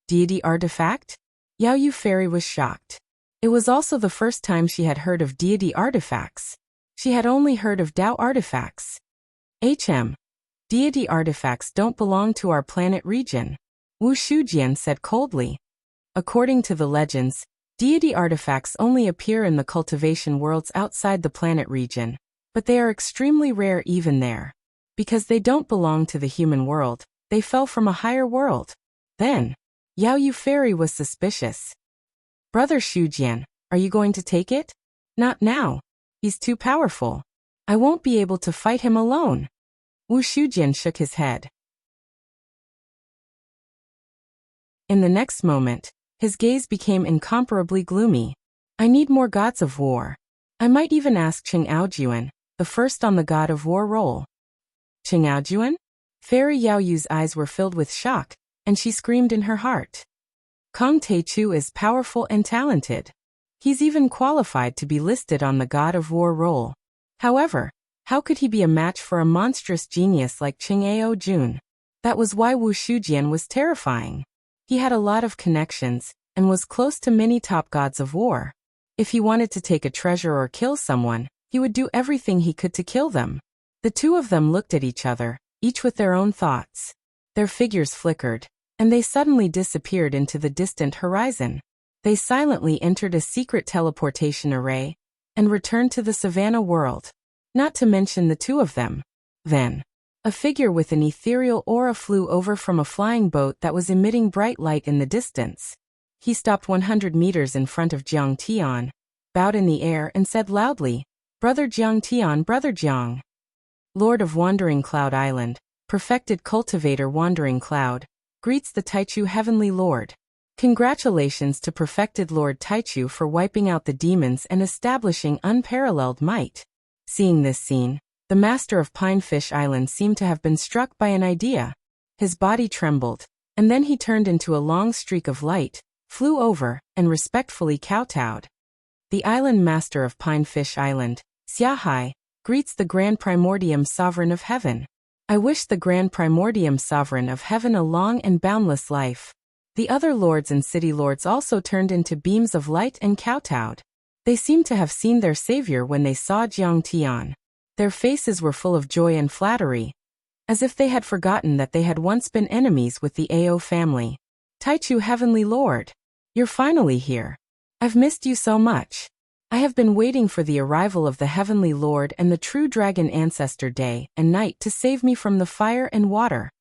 Deity artifact? Yao Yu Fairy was shocked. It was also the first time she had heard of deity artifacts. She had only heard of Dao artifacts. Deity artifacts don't belong to our planet region, Wu Shujian said coldly. According to the legends, deity artifacts only appear in the cultivation worlds outside the planet region, but they are extremely rare even there. Because they don't belong to the human world, they fell from a higher world. Then, Yao Yu Fairy was suspicious. Brother Shujian, are you going to take it? Not now. He's too powerful. I won't be able to fight him alone. Wu Shujian shook his head. In the next moment, his gaze became incomparably gloomy. I need more gods of war. I might even ask Qing Aojuan, the first on the god of war roll. Qing Aojuan? Fairy Yao Yu's eyes were filled with shock, and she screamed in her heart. Kong Teichu is powerful and talented. He's even qualified to be listed on the god of war roll. However, how could he be a match for a monstrous genius like Qing Aojun? That was why Wu Shujian was terrifying. He had a lot of connections, and was close to many top gods of war. If he wanted to take a treasure or kill someone, he would do everything he could to kill them. The two of them looked at each other, each with their own thoughts. Their figures flickered, and they suddenly disappeared into the distant horizon. They silently entered a secret teleportation array, and returned to the savannah world. Not to mention the two of them. Then, a figure with an ethereal aura flew over from a flying boat that was emitting bright light in the distance. He stopped 100 meters in front of Jiang Tian, bowed in the air and said loudly, "Brother Jiang Tian, Brother Jiang. Lord of Wandering Cloud Island, perfected cultivator Wandering Cloud, greets the Taichu Heavenly Lord. Congratulations to perfected Lord Taichu for wiping out the demons and establishing unparalleled might." Seeing this scene, the master of Pinefish Island seemed to have been struck by an idea. His body trembled, and then he turned into a long streak of light, flew over, and respectfully kowtowed. The island master of Pinefish Island, Xiahai, greets the Grand Primordium Sovereign of Heaven. I wish the Grand Primordium Sovereign of Heaven a long and boundless life. The other lords and city lords also turned into beams of light and kowtowed. They seemed to have seen their savior when they saw Jiang Tian. Their faces were full of joy and flattery, as if they had forgotten that they had once been enemies with the Ao family. "Taichu Heavenly Lord, you're finally here. I've missed you so much. I have been waiting for the arrival of the Heavenly Lord and the true dragon ancestor day and night to save me from the fire and water."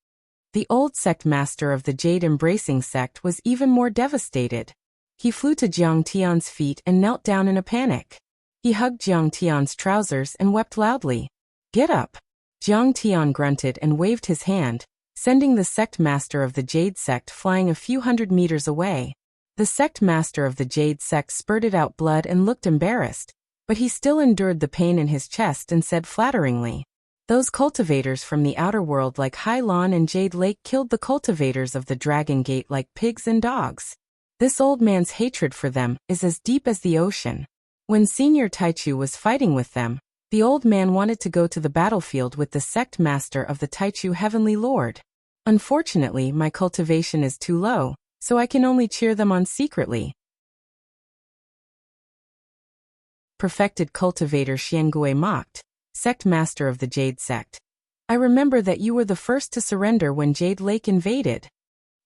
The old sect master of the Jade Embracing sect was even more devastated. He flew to Jiang Tian's feet and knelt down in a panic. He hugged Jiang Tian's trousers and wept loudly. "Get up." Jiang Tian grunted and waved his hand, sending the sect master of the Jade sect flying a few hundred meters away. The sect master of the Jade sect spurted out blood and looked embarrassed, but he still endured the pain in his chest and said flatteringly, "Those cultivators from the outer world like Hai Lan and Jade Lake killed the cultivators of the Dragon Gate like pigs and dogs. This old man's hatred for them is as deep as the ocean. When Senior Taichu was fighting with them, the old man wanted to go to the battlefield with the sect master of the Taichu Heavenly Lord. Unfortunately, my cultivation is too low, so I can only cheer them on secretly." Perfected cultivator Xiangui mocked, "Sect master of the Jade sect. I remember that you were the first to surrender when Jade Lake invaded."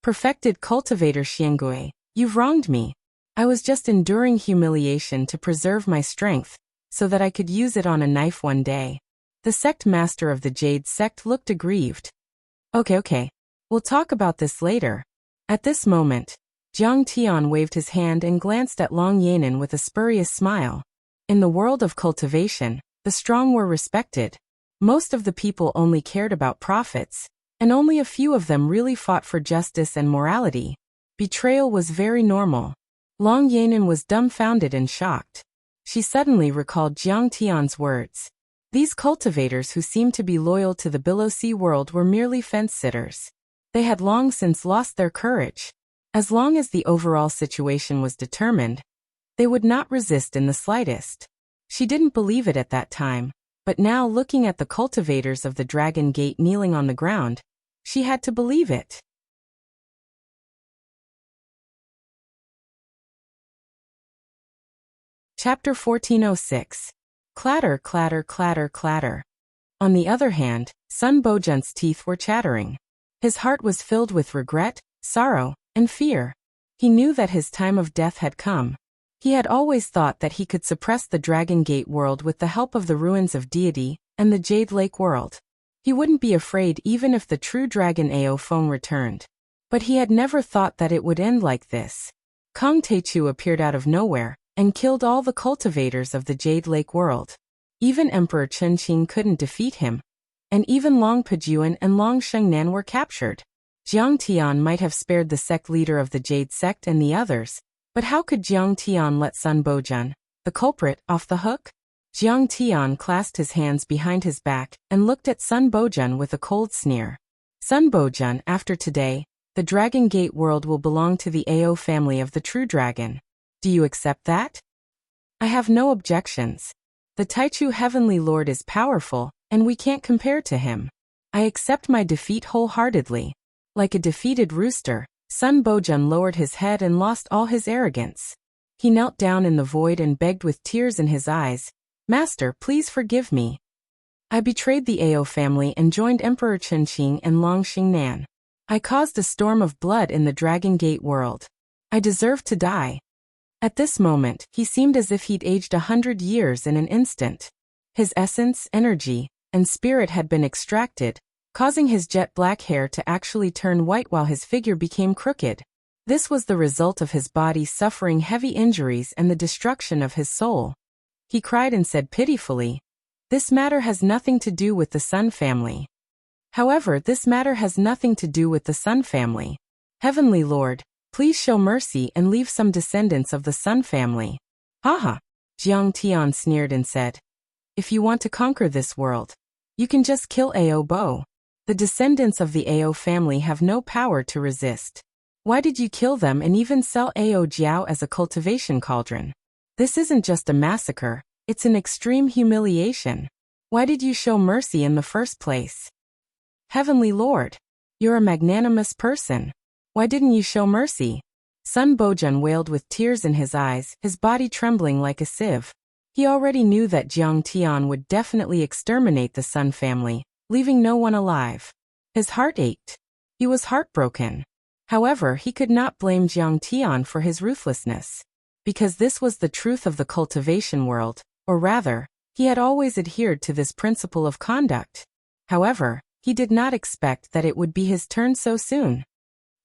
Perfected cultivator Xiangui, "You've wronged me. I was just enduring humiliation to preserve my strength, so that I could use it on a knife one day." The sect master of the Jade sect looked aggrieved. Okay. We'll talk about this later." At this moment, Jiang Tian waved his hand and glanced at Long Yanan with a spurious smile. In the world of cultivation, the strong were respected. Most of the people only cared about profits, and only a few of them really fought for justice and morality. Betrayal was very normal. Long Yanan was dumbfounded and shocked. She suddenly recalled Jiang Tian's words. These cultivators who seemed to be loyal to the Below Sea world were merely fence-sitters. They had long since lost their courage. As long as the overall situation was determined, they would not resist in the slightest. She didn't believe it at that time, but now looking at the cultivators of the Dragon Gate kneeling on the ground, she had to believe it. Chapter 1406. Clatter, clatter, clatter, clatter. On the other hand, Sun Bojun's teeth were chattering. His heart was filled with regret, sorrow, and fear. He knew that his time of death had come. He had always thought that he could suppress the Dragon Gate world with the help of the ruins of deity and the Jade Lake world. He wouldn't be afraid even if the true Dragon Ao Feng returned. But he had never thought that it would end like this. Kong Taichu appeared out of nowhere and killed all the cultivators of the Jade Lake world. Even Emperor Chen Qing couldn't defeat him, and even Long Pejuan and Long Shengnan were captured. Jiang Tian might have spared the sect leader of the Jade sect and the others, but how could Jiang Tian let Sun Bojun, the culprit, off the hook? Jiang Tian clasped his hands behind his back and looked at Sun Bojun with a cold sneer. "Sun Bojun, after today, the Dragon Gate world will belong to the Ao family of the True Dragon. Do you accept that?" "I have no objections. The Taichu Heavenly Lord is powerful, and we can't compare to him. I accept my defeat wholeheartedly." Like a defeated rooster, Sun Bojun lowered his head and lost all his arrogance. He knelt down in the void and begged with tears in his eyes, "Master, please forgive me. I betrayed the Ao family and joined Emperor Chen Qing and Long Xingnan. I caused a storm of blood in the Dragon Gate world. I deserve to die." At this moment, he seemed as if he'd aged 100 years in an instant. His essence, energy, and spirit had been extracted, causing his jet black hair to actually turn white while his figure became crooked. This was the result of his body suffering heavy injuries and the destruction of his soul. He cried and said pitifully, "This matter has nothing to do with the Sun family." However, this matter has nothing to do with the Sun family. Heavenly Lord, please show mercy and leave some descendants of the Sun family. Haha. Jiang Tian sneered and said, "If you want to conquer this world, you can just kill Ao Bo. The descendants of the Ao family have no power to resist. Why did you kill them and even sell Ao Jiao as a cultivation cauldron? This isn't just a massacre, it's an extreme humiliation. Why did you show mercy in the first place? Heavenly Lord, you're a magnanimous person. Why didn't you show mercy?" Sun Bojun wailed with tears in his eyes, his body trembling like a sieve. He already knew that Jiang Tian would definitely exterminate the Sun family, leaving no one alive. His heart ached. He was heartbroken. However, he could not blame Jiang Tian for his ruthlessness. Because this was the truth of the cultivation world, or rather, he had always adhered to this principle of conduct. However, he did not expect that it would be his turn so soon.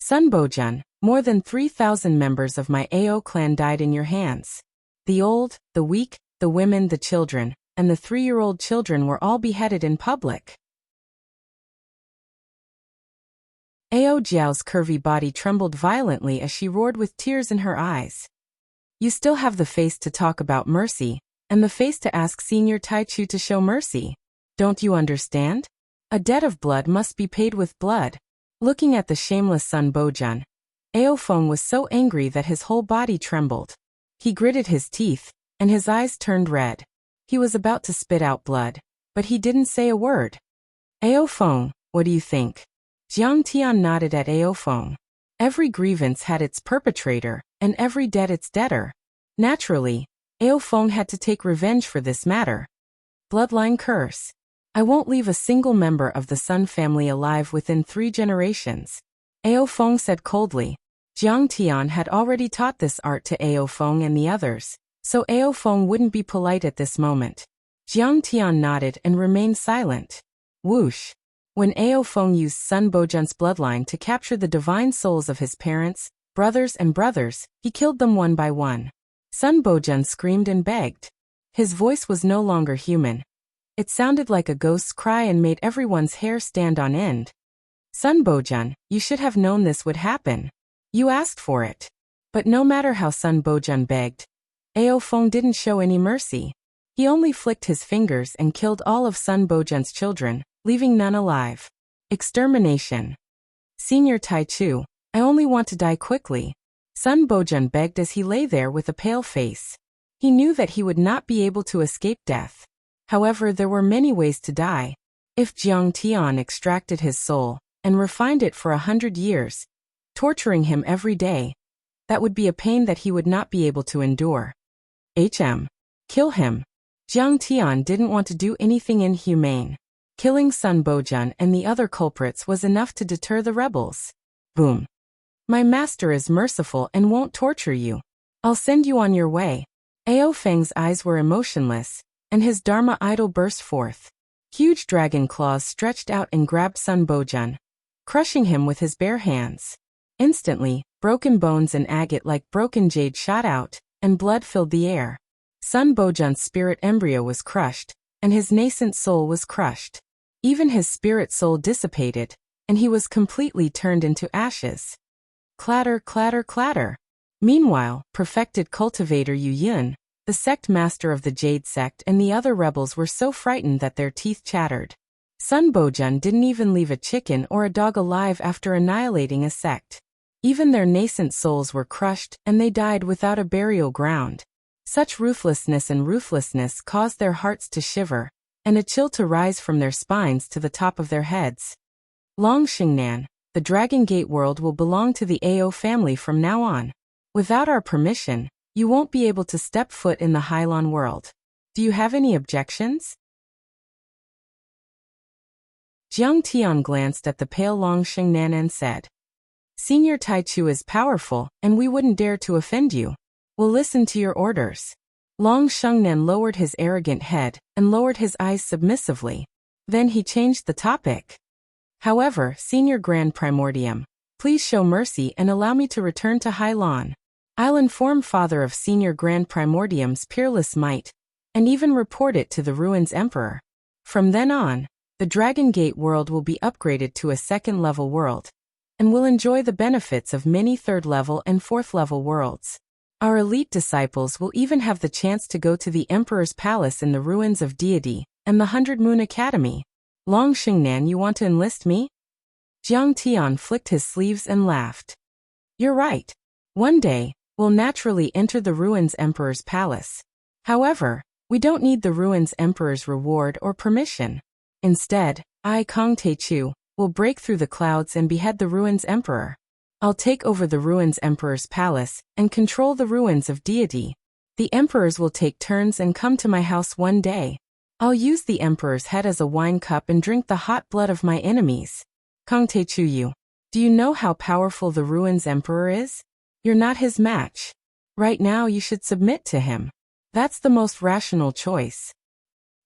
Sun Bojun, more than 3,000 members of my Ao clan died in your hands. The old, the weak, the women, the children, and the 3-year-old children were all beheaded in public. Ao Jiao's curvy body trembled violently as she roared with tears in her eyes. "You still have the face to talk about mercy, and the face to ask Senior Taichu to show mercy. Don't you understand? A debt of blood must be paid with blood." Looking at the shameless Sun Bojun, Ao Feng was so angry that his whole body trembled. He gritted his teeth, and his eyes turned red. He was about to spit out blood, but he didn't say a word. "Ao Feng, what do you think?" Jiang Tian nodded at Ao Feng. Every grievance had its perpetrator, and every debt its debtor. Naturally, Ao Feng had to take revenge for this matter. Bloodline curse. I won't leave a single member of the Sun family alive within 3 generations. Ao Feng said coldly. Jiang Tian had already taught this art to Ao Feng and the others, so Ao Feng wouldn't be polite at this moment. Jiang Tian nodded and remained silent. Whoosh. When Ao Feng used Sun Bojun's bloodline to capture the divine souls of his parents, brothers, he killed them one by one. Sun Bojun screamed and begged. His voice was no longer human. It sounded like a ghost's cry and made everyone's hair stand on end. Sun Bojun, you should have known this would happen. You asked for it. But no matter how Sun Bojun begged, Ao Feng didn't show any mercy. He only flicked his fingers and killed all of Sun Bojun's children, leaving none alive. Extermination. Senior Taichu, I only want to die quickly. Sun Bojun begged as he lay there with a pale face. He knew that he would not be able to escape death. However, there were many ways to die. If Jiang Tian extracted his soul and refined it for 100 years, torturing him every day, that would be a pain that he would not be able to endure. Kill him. Jiang Tian didn't want to do anything inhumane. Killing Sun Bojun and the other culprits was enough to deter the rebels. Boom. My master is merciful and won't torture you. I'll send you on your way. Ao Feng's eyes were emotionless, and his Dharma idol burst forth. Huge dragon claws stretched out and grabbed Sun Bojun, crushing him with his bare hands. Instantly, broken bones and agate like broken jade shot out, and blood filled the air. Sun Bojun's spirit embryo was crushed, and his nascent soul was crushed. Even his spirit soul dissipated, and he was completely turned into ashes. Clatter, clatter, clatter. Meanwhile, perfected cultivator Yu Yun, the sect master of the Jade sect, and the other rebels were so frightened that their teeth chattered. Sun Bojun didn't even leave a chicken or a dog alive after annihilating a sect. Even their nascent souls were crushed, and they died without a burial ground. Such ruthlessness caused their hearts to shiver, and a chill to rise from their spines to the top of their heads. Long Xingnan, the Dragon Gate world will belong to the Ao family from now on. Without our permission, you won't be able to step foot in the Hylon world. Do you have any objections? Jiang Tian glanced at the pale Long Xingnan and said, Senior Taichu is powerful, and we wouldn't dare to offend you. We'll listen to your orders. Long Xingnan lowered his arrogant head and lowered his eyes submissively. Then he changed the topic. However, Senior Grand Primordium, Please show mercy and allow me to return to Hailan. I'll inform Father of Senior Grand Primordium's peerless might, and even report it to the Ruins Emperor. From then on, the Dragon Gate world will be upgraded to a second-level world, and will enjoy the benefits of many third-level and fourth-level worlds. Our elite disciples will even have the chance to go to the Emperor's Palace in the Ruins of Deity and the 100 Moon Academy. Long Xingnan, you want to enlist me? Jiang Tian flicked his sleeves and laughed. You're right. One day, we'll naturally enter the Ruins Emperor's Palace. However, we don't need the Ruins Emperor's reward or permission. Instead, I, Kong Teichu, will break through the clouds and behead the Ruins Emperor. I'll take over the Ruins Emperor's palace and control the Ruins of Deity. The emperors will take turns and come to my house one day. I'll use the emperor's head as a wine cup and drink the hot blood of my enemies. Kong Teichu, do you know how powerful the Ruins Emperor is? You're not his match. Right now you should submit to him. That's the most rational choice.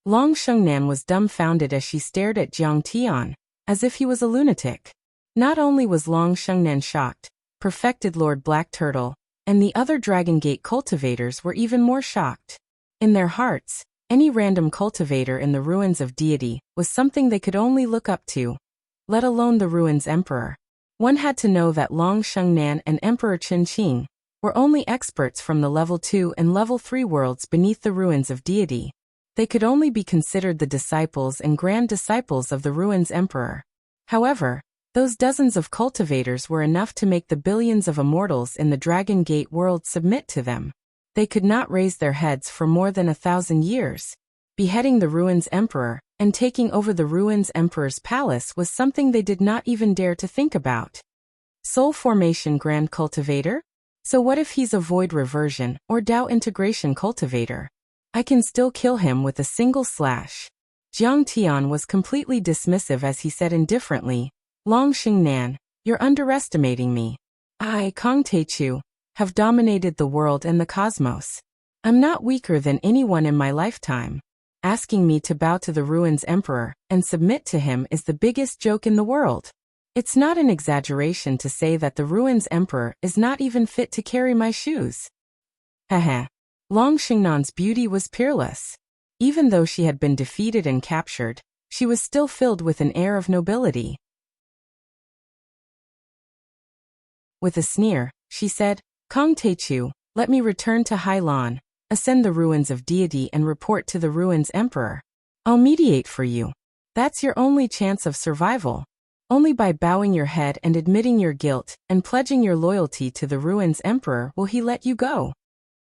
Long Xingnan was dumbfounded as she stared at Jiang Tian, as if he was a lunatic. Not only was Long Xingnan shocked, Perfected Lord Black Turtle, and the other Dragon Gate cultivators were even more shocked. In their hearts, any random cultivator in the Ruins of Deity was something they could only look up to, let alone the Ruins Emperor. One had to know that Long Xingnan and Emperor Qin Qing were only experts from the Level 2 and Level 3 worlds beneath the Ruins of Deity. They could only be considered the disciples and grand disciples of the Ruins Emperor. However, those dozens of cultivators were enough to make the billions of immortals in the Dragon Gate world submit to them. They could not raise their heads for more than 1,000 years. Beheading the Ruins Emperor and taking over the Ruins Emperor's palace was something they did not even dare to think about. Soul Formation Grand Cultivator? So what if he's a Void Reversion or Dao Integration Cultivator? I can still kill him with a single slash. Jiang Tian was completely dismissive as he said indifferently, Long Xingnan, you're underestimating me. I, Kong Teichu, have dominated the world and the cosmos. I'm not weaker than anyone in my lifetime. Asking me to bow to the Ruins Emperor and submit to him is the biggest joke in the world. It's not an exaggeration to say that the Ruins Emperor is not even fit to carry my shoes. Haha. Long Xingnan's beauty was peerless. Even though she had been defeated and captured, she was still filled with an air of nobility. With a sneer, she said, Kong Teichu, let me return to Hailan, ascend the Ruins of Deity and report to the Ruins Emperor. I'll mediate for you. That's your only chance of survival. Only by bowing your head and admitting your guilt and pledging your loyalty to the Ruins Emperor will he let you go.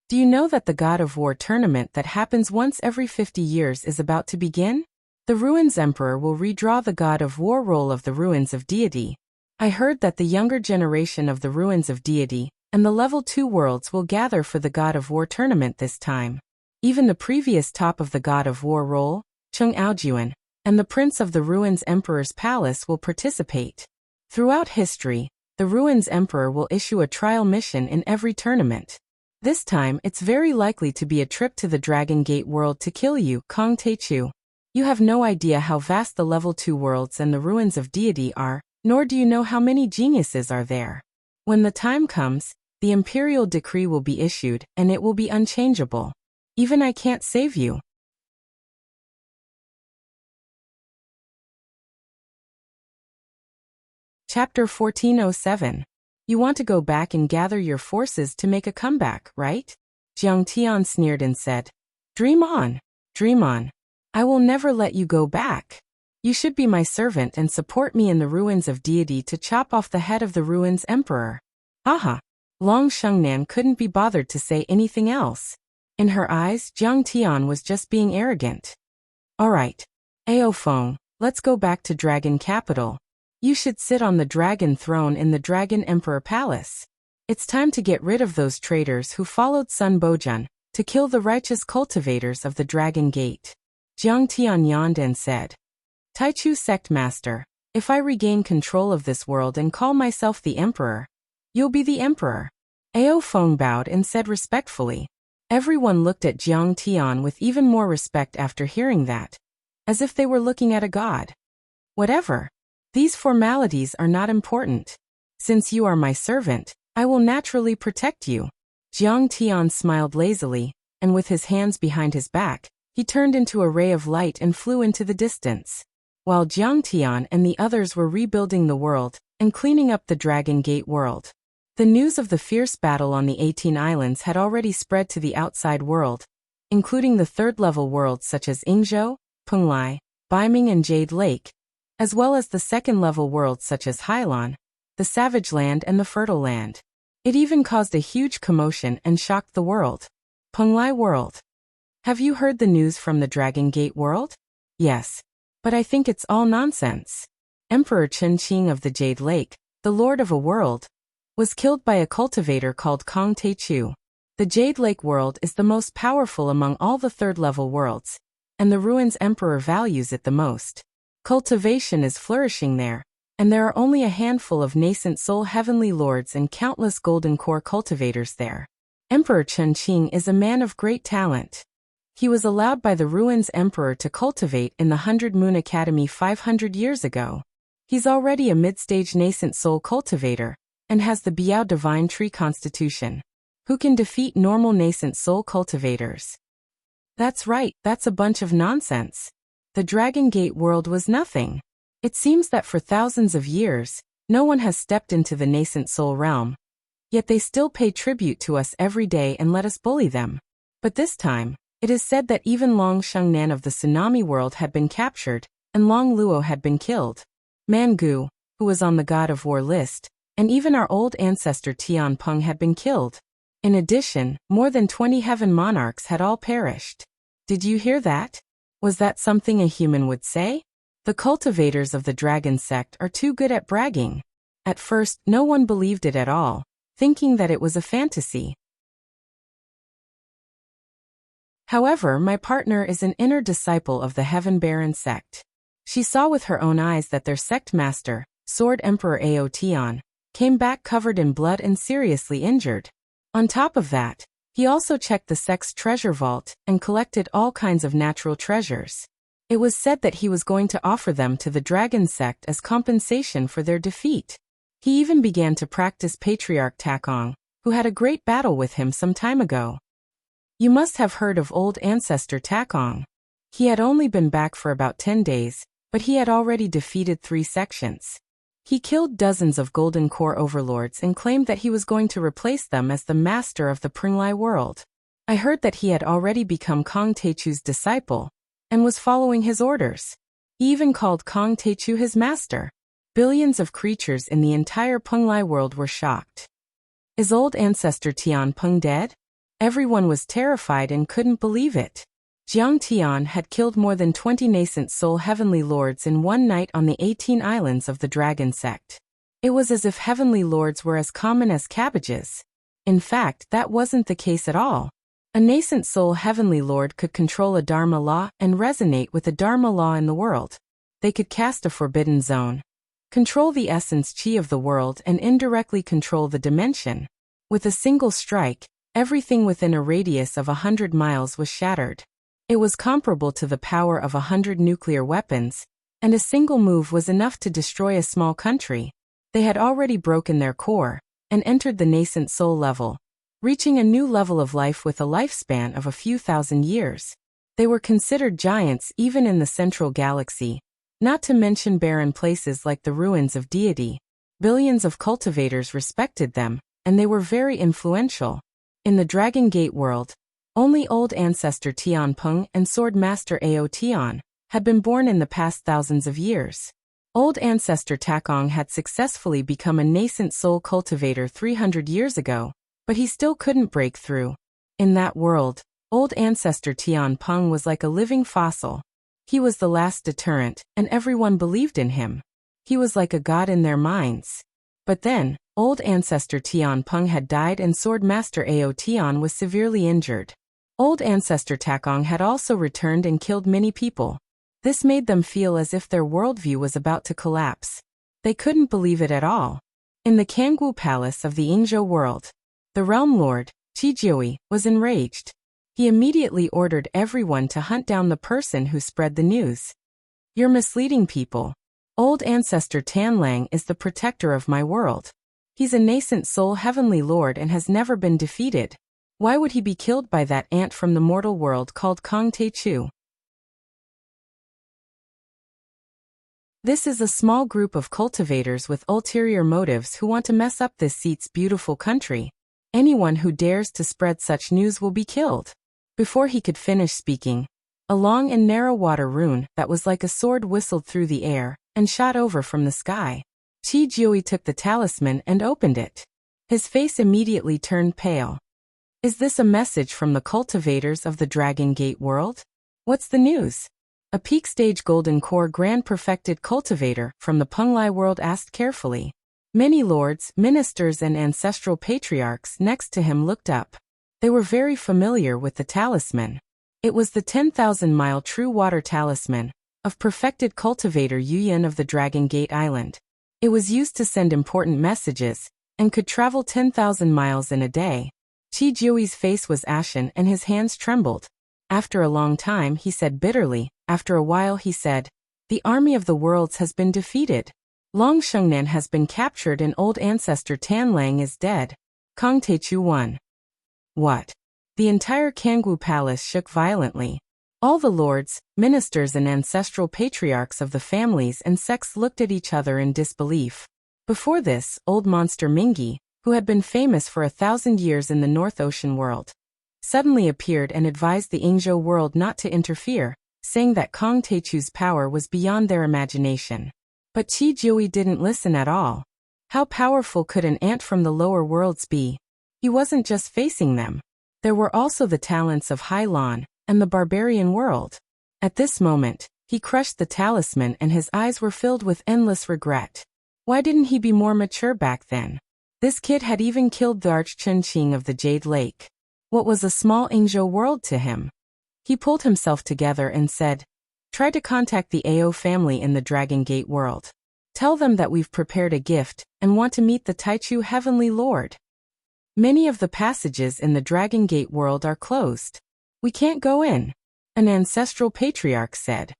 Do you know that the God of War tournament that happens once every 50 years is about to begin? The Ruins Emperor will redraw the God of War role of the Ruins of Deity. I heard that the younger generation of the Ruins of Deity and the Level 2 worlds will gather for the God of War tournament this time. Even the previous top of the God of War role, Chung Aojuan, and the Prince of the Ruins Emperor's Palace will participate. Throughout history, the Ruins Emperor will issue a trial mission in every tournament. This time, it's very likely to be a trip to the Dragon Gate world to kill you, Kong Teichu. You have no idea how vast the Level 2 worlds and the Ruins of Deity are, nor do you know how many geniuses are there. When the time comes, the imperial decree will be issued, and it will be unchangeable. Even I can't save you. Chapter 1407. You want to go back and gather your forces to make a comeback, right? Jiang Tian sneered and said, Dream on, dream on. I will never let you go back. You should be my servant and support me in the Ruins of Deity to chop off the head of the Ruins Emperor. Aha! Long Xingnan couldn't be bothered to say anything else. In her eyes, Jiang Tian was just being arrogant. Alright. Ao Feng, let's go back to Dragon Capital. You should sit on the Dragon Throne in the Dragon Emperor Palace. It's time to get rid of those traitors who followed Sun Bojun to kill the righteous cultivators of the Dragon Gate. Jiang Tian yawned and said, Taichu Sect Master, if I regain control of this world and call myself the Emperor, you'll be the Emperor. Ao Feng bowed and said respectfully. Everyone looked at Jiang Tian with even more respect after hearing that, as if they were looking at a god. Whatever. These formalities are not important. Since you are my servant, I will naturally protect you. Jiang Tian smiled lazily, and with his hands behind his back, he turned into a ray of light and flew into the distance. While Jiang Tian and the others were rebuilding the world and cleaning up the Dragon Gate world, the news of the fierce battle on the 18 islands had already spread to the outside world, including the third-level worlds such as Yingzhou, Penglai, Baiming and Jade Lake, as well as the second-level worlds such as Hailan, the Savage Land and the Fertile Land. It even caused a huge commotion and shocked the world. Penglai world. Have you heard the news from the Dragon Gate world? Yes. But I think it's all nonsense. Emperor Chen Qing of the Jade Lake, the lord of a world, was killed by a cultivator called Kong Teichu. The Jade Lake world is the most powerful among all the third-level worlds, and the Ruins Emperor values it the most. Cultivation is flourishing there, and there are only a handful of nascent soul heavenly lords and countless golden core cultivators there. Emperor Chen Qing is a man of great talent. He was allowed by the Ruins Emperor to cultivate in the 100 Moon Academy 500 years ago. He's already a mid-stage nascent soul cultivator, and has the Biao Divine Tree Constitution, who can defeat normal nascent soul cultivators. That's right, that's a bunch of nonsense. The Dragon Gate world was nothing. It seems that for thousands of years, no one has stepped into the nascent soul realm. Yet they still pay tribute to us every day and let us bully them. But this time, it is said that even Long Shengnan of the Tsunami world had been captured, and Long Luo had been killed. Mangu, who was on the God of War list, and even our old ancestor Tian Peng had been killed. In addition, more than 20 heaven monarchs had all perished. Did you hear that? Was that something a human would say? The cultivators of the dragon sect are too good at bragging. At first, no one believed it at all, thinking that it was a fantasy. However, my partner is an inner disciple of the Heaven Baron sect. She saw with her own eyes that their sect master, Sword Emperor Aotian, came back covered in blood and seriously injured. On top of that, he also checked the sect's treasure vault and collected all kinds of natural treasures. It was said that he was going to offer them to the dragon sect as compensation for their defeat. He even began to practice Patriarch Takong, who had a great battle with him some time ago. You must have heard of old ancestor Takong. He had only been back for about 10 days, but he had already defeated 3 sections. He killed dozens of golden core overlords and claimed that he was going to replace them as the master of the Penglai world. I heard that he had already become Kong Teichu's disciple, and was following his orders. He even called Kong Teichu his master. Billions of creatures in the entire Penglai world were shocked. Is old ancestor Tian Peng dead? Everyone was terrified and couldn't believe it. Jiang Tian had killed more than 20 nascent soul heavenly lords in one night on the 18 islands of the dragon sect. It was as if heavenly lords were as common as cabbages. In fact, that wasn't the case at all. A nascent soul heavenly lord could control a Dharma law and resonate with a Dharma law in the world. They could cast a forbidden zone, control the essence chi of the world and indirectly control the dimension. With a single strike, everything within a radius of 100 miles was shattered. It was comparable to the power of 100 nuclear weapons, and a single move was enough to destroy a small country. They had already broken their core, and entered the nascent soul level, reaching a new level of life with a lifespan of a few thousand years. They were considered giants even in the central galaxy, not to mention barren places like the ruins of deity. Billions of cultivators respected them, and they were very influential. In the Dragon Gate world, only old ancestor Tian Peng and Sword Master Aotian had been born in the past thousands of years. Old ancestor Takong had successfully become a nascent soul cultivator 300 years ago, but he still couldn't break through. In that world, old ancestor Tian Peng was like a living fossil. He was the last deterrent, and everyone believed in him. He was like a god in their minds. But then, old ancestor Tian Peng had died and Sword Master Aotian was severely injured. Old ancestor Takong had also returned and killed many people. This made them feel as if their worldview was about to collapse. They couldn't believe it at all. In the Kangwu Palace of the Yingzhou world, the realm lord, Qijiui, was enraged. He immediately ordered everyone to hunt down the person who spread the news. You're misleading people. Old ancestor Tanlang is the protector of my world. He's a nascent soul heavenly lord and has never been defeated. Why would he be killed by that ant from the mortal world called Kong Tae Chu? This is a small group of cultivators with ulterior motives who want to mess up this seat's beautiful country. Anyone who dares to spread such news will be killed. Before he could finish speaking, a long and narrow water rune that was like a sword whistled through the air and shot over from the sky. Chi Jiui took the talisman and opened it. His face immediately turned pale. Is this a message from the cultivators of the Dragon Gate world? What's the news? A peak stage golden core grand perfected cultivator from the Penglai world asked carefully. Many lords, ministers and ancestral patriarchs next to him looked up. They were very familiar with the talisman. It was the 10,000-mile true water talisman of perfected cultivator Yuyan of the Dragon Gate Island. It was used to send important messages and could travel 10,000 miles in a day. Chi Jiui's face was ashen and his hands trembled. After a long time he said bitterly. After a while he said, "The army of the worlds has been defeated. Long Shengnan has been captured and old ancestor Tan Lang is dead. Kong Tae Chu won." What? The entire Kangwu palace shook violently. All the lords, ministers and ancestral patriarchs of the families and sects looked at each other in disbelief. Before this, old monster Mingi, who had been famous for 1,000 years in the North Ocean world, suddenly appeared and advised the Ingzhou world not to interfere, saying that Kong Tae Chu's power was beyond their imagination. But Chi Jiui didn't listen at all. How powerful could an ant from the lower worlds be? He wasn't just facing them. There were also the talents of Hai Lan and the barbarian world. At this moment, he crushed the talisman and his eyes were filled with endless regret. Why didn't he be more mature back then? This kid had even killed the Arch-Chun-Ching of the Jade Lake. What was a small Ingzhou world to him? He pulled himself together and said, "Try to contact the Ao family in the Dragon Gate world. Tell them that we've prepared a gift and want to meet the Taichu Heavenly Lord. Many of the passages in the Dragon Gate world are closed. We can't go in," an ancestral patriarch said.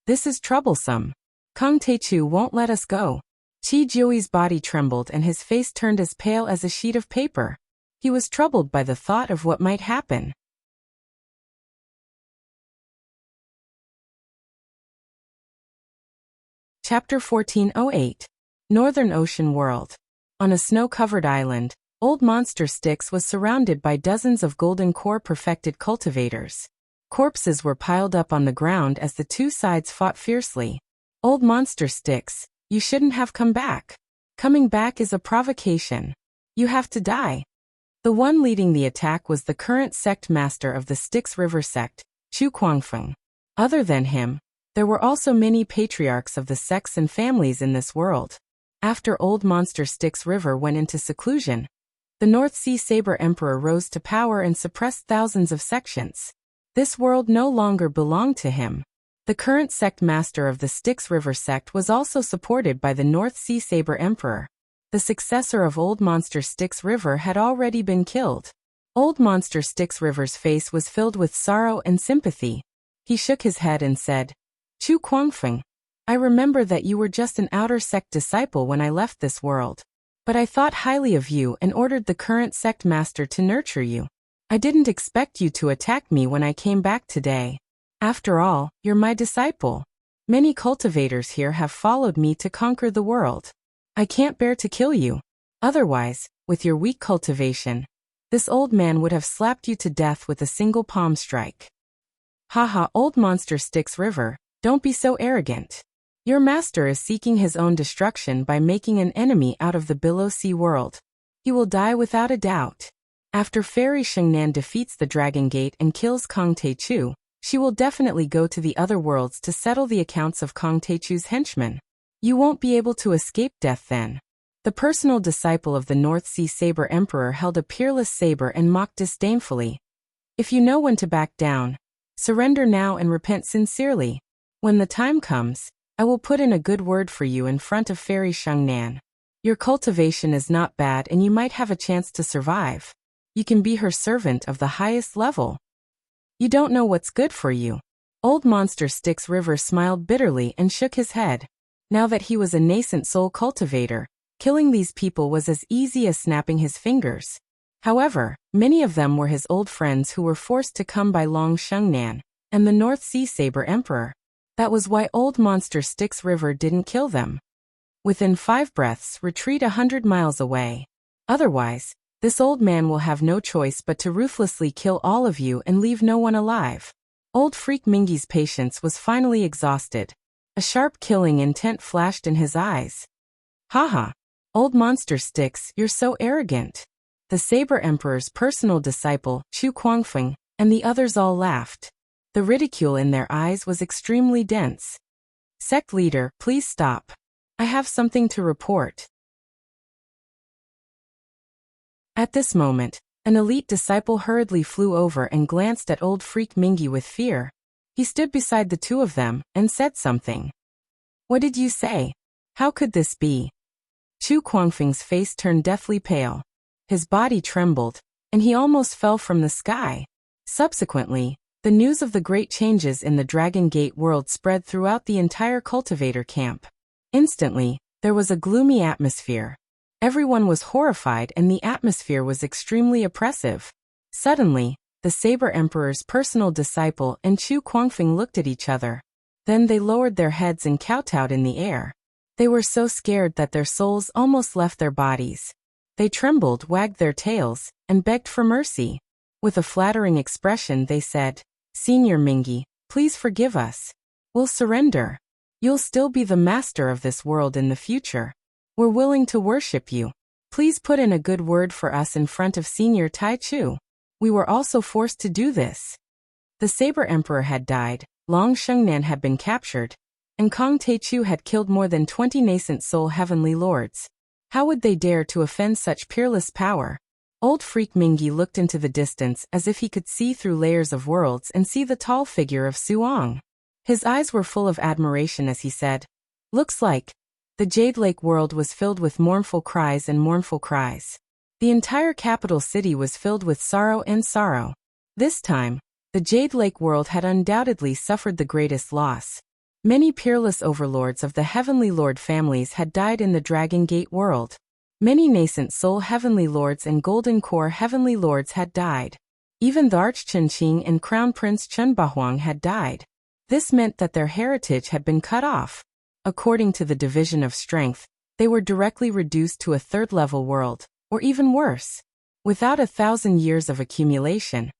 "This is troublesome. Kong Tae Chu won't let us go." Chi Jiui's body trembled and his face turned as pale as a sheet of paper. He was troubled by the thought of what might happen. Chapter 1408. Northern Ocean World. On a snow-covered island, Old Monster Styx was surrounded by dozens of golden core perfected cultivators. Corpses were piled up on the ground as the two sides fought fiercely. "Old Monster Styx, you shouldn't have come back. Coming back is a provocation. You have to die." The one leading the attack was the current sect master of the Styx River sect, Chu Kuangfeng. Other than him, there were also many patriarchs of the sects and families in this world. After Old Monster Styx River went into seclusion, the North Sea Saber Emperor rose to power and suppressed thousands of sections. This world no longer belonged to him. The current sect master of the Styx River sect was also supported by the North Sea Saber Emperor. The successor of Old Monster Styx River had already been killed. Old Monster Styx River's face was filled with sorrow and sympathy. He shook his head and said, "Chu Kuangfeng, I remember that you were just an outer sect disciple when I left this world. But I thought highly of you and ordered the current sect master to nurture you. I didn't expect you to attack me when I came back today. After all, you're my disciple. Many cultivators here have followed me to conquer the world. I can't bear to kill you. Otherwise, with your weak cultivation, this old man would have slapped you to death with a single palm strike." "Haha, Old Monster Styx River, don't be so arrogant. Your master is seeking his own destruction by making an enemy out of the Below Sea world. He will die without a doubt. After Fairy Shengnan defeats the Dragon Gate and kills Kong Tae Chu, she will definitely go to the other worlds to settle the accounts of Kong Tae Chu's henchmen. You won't be able to escape death then." The personal disciple of the North Sea Saber Emperor held a peerless saber and mocked disdainfully. "If you know when to back down, surrender now and repent sincerely. When the time comes, I will put in a good word for you in front of Fairy Shengnan. Your cultivation is not bad and you might have a chance to survive. You can be her servant of the highest level. You don't know what's good for you." Old Monster Styx River smiled bitterly and shook his head. Now that he was a nascent soul cultivator, Killing these people was as easy as snapping his fingers. However, many of them were his old friends who were forced to come by Long Shengnan and the North Sea Saber Emperor. That was why Old Monster Styx River didn't kill them. Within 5 breaths, retreat 100 miles away. Otherwise, this old man will have no choice but to ruthlessly kill all of you and leave no one alive. Old Freak Mingy's patience was finally exhausted. A sharp killing intent flashed in his eyes. Haha! Old Monster Styx, you're so arrogant. The Saber Emperor's personal disciple, Chu Kuangfeng, and the others all laughed. The ridicule in their eyes was extremely dense. Sect leader, please stop. I have something to report. At this moment, an elite disciple hurriedly flew over and glanced at old Freak Mingy with fear. He stood beside the two of them and said something. What did you say? How could this be? Chu Kuangfeng's face turned deathly pale. His body trembled, and he almost fell from the sky. Subsequently, the news of the great changes in the Dragon Gate world spread throughout the entire Cultivator camp. Instantly, there was a gloomy atmosphere. Everyone was horrified and the atmosphere was extremely oppressive. Suddenly, the Saber Emperor's personal disciple and Chu Kuangfeng looked at each other. Then they lowered their heads and kowtowed in the air. They were so scared that their souls almost left their bodies. They trembled, wagged their tails, and begged for mercy. With a flattering expression they said, Senior Mingy, please forgive us. We'll surrender. You'll still be the master of this world in the future. We're willing to worship you. Please put in a good word for us in front of Senior Tai Chu. We were also forced to do this. The Saber Emperor had died, Long Shengnan had been captured, and Kong Taichu had killed more than 20 nascent soul heavenly lords. How would they dare to offend such peerless power? Old Freak Mingy looked into the distance as if he could see through layers of worlds and see the tall figure of Suong. His eyes were full of admiration as he said, Looks like. The Jade Lake world was filled with mournful cries and mournful cries. The entire capital city was filled with sorrow and sorrow. This time, the Jade Lake world had undoubtedly suffered the greatest loss. Many peerless overlords of the Heavenly Lord families had died in the Dragon Gate world. Many nascent soul Heavenly Lords and Golden Core Heavenly Lords had died. Even the Archchenqing and Crown Prince Chen Bahuang had died. This meant that their heritage had been cut off. According to the division of strength, they were directly reduced to a third-level world, or even worse. Without 1,000 years of accumulation,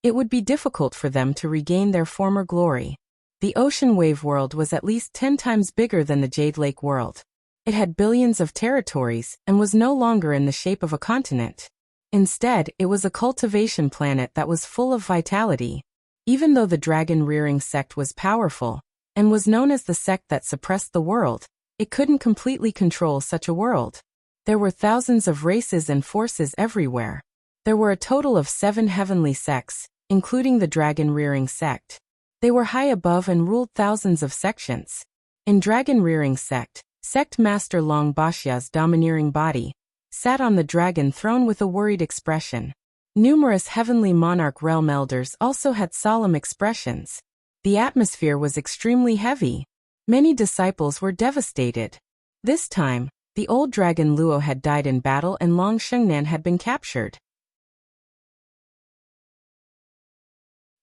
it would be difficult for them to regain their former glory. The Ocean Wave world was at least 10 times bigger than the Jade Lake world. It had billions of territories and was no longer in the shape of a continent. Instead, it was a cultivation planet that was full of vitality. Even though the dragon-rearing sect was powerful, and was known as the sect that suppressed the world, it couldn't completely control such a world. There were thousands of races and forces everywhere. There were a total of 7 heavenly sects, including the dragon-rearing sect. They were high above and ruled thousands of sections. In dragon-rearing sect, Sect Master Long Bashia's domineering body sat on the dragon throne with a worried expression. Numerous heavenly monarch realm elders also had solemn expressions. The atmosphere was extremely heavy. Many disciples were devastated. This time, the old dragon Luo had died in battle and Long Shengnan had been captured.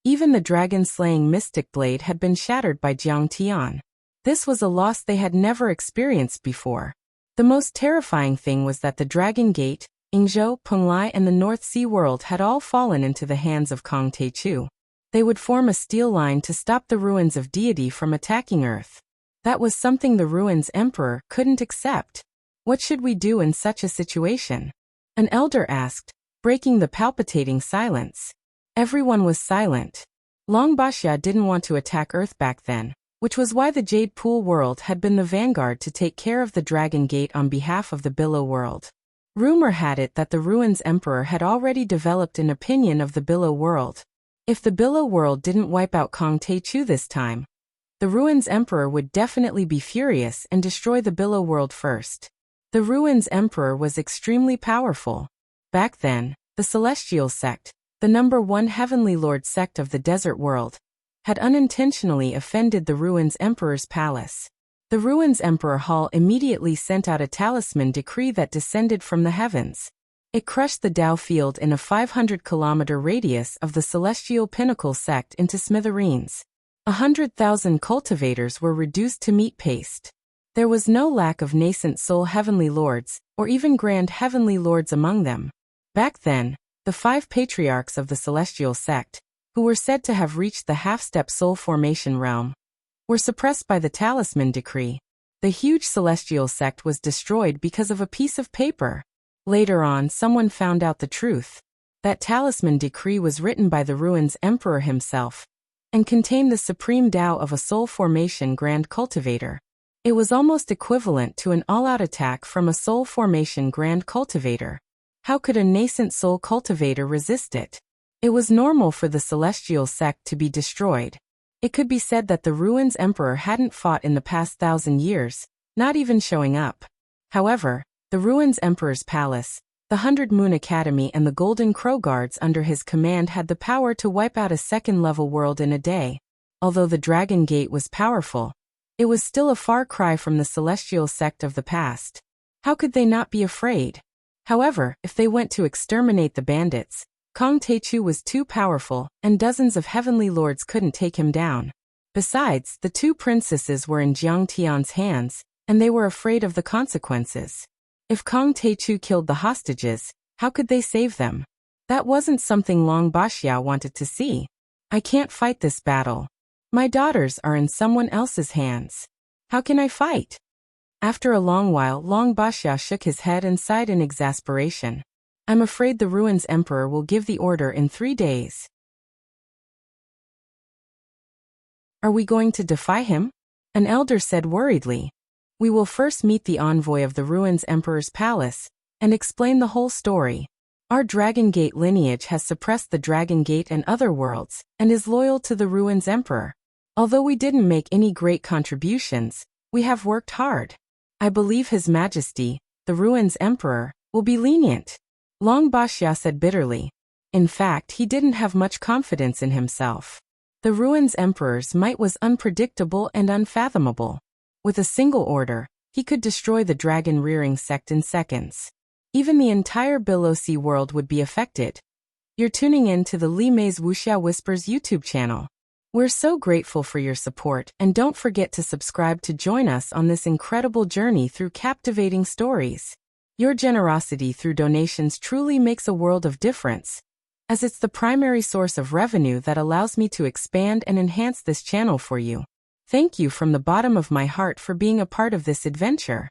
Even the dragon-slaying mystic blade had been shattered by Jiang Tian. This was a loss they had never experienced before. The most terrifying thing was that the Dragon Gate, Yingzhou, Penglai and the North Sea world had all fallen into the hands of Kong Taichu. They would form a steel line to stop the ruins of deity from attacking Earth. That was something the ruins emperor couldn't accept. What should we do in such a situation? An elder asked, breaking the palpitating silence. Everyone was silent. Long Baxia didn't want to attack Earth back then, which was why the Jade Pool world had been the vanguard to take care of the Dragon Gate on behalf of the Billow world. Rumor had it that the Ruins Emperor had already developed an opinion of the Billow world. If the Billow world didn't wipe out Kong Taichu this time, the Ruins Emperor would definitely be furious and destroy the Billow world first. The Ruins Emperor was extremely powerful. Back then, the Celestial Sect, the #1 Heavenly Lord sect of the Desert World, had unintentionally offended the Ruins Emperor's palace. The Ruins Emperor Hall immediately sent out a talisman decree that descended from the heavens. It crushed the Tao field in a 500-kilometer radius of the Celestial Pinnacle sect into smithereens. 100,000 cultivators were reduced to meat paste. There was no lack of nascent soul heavenly lords, or even grand heavenly lords among them. Back then, the 5 patriarchs of the celestial sect, who were said to have reached the half-step soul formation realm, were suppressed by the talisman decree. The huge celestial sect was destroyed because of a piece of paper. Later on, someone found out the truth. That talisman decree was written by the Ruins Emperor himself, and contained the supreme Tao of a soul formation grand cultivator. It was almost equivalent to an all-out attack from a soul formation grand cultivator. How could a nascent soul cultivator resist it? It was normal for the celestial sect to be destroyed. It could be said that the Ruins Emperor hadn't fought in the past 1,000 years, not even showing up. However, the Ruins Emperor's palace, the 100 Moon Academy and the Golden Crow Guards under his command had the power to wipe out a second-level world in a day. Although the Dragon Gate was powerful, it was still a far cry from the celestial sect of the past. How could they not be afraid? However, if they went to exterminate the bandits, Kong Teichu was too powerful, and dozens of heavenly lords couldn't take him down. Besides, the 2 princesses were in Jiang Tian's hands, and they were afraid of the consequences. If Kong Teichu killed the hostages, how could they save them? That wasn't something Long Baxia wanted to see. I can't fight this battle. My daughters are in someone else's hands. How can I fight? After a long while, Long Baxia shook his head and sighed in exasperation. I'm afraid the Ruins Emperor will give the order in 3 days. Are we going to defy him? An elder said worriedly. We will first meet the envoy of the Ruins Emperor's palace, and explain the whole story. Our Dragon Gate lineage has suppressed the Dragon Gate and other worlds, and is loyal to the Ruins Emperor. Although we didn't make any great contributions, we have worked hard. I believe His Majesty, the Ruins Emperor, will be lenient. Long Baxia said bitterly. In fact, he didn't have much confidence in himself. The Ruins Emperor's might was unpredictable and unfathomable. With a single order, he could destroy the dragon-rearing sect in seconds. Even the entire Below Sea world would be affected. You're tuning in to the Li Mei's Wuxia Whispers YouTube channel. We're so grateful for your support, and don't forget to subscribe to join us on this incredible journey through captivating stories. Your generosity through donations truly makes a world of difference, as it's the primary source of revenue that allows me to expand and enhance this channel for you. Thank you from the bottom of my heart for being a part of this adventure.